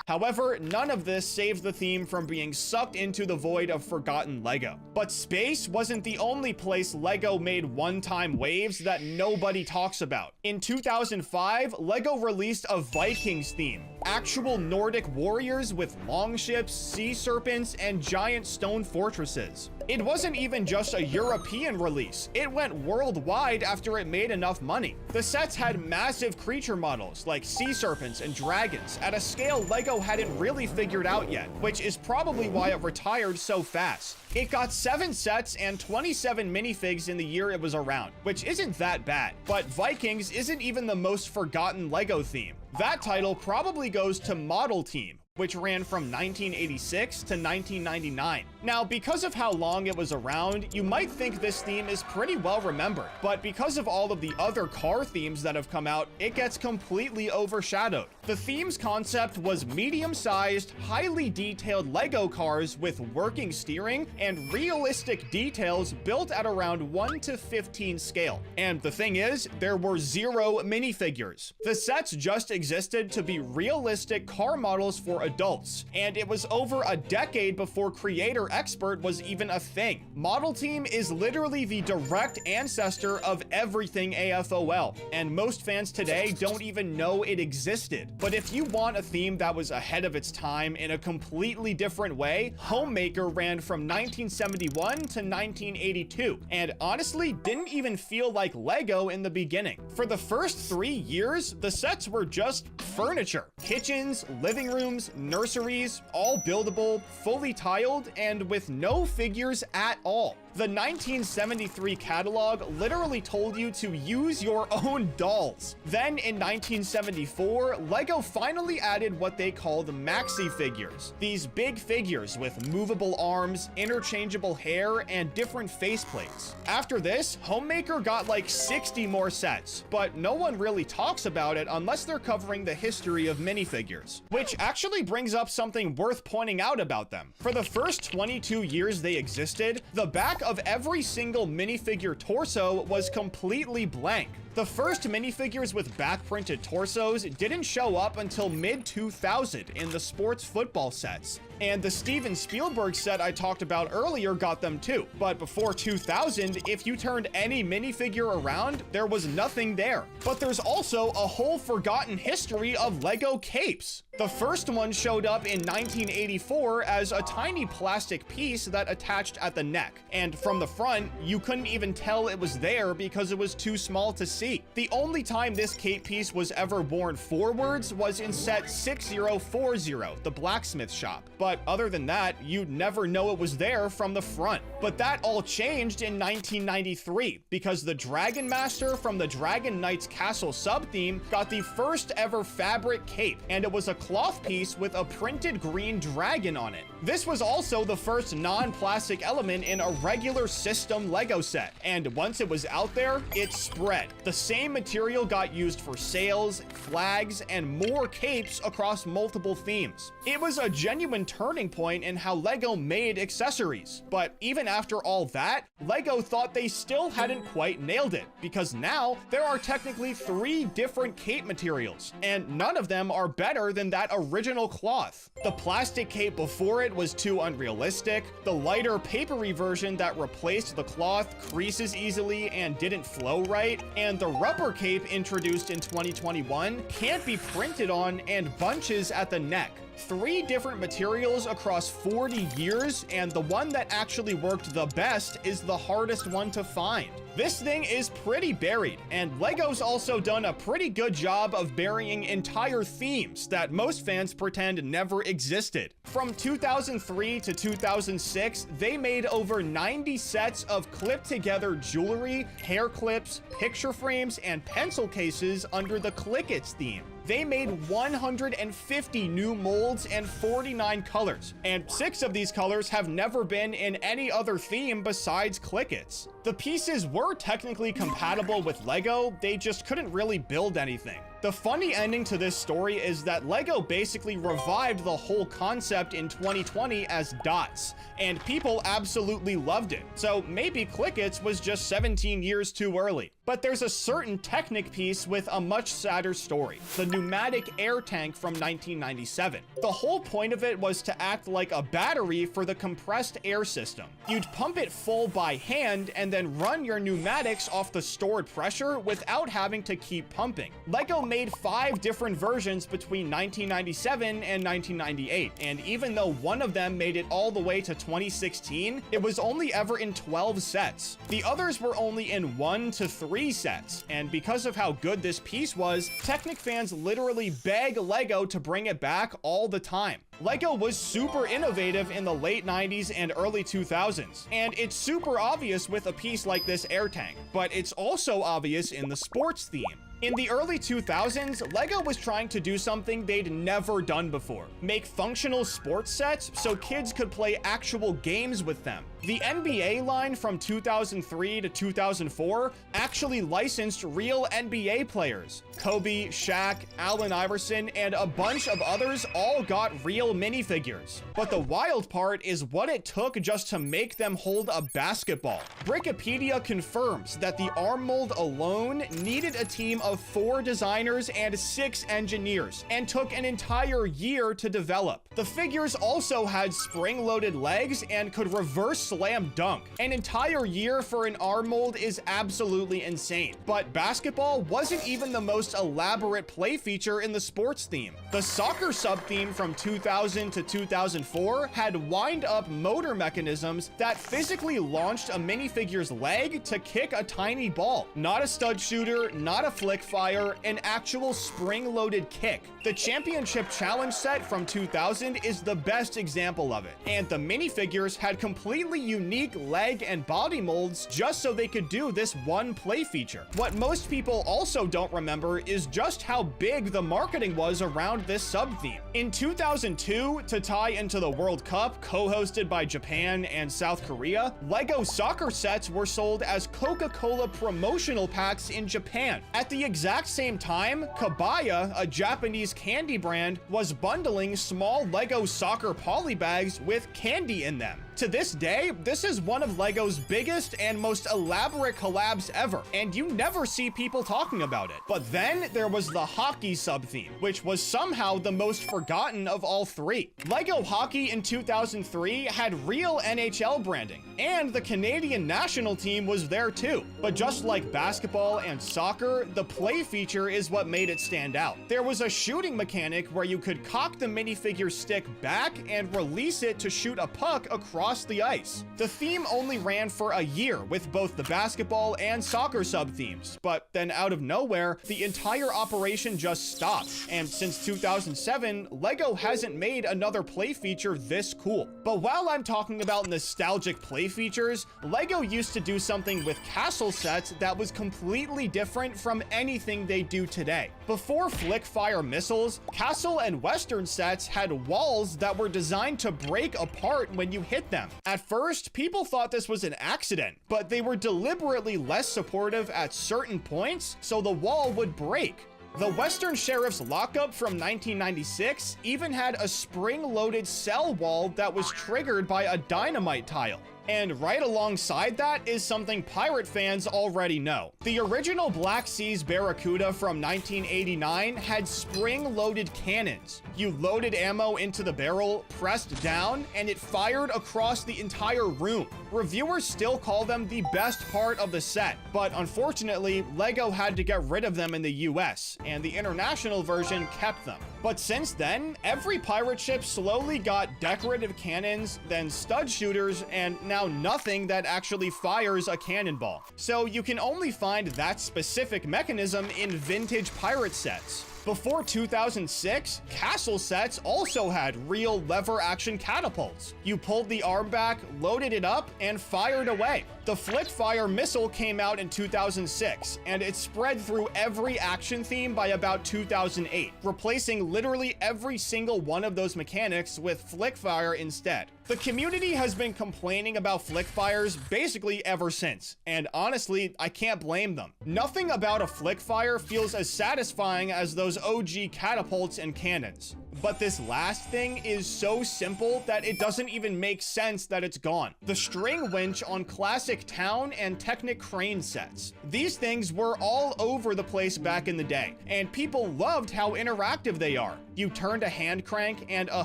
However, none of this saved the theme from being sucked into the void of forgotten LEGO. But space wasn't the only place LEGO made one-time waves that nobody talks about. In 2005, LEGO released a Vikings theme. Actual Nordic warriors with longships, sea serpents, and giant stone fortresses. It wasn't even just a European release. It went worldwide after it made enough money. The sets had massive creature models like sea serpents and dragons at a scale LEGO hadn't really figured out yet, which is probably why it retired so fast. It got 7 sets and 27 minifigs in the year it was around, which isn't that bad. But Vikings isn't even the most forgotten LEGO theme. That title probably goes to Model Team, which ran from 1986 to 1999. Now, because of how long it was around, you might think this theme is pretty well remembered, but because of all of the other car themes that have come out, it gets completely overshadowed. The theme's concept was medium-sized, highly detailed LEGO cars with working steering and realistic details built at around 1 to 15 scale. And the thing is, there were 0 minifigures. The sets just existed to be realistic car models for adults, and it was over a decade before Creator Expert was even a thing. Model Team is literally the direct ancestor of everything AFOL, and most fans today don't even know it existed. But if you want a theme that was ahead of its time in a completely different way, Homemaker ran from 1971 to 1982, and honestly didn't even feel like LEGO in the beginning. For the first 3 years, the sets were just furniture. Kitchens, living rooms, nurseries, all buildable, fully tiled, and with no figures at all. The 1973 catalog literally told you to use your own dolls. Then in 1974, LEGO finally added what they called maxi figures. These big figures with movable arms, interchangeable hair, and different faceplates. After this, Homemaker got like 60 more sets, but no one really talks about it unless they're covering the history of minifigures. Which actually brings up something worth pointing out about them. For the first 22 years they existed, the back of every single minifigure torso was completely blank. The first minifigures with back-printed torsos didn't show up until mid-2000 in the sports football sets. And the Steven Spielberg set I talked about earlier got them too. But before 2000, if you turned any minifigure around, there was nothing there. But there's also a whole forgotten history of LEGO capes. The first one showed up in 1984 as a tiny plastic piece that attached at the neck. And from the front, you couldn't even tell it was there because it was too small to see. The only time this cape piece was ever worn forwards was in set 6040, the blacksmith shop. But other than that, you'd never know it was there from the front. But that all changed in 1993 because the Dragon Master from the Dragon Knights Castle sub-theme got the first ever fabric cape, and it was a cloth piece with a printed green dragon on it. This was also the first non-plastic element in a regular system LEGO set, and once it was out there, it spread. The same material got used for sails, flags, and more capes across multiple themes. It was a genuine turning point in how LEGO made accessories. But even after all that, LEGO thought they still hadn't quite nailed it, because now there are technically 3 different cape materials, and none of them are better than that original cloth. The plastic cape before it was too unrealistic, the lighter papery version that replaced the cloth creases easily and didn't flow right, and the rubber cape introduced in 2021 can't be printed on and bunches at the neck. 3 different materials across 40 years, and the one that actually worked the best is the hardest one to find. This thing is pretty buried, and LEGO's also done a pretty good job of burying entire themes that most fans pretend never existed. From 2003 to 2006, they made over 90 sets of clipped-together jewelry, hair clips, picture frames, and pencil cases under the Clickets theme. They made 150 new molds and 49 colors, and 6 of these colors have never been in any other theme besides Clickets. The pieces were technically compatible with LEGO, they just couldn't really build anything. The funny ending to this story is that LEGO basically revived the whole concept in 2020 as Dots, and people absolutely loved it. So maybe Clickets was just 17 years too early. But there's a certain Technic piece with a much sadder story, the pneumatic air tank from 1997. The whole point of it was to act like a battery for the compressed air system. You'd pump it full by hand and then run your pneumatics off the stored pressure without having to keep pumping. LEGO made 5 different versions between 1997 and 1998, and even though one of them made it all the way to 2016, it was only ever in 12 sets. The others were only in 1 to 3 sets, and because of how good this piece was, Technic fans literally beg LEGO to bring it back all the time. LEGO was super innovative in the late 90s and early 2000s, and it's super obvious with a piece like this air tank, but it's also obvious in the sports theme. In the early 2000s, LEGO was trying to do something they'd never done before. Make functional sports sets so kids could play actual games with them. The NBA line from 2003 to 2004 actually licensed real NBA players. Kobe, Shaq, Allen Iverson, and a bunch of others all got real minifigures. But the wild part is what it took just to make them hold a basketball. Brickopedia confirms that the arm mold alone needed a team of 4 designers and 6 engineers, and took an entire year to develop. The figures also had spring-loaded legs and could reverse slam dunk. An entire year for an arm mold is absolutely insane. But basketball wasn't even the most elaborate play feature in the sports theme. The soccer sub-theme from 2000 to 2004 had wind-up motor mechanisms that physically launched a minifigure's leg to kick a tiny ball. Not a stud shooter, not a flick fire, an actual spring-loaded kick. The Championship Challenge set from 2000 is the best example of it, and the minifigures had completely unique leg and body molds just so they could do this one play feature. What most people also don't remember is just how big the marketing was around this sub-theme. In 2002, to tie into the World Cup, co-hosted by Japan and South Korea, LEGO soccer sets were sold as Coca-Cola promotional packs in Japan. At the exact same time, Kabaya, a Japanese candy brand, was bundling small LEGO soccer polybags with candy in them. To this day, this is one of LEGO's biggest and most elaborate collabs ever, and you never see people talking about it. But then there was the hockey sub-theme, which was somehow the most forgotten of all 3. LEGO Hockey in 2003 had real NHL branding, and the Canadian national team was there too. But just like basketball and soccer, the play feature is what made it stand out. There was a shooting mechanic where you could cock the minifigure stick back and release it to shoot a puck across the ice. The theme only ran for a year with both the basketball and soccer sub-themes, but then out of nowhere, the entire operation just stopped, and since 2007, LEGO hasn't made another play feature this cool. But while I'm talking about nostalgic play features, LEGO used to do something with castle sets that was completely different from anything they do today. Before flick-fire missiles, castle and western sets had walls that were designed to break apart when you hit them. At first, people thought this was an accident, but they were deliberately less supportive at certain points, so the wall would break. The Western Sheriff's Lockup from 1996 even had a spring-loaded cell wall that was triggered by a dynamite tile. And right alongside that is something pirate fans already know. The original Black Seas Barracuda from 1989 had spring-loaded cannons. You loaded ammo into the barrel, pressed down, and it fired across the entire room. Reviewers still call them the best part of the set, but unfortunately, LEGO had to get rid of them in the US, and the international version kept them. But since then, every pirate ship slowly got decorative cannons, then stud shooters, and now nothing that actually fires a cannonball. So you can only find that specific mechanism in vintage pirate sets. Before 2006, castle sets also had real lever-action catapults. You pulled the arm back, loaded it up, and fired away. The Flickfire missile came out in 2006, and it spread through every action theme by about 2008, replacing literally every single one of those mechanics with Flickfire instead. The community has been complaining about Flickfires basically ever since, and honestly, I can't blame them. Nothing about a Flickfire feels as satisfying as those OG catapults and cannons. But this last thing is so simple that it doesn't even make sense that it's gone. The string winch on classic Town and Technic Crane sets. These things were all over the place back in the day, and people loved how interactive they are. You turned a hand crank and a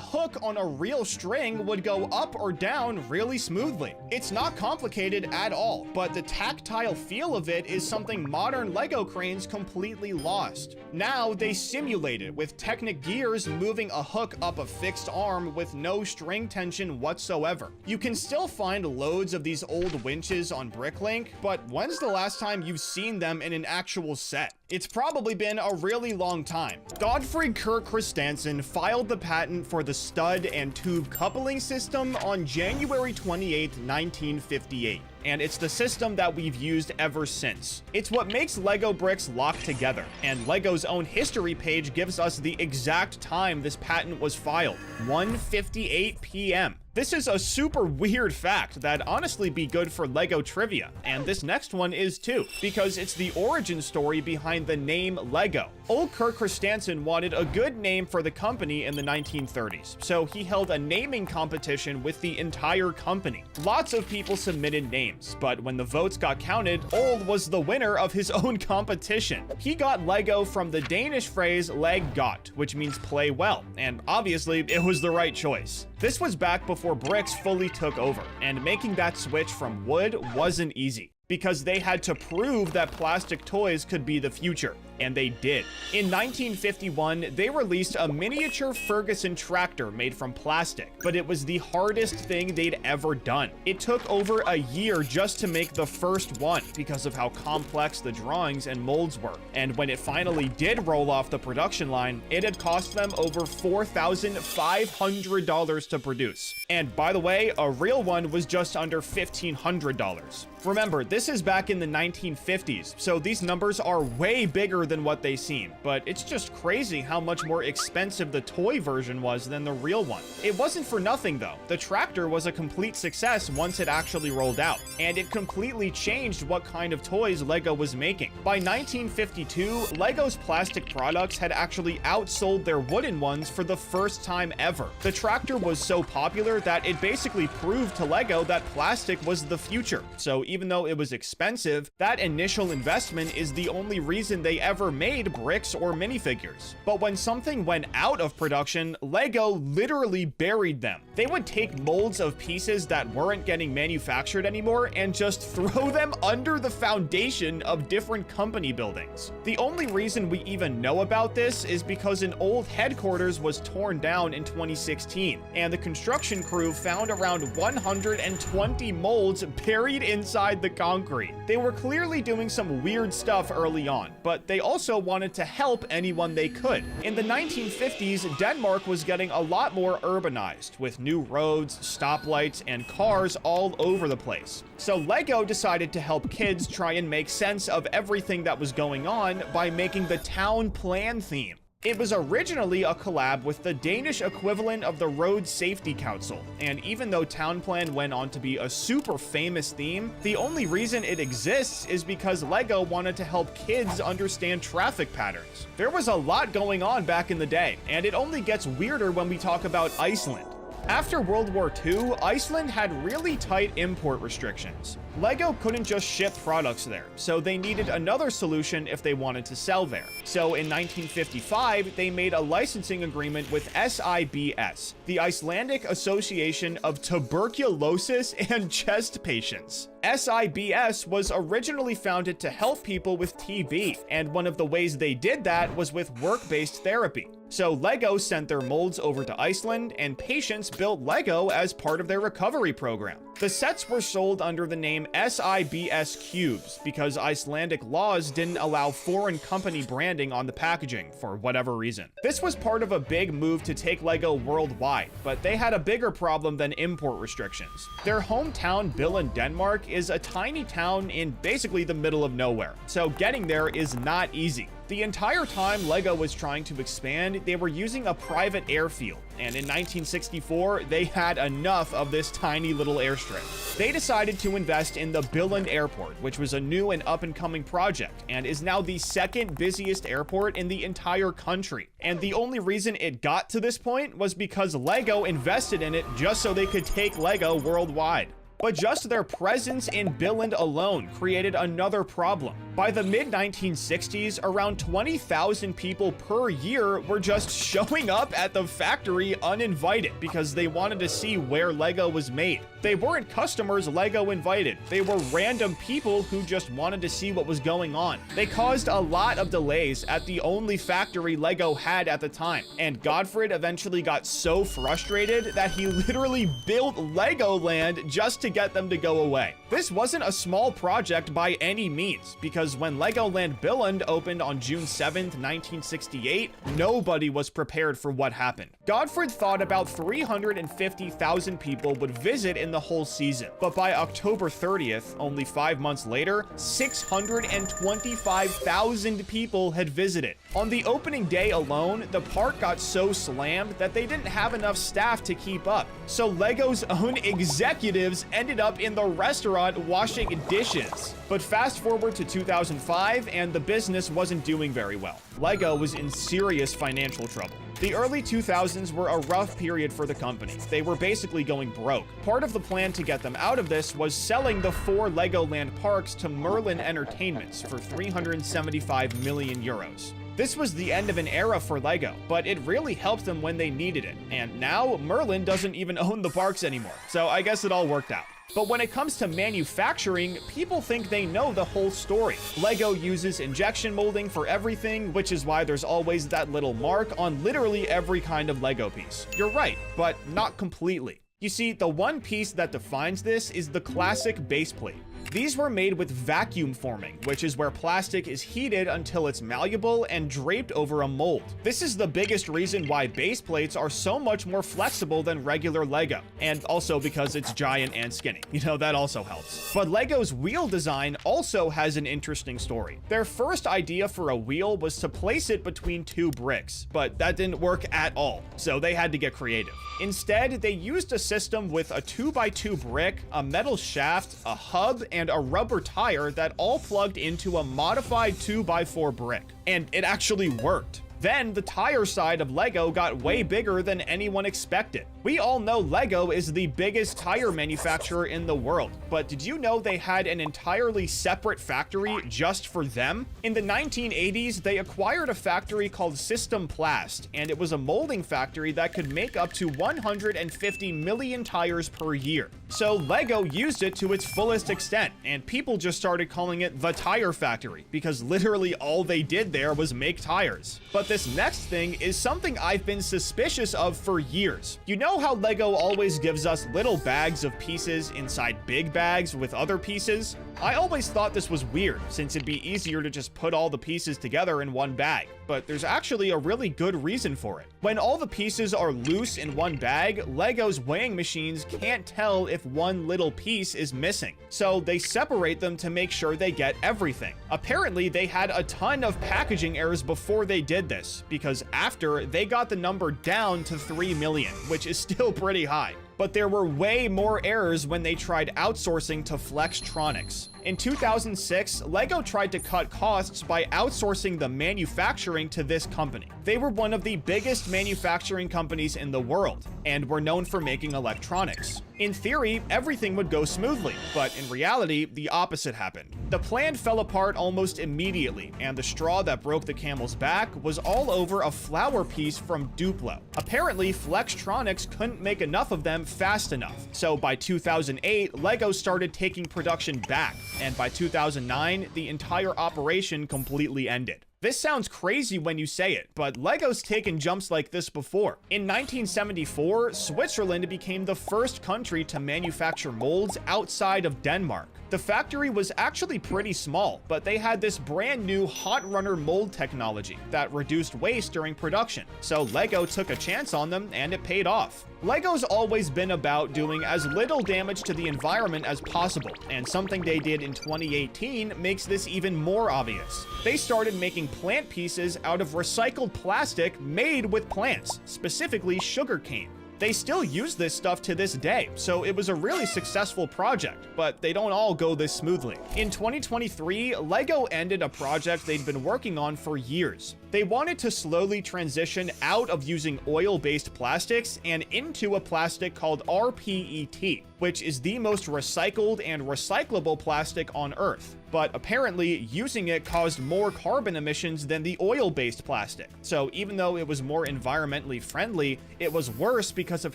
hook on a real string would go up or down really smoothly. It's not complicated at all, but the tactile feel of it is something modern LEGO cranes completely lost. Now they simulate it with Technic gears moving a hook up a fixed arm with no string tension whatsoever. You can still find loads of these old winches on Bricklink, but when's the last time you've seen them in an actual set? It's probably been a really long time. Godfrey Kurt Christensen filed the patent for the stud and tube coupling system on January 28, 1958. And it's the system that we've used ever since. It's what makes LEGO bricks lock together, and LEGO's own history page gives us the exact time this patent was filed, 1:58 p.m. This is a super weird fact that honestly be good for LEGO trivia, and this next one is too, because it's the origin story behind the name LEGO. Old Kurt Christensen wanted a good name for the company in the 1930s, so he held a naming competition with the entire company. Lots of people submitted names, but when the votes got counted, Old was the winner of his own competition. He got LEGO from the Danish phrase leg godt, which means play well, and obviously it was the right choice. This was back before bricks fully took over, and making that switch from wood wasn't easy, because they had to prove that plastic toys could be the future, and they did. In 1951, they released a miniature Ferguson tractor made from plastic, but it was the hardest thing they'd ever done. It took over a year just to make the first one because of how complex the drawings and molds were, and when it finally did roll off the production line, it had cost them over $4,500 to produce. And by the way, a real one was just under $1,500. Remember, this is back in the 1950s, so these numbers are way bigger than what they seem, but it's just crazy how much more expensive the toy version was than the real one. It wasn't for nothing though. The tractor was a complete success once it actually rolled out, and it completely changed what kind of toys LEGO was making. By 1952, LEGO's plastic products had actually outsold their wooden ones for the first time ever. The tractor was so popular that it basically proved to LEGO that plastic was the future, so even though it was expensive, that initial investment is the only reason they ever made bricks or minifigures. But when something went out of production, LEGO literally buried them. They would take molds of pieces that weren't getting manufactured anymore and just throw them under the foundation of different company buildings. The only reason we even know about this is because an old headquarters was torn down in 2016, and the construction crew found around 120 molds buried inside the concrete. They were clearly doing some weird stuff early on, but they also wanted to help anyone they could. In the 1950s, Denmark was getting a lot more urbanized, with new roads, stoplights, and cars all over the place. So LEGO decided to help kids try and make sense of everything that was going on by making the town plan theme. It was originally a collab with the Danish equivalent of the Road Safety Council, and even though Town Plan went on to be a super famous theme, the only reason it exists is because LEGO wanted to help kids understand traffic patterns. There was a lot going on back in the day, and it only gets weirder when we talk about Iceland. After World War II, Iceland had really tight import restrictions. LEGO couldn't just ship products there, so they needed another solution if they wanted to sell there. So in 1955, they made a licensing agreement with SIBS, the Icelandic Association of Tuberculosis and Chest Patients. SIBS was originally founded to help people with TB, and one of the ways they did that was with work-based therapy. So LEGO sent their molds over to Iceland, and patients built LEGO as part of their recovery program. The sets were sold under the name SIBS Cubes because Icelandic laws didn't allow foreign company branding on the packaging for whatever reason. This was part of a big move to take LEGO worldwide, but they had a bigger problem than import restrictions. Their hometown, Billund, Denmark, is a tiny town in basically the middle of nowhere, so getting there is not easy. The entire time LEGO was trying to expand, they were using a private airfield, and in 1964, they had enough of this tiny little airstrip. They decided to invest in the Billund Airport, which was a new and up-and-coming project, and is now the second busiest airport in the entire country. And the only reason it got to this point was because LEGO invested in it just so they could take LEGO worldwide. But just their presence in Billund alone created another problem. By the mid-1960s, around 20,000 people per year were just showing up at the factory uninvited because they wanted to see where LEGO was made. They weren't customers LEGO invited. They were random people who just wanted to see what was going on. They caused a lot of delays at the only factory LEGO had at the time, and Godfred eventually got so frustrated that he literally built Legoland just to get them to go away. This wasn't a small project by any means, because when Legoland Billund opened on June 7th, 1968, nobody was prepared for what happened. Godfred thought about 350,000 people would visit in the whole season, but by October 30th, only 5 months later, 625,000 people had visited. On the opening day alone, the park got so slammed that they didn't have enough staff to keep up, so LEGO's own executives ended up in the restaurant washing dishes. But fast forward to 2005, and the business wasn't doing very well. LEGO was in serious financial trouble. The early 2000s were a rough period for the company. They were basically going broke. Part of the plan to get them out of this was selling the 4 Legoland parks to Merlin Entertainments for 375 million euros. This was the end of an era for LEGO, but it really helped them when they needed it. And now Merlin doesn't even own the parks anymore, so I guess it all worked out. But when it comes to manufacturing, people think they know the whole story. LEGO uses injection molding for everything, which is why there's always that little mark on literally every kind of LEGO piece. You're right, but not completely. You see, the one piece that defines this is the classic base plate. These were made with vacuum forming, which is where plastic is heated until it's malleable and draped over a mold. This is the biggest reason why base plates are so much more flexible than regular LEGO, and also because it's giant and skinny. You know, that also helps. But LEGO's wheel design also has an interesting story. Their first idea for a wheel was to place it between 2 bricks, but that didn't work at all, so they had to get creative. Instead, they used a system with a 2x2 brick, a metal shaft, a hub, and a rubber tire that all plugged into a modified 2x4 brick. And it actually worked. Then the tire side of LEGO got way bigger than anyone expected. We all know LEGO is the biggest tire manufacturer in the world, but did you know they had an entirely separate factory just for them? In the 1980s, they acquired a factory called System Plast, and it was a molding factory that could make up to 150 million tires per year. So LEGO used it to its fullest extent, and people just started calling it the Tire Factory, because literally all they did there was make tires. But this next thing is something I've been suspicious of for years. You know how LEGO always gives us little bags of pieces inside big bags with other pieces? I always thought this was weird, since it'd be easier to just put all the pieces together in one bag, but there's actually a really good reason for it. When all the pieces are loose in one bag, LEGO's weighing machines can't tell if one little piece is missing, so they separate them to make sure they get everything. Apparently, they had a ton of packaging errors before they did this, because after, they got the number down to 3 million, which is still pretty high. But there were way more errors when they tried outsourcing to Flextronics. In 2006, LEGO tried to cut costs by outsourcing the manufacturing to this company. They were one of the biggest manufacturing companies in the world, and were known for making electronics. In theory, everything would go smoothly, but in reality, the opposite happened. The plan fell apart almost immediately, and the straw that broke the camel's back was all over a flower piece from Duplo. Apparently, Flextronics couldn't make enough of them fast enough, so by 2008, LEGO started taking production back, and by 2009, the entire operation completely ended. This sounds crazy when you say it, but LEGO's taken jumps like this before. In 1974, Switzerland became the first country to manufacture molds outside of Denmark. The factory was actually pretty small, but they had this brand new hot runner mold technology that reduced waste during production. So LEGO took a chance on them and it paid off. LEGO's always been about doing as little damage to the environment as possible, and something they did in 2018 makes this even more obvious. They started making plant pieces out of recycled plastic made with plants, specifically sugarcane. They still use this stuff to this day, so it was a really successful project, but they don't all go this smoothly. In 2023, LEGO ended a project they'd been working on for years. They wanted to slowly transition out of using oil-based plastics and into a plastic called rPET, which is the most recycled and recyclable plastic on Earth. But apparently, using it caused more carbon emissions than the oil-based plastic. So even though it was more environmentally friendly, it was worse because of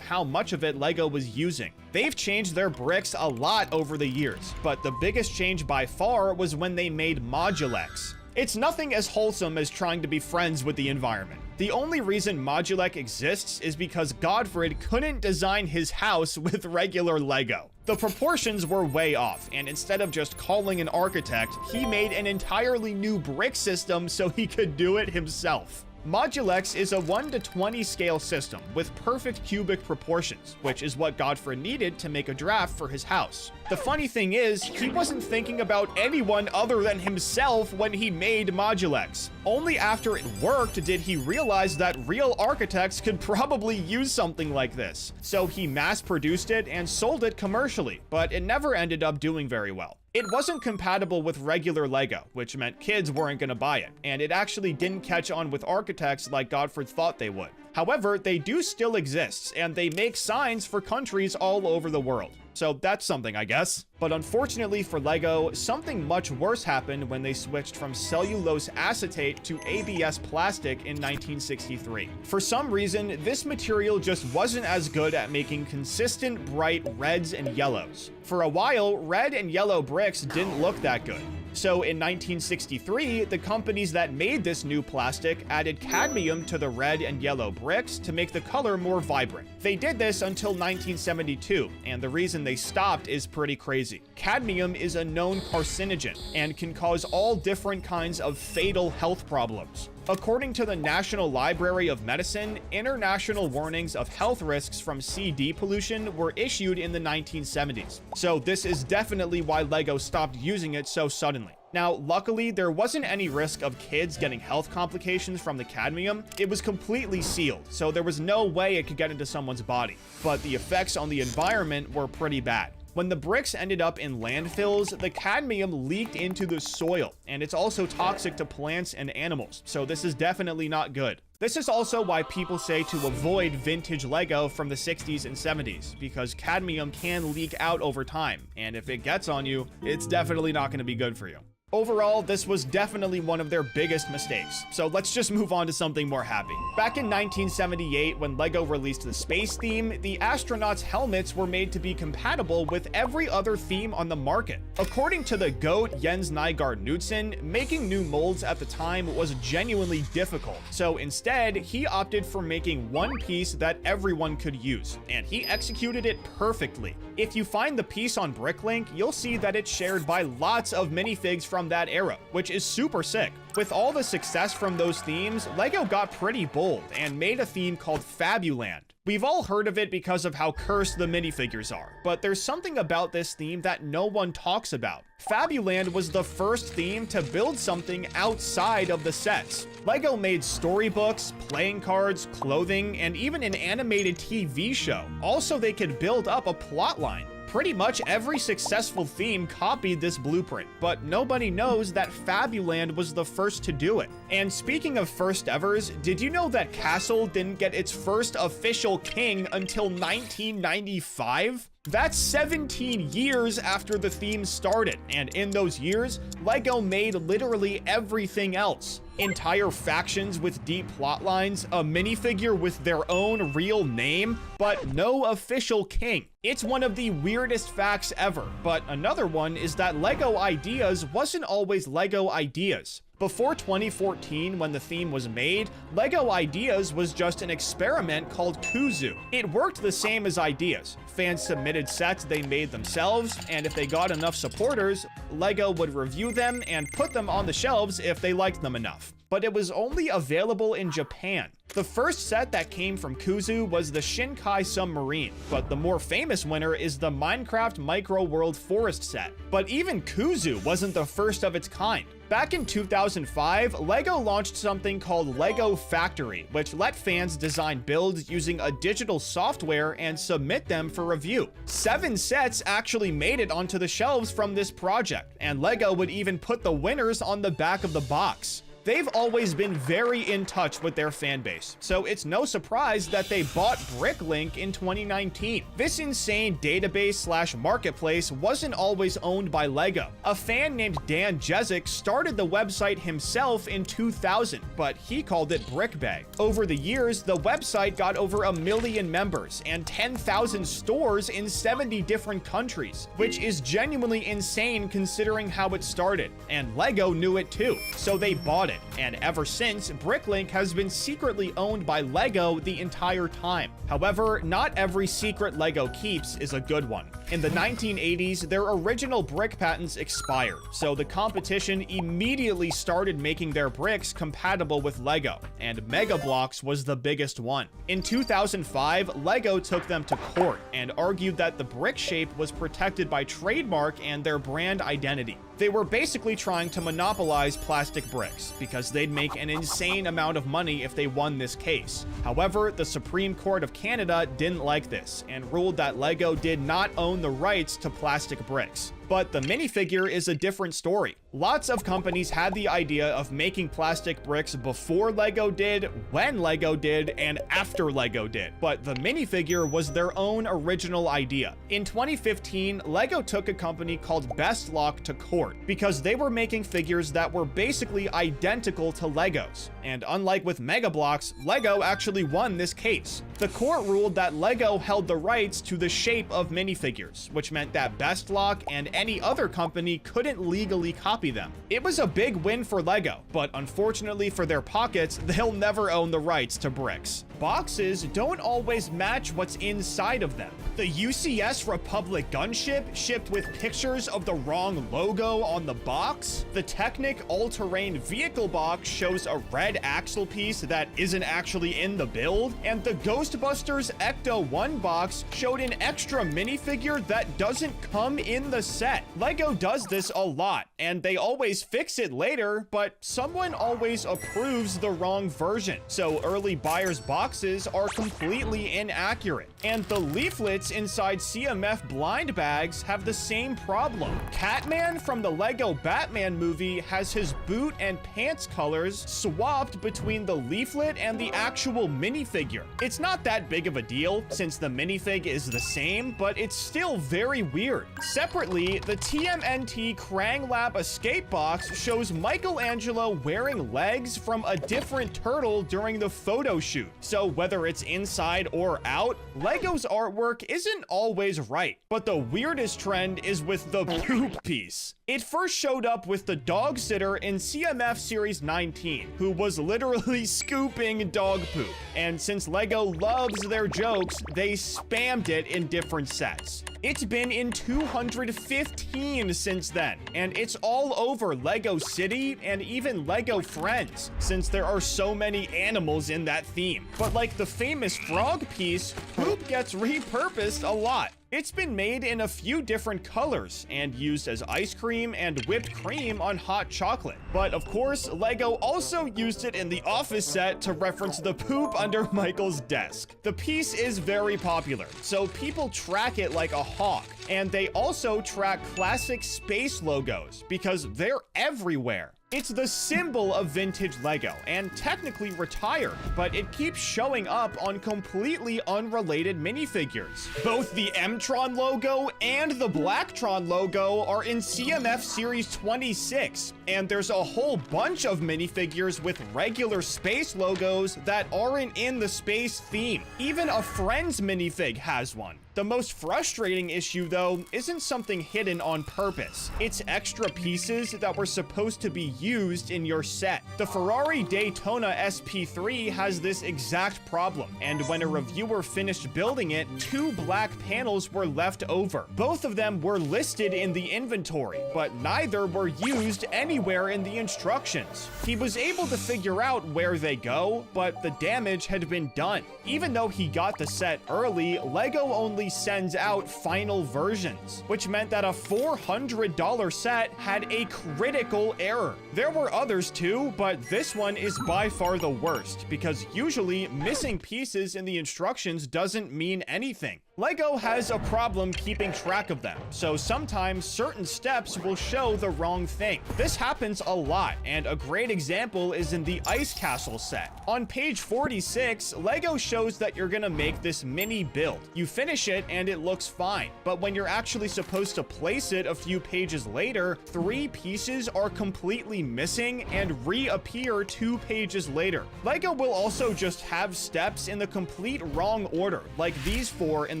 how much of it LEGO was using. They've changed their bricks a lot over the years, but the biggest change by far was when they made Modulex. It's nothing as wholesome as trying to be friends with the environment. The only reason Modulec exists is because Godfred couldn't design his house with regular LEGO. The proportions were way off, and instead of just calling an architect, he made an entirely new brick system so he could do it himself. Modulex is a 1:20 scale system with perfect cubic proportions, which is what Godfred needed to make a draft for his house. The funny thing is, he wasn't thinking about anyone other than himself when he made Modulex. Only after it worked did he realize that real architects could probably use something like this. So he mass-produced it and sold it commercially, but it never ended up doing very well. It wasn't compatible with regular LEGO, which meant kids weren't gonna buy it, and it actually didn't catch on with architects like Godfred thought they would. However, they do still exist, and they make signs for countries all over the world. So that's something, I guess. But unfortunately for LEGO, something much worse happened when they switched from cellulose acetate to ABS plastic in 1963. For some reason, this material just wasn't as good at making consistent bright reds and yellows. For a while, red and yellow bricks didn't look that good. So in 1963, the companies that made this new plastic added cadmium to the red and yellow bricks to make the color more vibrant. They did this until 1972, and the reason they stopped is pretty crazy. Cadmium is a known carcinogen and can cause all different kinds of fatal health problems. According to the National Library of Medicine, international warnings of health risks from CD pollution were issued in the 1970s. So this is definitely why LEGO stopped using it so suddenly. Now, luckily, there wasn't any risk of kids getting health complications from the cadmium. It was completely sealed, so there was no way it could get into someone's body. But the effects on the environment were pretty bad. When the bricks ended up in landfills, the cadmium leaked into the soil, and it's also toxic to plants and animals, so this is definitely not good. This is also why people say to avoid vintage LEGO from the 60s and 70s, because cadmium can leak out over time, and if it gets on you, it's definitely not going to be good for you. Overall, this was definitely one of their biggest mistakes, so let's just move on to something more happy. Back in 1978, when LEGO released the space theme, the astronauts' helmets were made to be compatible with every other theme on the market. According to the GOAT Jens Nygaard Knudsen, making new molds at the time was genuinely difficult, so instead, he opted for making one piece that everyone could use, and he executed it perfectly. If you find the piece on Bricklink, you'll see that it's shared by lots of minifigs from that era, which is super sick. With all the success from those themes, LEGO got pretty bold and made a theme called Fabuland. We've all heard of it because of how cursed the minifigures are, but there's something about this theme that no one talks about. Fabuland was the first theme to build something outside of the sets. LEGO made storybooks, playing cards, clothing, and even an animated TV show. Also, they could build up a plot line. Pretty much every successful theme copied this blueprint, but nobody knows that Fabuland was the first to do it. And speaking of first evers, did you know that Castle didn't get its first official king until 1995? That's 17 years after the theme started, and in those years, LEGO made literally everything else. Entire factions with deep plot lines, a minifigure with their own real name, but no official king. It's one of the weirdest facts ever, but another one is that LEGO Ideas wasn't always LEGO Ideas. Before 2014, when the theme was made, LEGO Ideas was just an experiment called Kuzu. It worked the same as Ideas. Fans submitted sets they made themselves, and if they got enough supporters, LEGO would review them and put them on the shelves if they liked them enough. But it was only available in Japan. The first set that came from Kuzu was the Shinkai Submarine, but the more famous winner is the Minecraft Micro World Forest set. But even Kuzu wasn't the first of its kind. Back in 2005, LEGO launched something called LEGO Factory, which let fans design builds using a digital software and submit them for review. 7 sets actually made it onto the shelves from this project, and LEGO would even put the winners on the back of the box. They've always been very in touch with their fan base, so it's no surprise that they bought Bricklink in 2019. This insane database/marketplace wasn't always owned by LEGO. A fan named Dan Jezik started the website himself in 2000, but he called it BrickBay. Over the years, the website got over 1 million members and 10,000 stores in 70 different countries, which is genuinely insane considering how it started, and LEGO knew it too, so they bought it. And ever since, Bricklink has been secretly owned by LEGO the entire time. However, not every secret LEGO keeps is a good one. In the 1980s, their original brick patents expired, so the competition immediately started making their bricks compatible with LEGO, and Mega Bloks was the biggest one. In 2005, LEGO took them to court and argued that the brick shape was protected by trademark and their brand identity. They were basically trying to monopolize plastic bricks because they'd make an insane amount of money if they won this case. However, the Supreme Court of Canada didn't like this and ruled that LEGO did not own the rights to plastic bricks. But the minifigure is a different story. Lots of companies had the idea of making plastic bricks before LEGO did, when LEGO did, and after LEGO did. But the minifigure was their own original idea. In 2015, LEGO took a company called Bestlock to court because they were making figures that were basically identical to LEGO's. And unlike with Mega Bloks, LEGO actually won this case. The court ruled that LEGO held the rights to the shape of minifigures, which meant that Bestlock and any other company couldn't legally copy them. It was a big win for LEGO, but unfortunately for their pockets, they'll never own the rights to bricks. Boxes don't always match what's inside of them. The UCS Republic gunship shipped with pictures of the wrong logo on the box. The Technic all-terrain vehicle box shows a red axle piece that isn't actually in the build. And the Ghostbusters Ecto 1 box showed an extra minifigure that doesn't come in the set. LEGO does this a lot, and they always fix it later, but someone always approves the wrong version. So early buyers' boxes are completely inaccurate. And the leaflets inside CMF blind bags have the same problem. Catman from the LEGO Batman movie has his boot and pants colors swapped between the leaflet and the actual minifigure. It's not that big of a deal since the minifig is the same, but it's still very weird. Separately, the TMNT Krang Lab escape box shows Michelangelo wearing legs from a different turtle during the photo shoot. So whether it's inside or out, LEGO's artwork isn't always right. But the weirdest trend is with the poop piece. It first showed up with the dog sitter in CMF Series 19, who was literally scooping dog poop. And since LEGO loves their jokes, they spammed it in different sets. It's been in 215 since then, and it's all over LEGO City and even LEGO Friends, since there are so many animals in that theme. But like the famous frog piece, poop gets repurposed a lot. It's been made in a few different colors and used as ice cream and whipped cream on hot chocolate. But of course, LEGO also used it in the Office set to reference the poop under Michael's desk. The piece is very popular, so people track it like a hawk. And they also track classic space logos because they're everywhere. It's the symbol of vintage LEGO and technically retired, but it keeps showing up on completely unrelated minifigures. Both the M-Tron logo and the Blacktron logo are in CMF Series 26, and there's a whole bunch of minifigures with regular space logos that aren't in the space theme. Even a Friends minifig has one. The most frustrating issue, though, isn't something hidden on purpose. It's extra pieces that were supposed to be used in your set. The Ferrari Daytona SP3 has this exact problem, and when a reviewer finished building it, 2 black panels were left over. Both of them were listed in the inventory, but neither were used anywhere in the instructions. He was able to figure out where they go, but the damage had been done. Even though he got the set early, LEGO only sends out final versions, which meant that a $400 set had a critical error. There were others too, but this one is by far the worst because usually missing pieces in the instructions doesn't mean anything. LEGO has a problem keeping track of them, so sometimes certain steps will show the wrong thing. This happens a lot, and a great example is in the Ice Castle set. On page 46, LEGO shows that you're gonna make this mini build. You finish it and it looks fine, but when you're actually supposed to place it a few pages later, 3 pieces are completely missing and reappear 2 pages later. LEGO will also just have steps in the complete wrong order, like these 4 in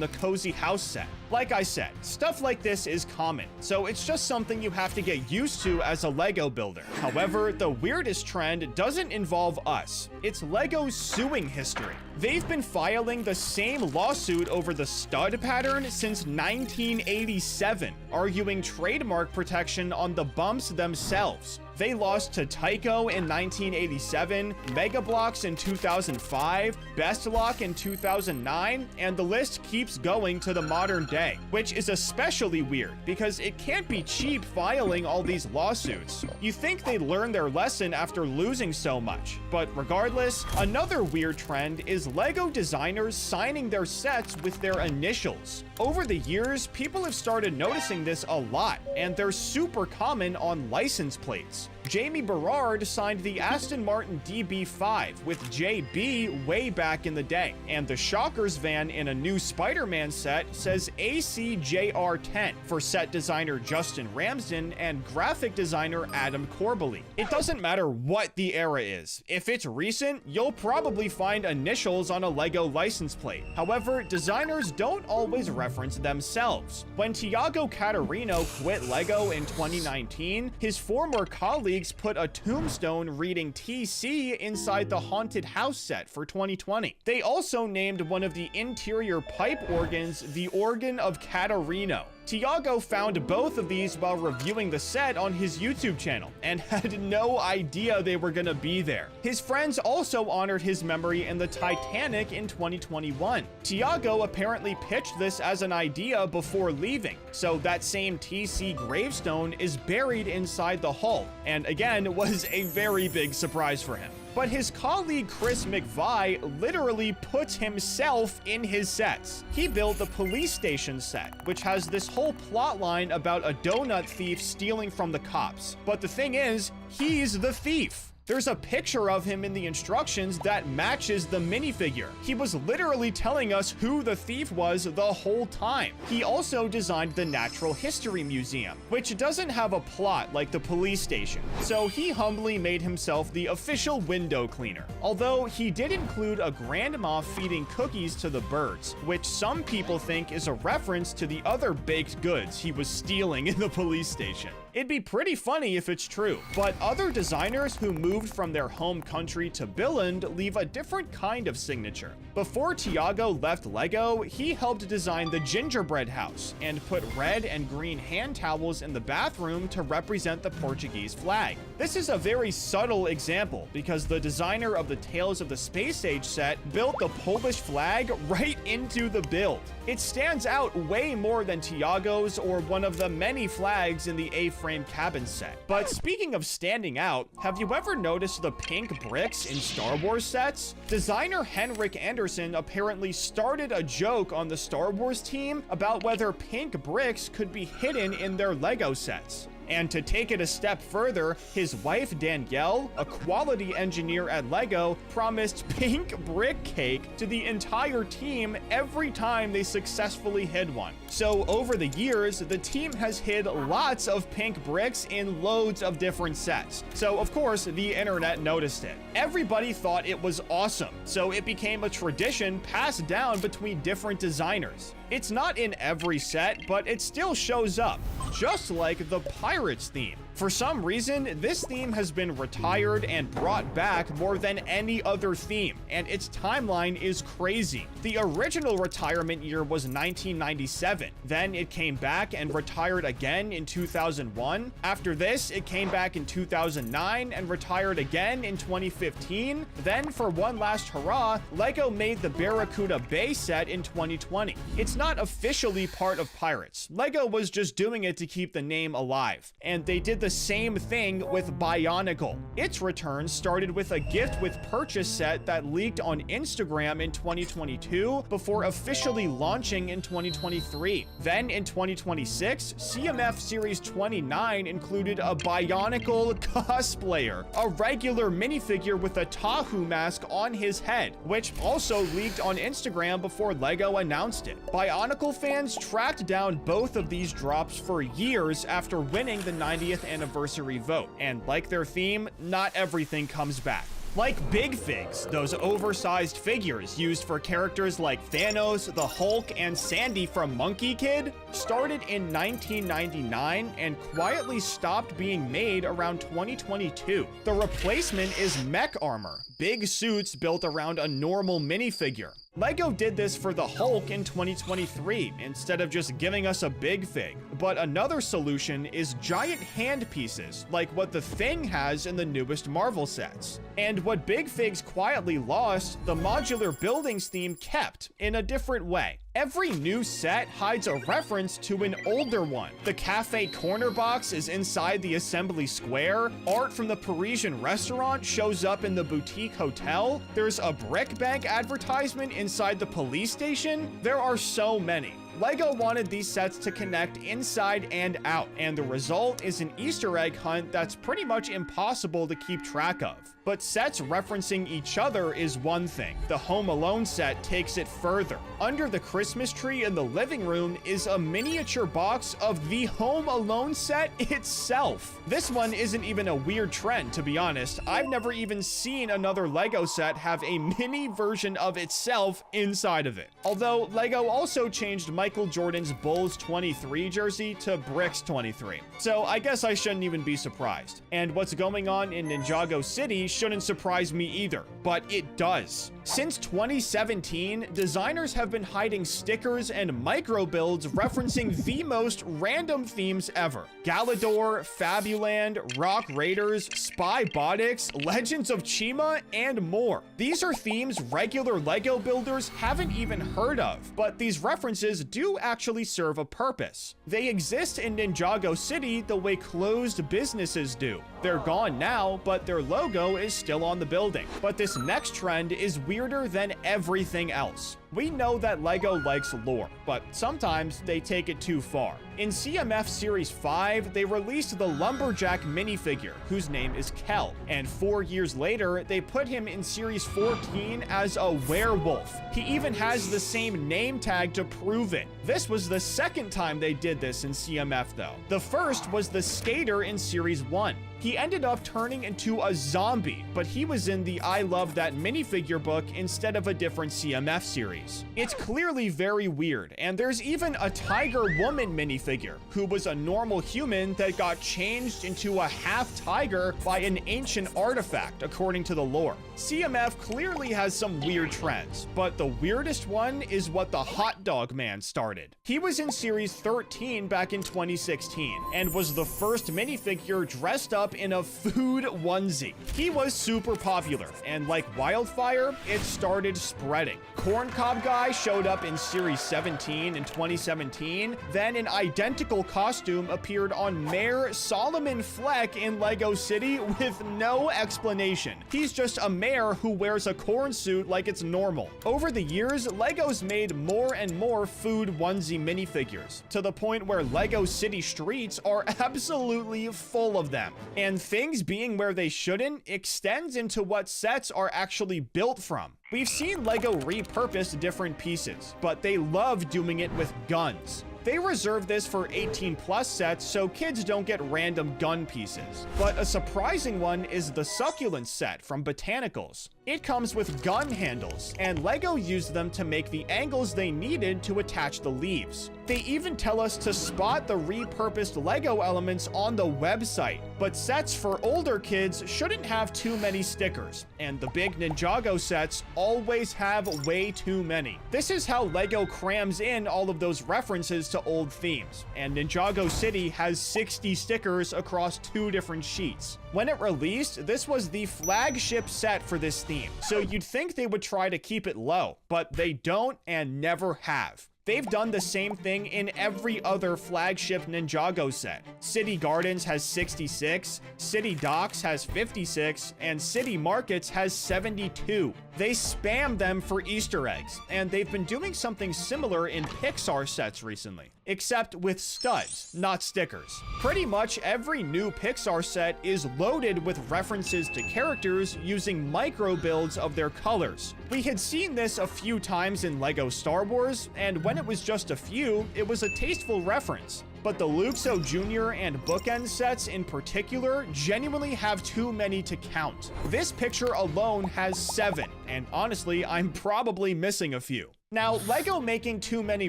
the Cozy House set. Like I said, stuff like this is common, so it's just something you have to get used to as a LEGO builder. However, the weirdest trend doesn't involve us. It's LEGO's suing history. They've been filing the same lawsuit over the stud pattern since 1987, arguing trademark protection on the bumps themselves. They lost to Tyco in 1987, Mega Bloks in 2005, Bestlock in 2009, and the list keeps going to the modern day, which is especially weird because it can't be cheap filing all these lawsuits. You think they'd learn their lesson after losing so much, but regardless, another weird trend is LEGO designers signing their sets with their initials. Over the years, people have started noticing this a lot, and they're super common on license plates. Jamie Berard signed the Aston Martin DB5 with JB way back in the day, and the Shockers van in a new Spider-Man set says ACJR10 for set designer Justin Ramsden and graphic designer Adam Corbally. It doesn't matter what the era is. If it's recent, you'll probably find initials on a LEGO license plate. However, designers don't always reference themselves. When Tiago Catarino quit LEGO in 2019, his former colleagues put a tombstone reading TC inside the Haunted House set for 2020. They also named one of the interior pipe organs the Organ of Catarino. Tiago found both of these while reviewing the set on his YouTube channel and had no idea they were gonna be there. His friends also honored his memory in the Titanic in 2021. Tiago apparently pitched this as an idea before leaving, so that same TC gravestone is buried inside the hull, and again was a very big surprise for him. But his colleague Chris McVie literally puts himself in his sets. He built the police station set, which has this whole plot line about a donut thief stealing from the cops. But the thing is, he's the thief. There's a picture of him in the instructions that matches the minifigure. He was literally telling us who the thief was the whole time. He also designed the Natural History Museum, which doesn't have a plot like the police station. So he humbly made himself the official window cleaner. Although he did include a grandma feeding cookies to the birds, which some people think is a reference to the other baked goods he was stealing in the police station. It'd be pretty funny if it's true, but other designers who moved from their home country to Billund leave a different kind of signature. Before Tiago left LEGO, he helped design the gingerbread house and put red and green hand towels in the bathroom to represent the Portuguese flag. This is a very subtle example because the designer of the Tales of the Space Age set built the Polish flag right into the build. It stands out way more than Tiago's or one of the many flags in the A4 frame cabin set. But speaking of standing out, have you ever noticed the pink bricks in Star Wars sets? Designer Henrik Anderson apparently started a joke on the Star Wars team about whether pink bricks could be hidden in their LEGO sets. And to take it a step further, his wife Danielle, a quality engineer at LEGO, promised pink brick cake to the entire team every time they successfully hid one. So over the years, the team has hid lots of pink bricks in loads of different sets. So of course, the internet noticed it. Everybody thought it was awesome, so it became a tradition passed down between different designers. It's not in every set, but it still shows up, just like the Pirates theme. For some reason, this theme has been retired and brought back more than any other theme, and its timeline is crazy. The original retirement year was 1997. Then it came back and retired again in 2001. After this, it came back in 2009 and retired again in 2015. Then, for one last hurrah, LEGO made the Barracuda Bay set in 2020. It's not officially part of Pirates. LEGO was just doing it to keep the name alive, and they did the same thing with Bionicle. Its return started with a gift with purchase set that leaked on Instagram in 2022 before officially launching in 2023. Then in 2026, CMF Series 29 included a Bionicle cosplayer, a regular minifigure with a Tahu mask on his head, which also leaked on Instagram before LEGO announced it. Bionicle fans tracked down both of these drops for years after winning the 90th anniversary vote, and like their theme, not everything comes back. Like Big Figs, those oversized figures used for characters like Thanos, the Hulk, and Sandy from Monkey Kid, started in 1999 and quietly stopped being made around 2022. The replacement is mech armor, big suits built around a normal minifigure. LEGO did this for the Hulk in 2023 instead of just giving us a Big Fig. But another solution is giant hand pieces, like what the Thing has in the newest Marvel sets. And what Big Figs quietly lost, the modular buildings theme kept in a different way. Every new set hides a reference to an older one. The cafe corner box is inside the assembly square. Art from the Parisian restaurant shows up in the boutique hotel. There's a brick bank advertisement inside the police station. There are so many. LEGO wanted these sets to connect inside and out, and the result is an Easter egg hunt that's pretty much impossible to keep track of. But sets referencing each other is one thing. The Home Alone set takes it further. Under the Christmas tree in the living room is a miniature box of the Home Alone set itself. This one isn't even a weird trend, to be honest. I've never even seen another LEGO set have a mini version of itself inside of it. Although LEGO also changed Michael Jordan's Bulls 23 jersey to Bricks 23. So I guess I shouldn't even be surprised. And what's going on in Ninjago City shouldn't surprise me either, but it does. Since 2017, designers have been hiding stickers and micro builds referencing the most random themes ever. Galador, Fabuland, Rock Raiders, Spy Botics, Legends of Chima, and more. These are themes regular LEGO builders haven't even heard of, but these references do actually serve a purpose. They exist in Ninjago City the way closed businesses do. They're gone now, but their logo is still on the building. But this next trend is weirder than everything else. We know that LEGO likes lore, but sometimes they take it too far. In CMF Series 5, they released the Lumberjack minifigure, whose name is Kel, and 4 years later, they put him in Series 14 as a werewolf. He even has the same name tag to prove it. This was the second time they did this in CMF though. The first was the Skater in Series 1. He ended up turning into a zombie, but he was in the I Love That minifigure book instead of a different CMF series. It's clearly very weird, and there's even a Tiger Woman minifigure, who was a normal human that got changed into a half tiger by an ancient artifact, according to the lore. CMF clearly has some weird trends, but the weirdest one is what the Hot Dog Man started. He was in Series 13 back in 2016, and was the first minifigure dressed up in a food onesie. He was super popular, and like wildfire, it started spreading. Corn cob SpongeBob guy showed up in Series 17 in 2017, then an identical costume appeared on Mayor Solomon Fleck in Lego City with no explanation. He's just a mayor who wears a corn suit like it's normal. Over the years, Lego's made more and more food onesie minifigures, to the point where Lego City streets are absolutely full of them. And things being where they shouldn't extends into what sets are actually built from. We've seen Lego repurpose different pieces, but they love doing it with guns. They reserve this for 18+ sets so kids don't get random gun pieces. But a surprising one is the Succulent set from Botanicals. It comes with gun handles, and Lego used them to make the angles they needed to attach the leaves. They even tell us to spot the repurposed Lego elements on the website, but sets for older kids shouldn't have too many stickers, and the big Ninjago sets always have way too many. This is how Lego crams in all of those references to old themes, and Ninjago City has 60 stickers across 2 different sheets. When it released, this was the flagship set for this theme, so you'd think they would try to keep it low, but they don't and never have. They've done the same thing in every other flagship Ninjago set. City Gardens has 66, City Docks has 56, and City Markets has 72. They spam them for Easter eggs, and they've been doing something similar in Pixar sets recently, except with studs, not stickers. Pretty much every new Pixar set is loaded with references to characters using micro builds of their colors. We had seen this a few times in Lego Star Wars, and when it was just a few, it was a tasteful reference. But the Luxo Jr. and Bookend sets in particular genuinely have too many to count. This picture alone has 7, and honestly, I'm probably missing a few. Now, Lego making too many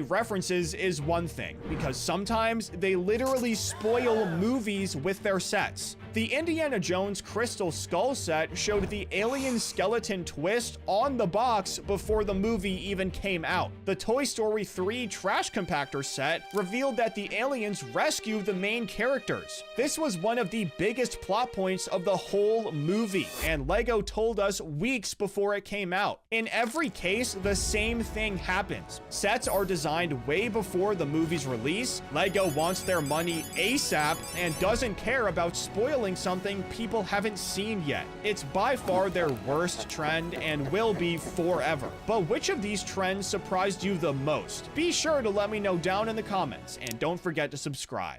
references is one thing, because sometimes they literally spoil movies with their sets. The Indiana Jones Crystal Skull set showed the alien skeleton twist on the box before the movie even came out. The Toy Story 3 trash compactor set revealed that the aliens rescue the main characters. This was one of the biggest plot points of the whole movie, and Lego told us weeks before it came out. In every case, the same thing happens. Sets are designed way before the movie's release. Lego wants their money ASAP and doesn't care about spoiling something people haven't seen yet. It's by far their worst trend and will be forever. But which of these trends surprised you the most? Be sure to let me know down in the comments, and don't forget to subscribe.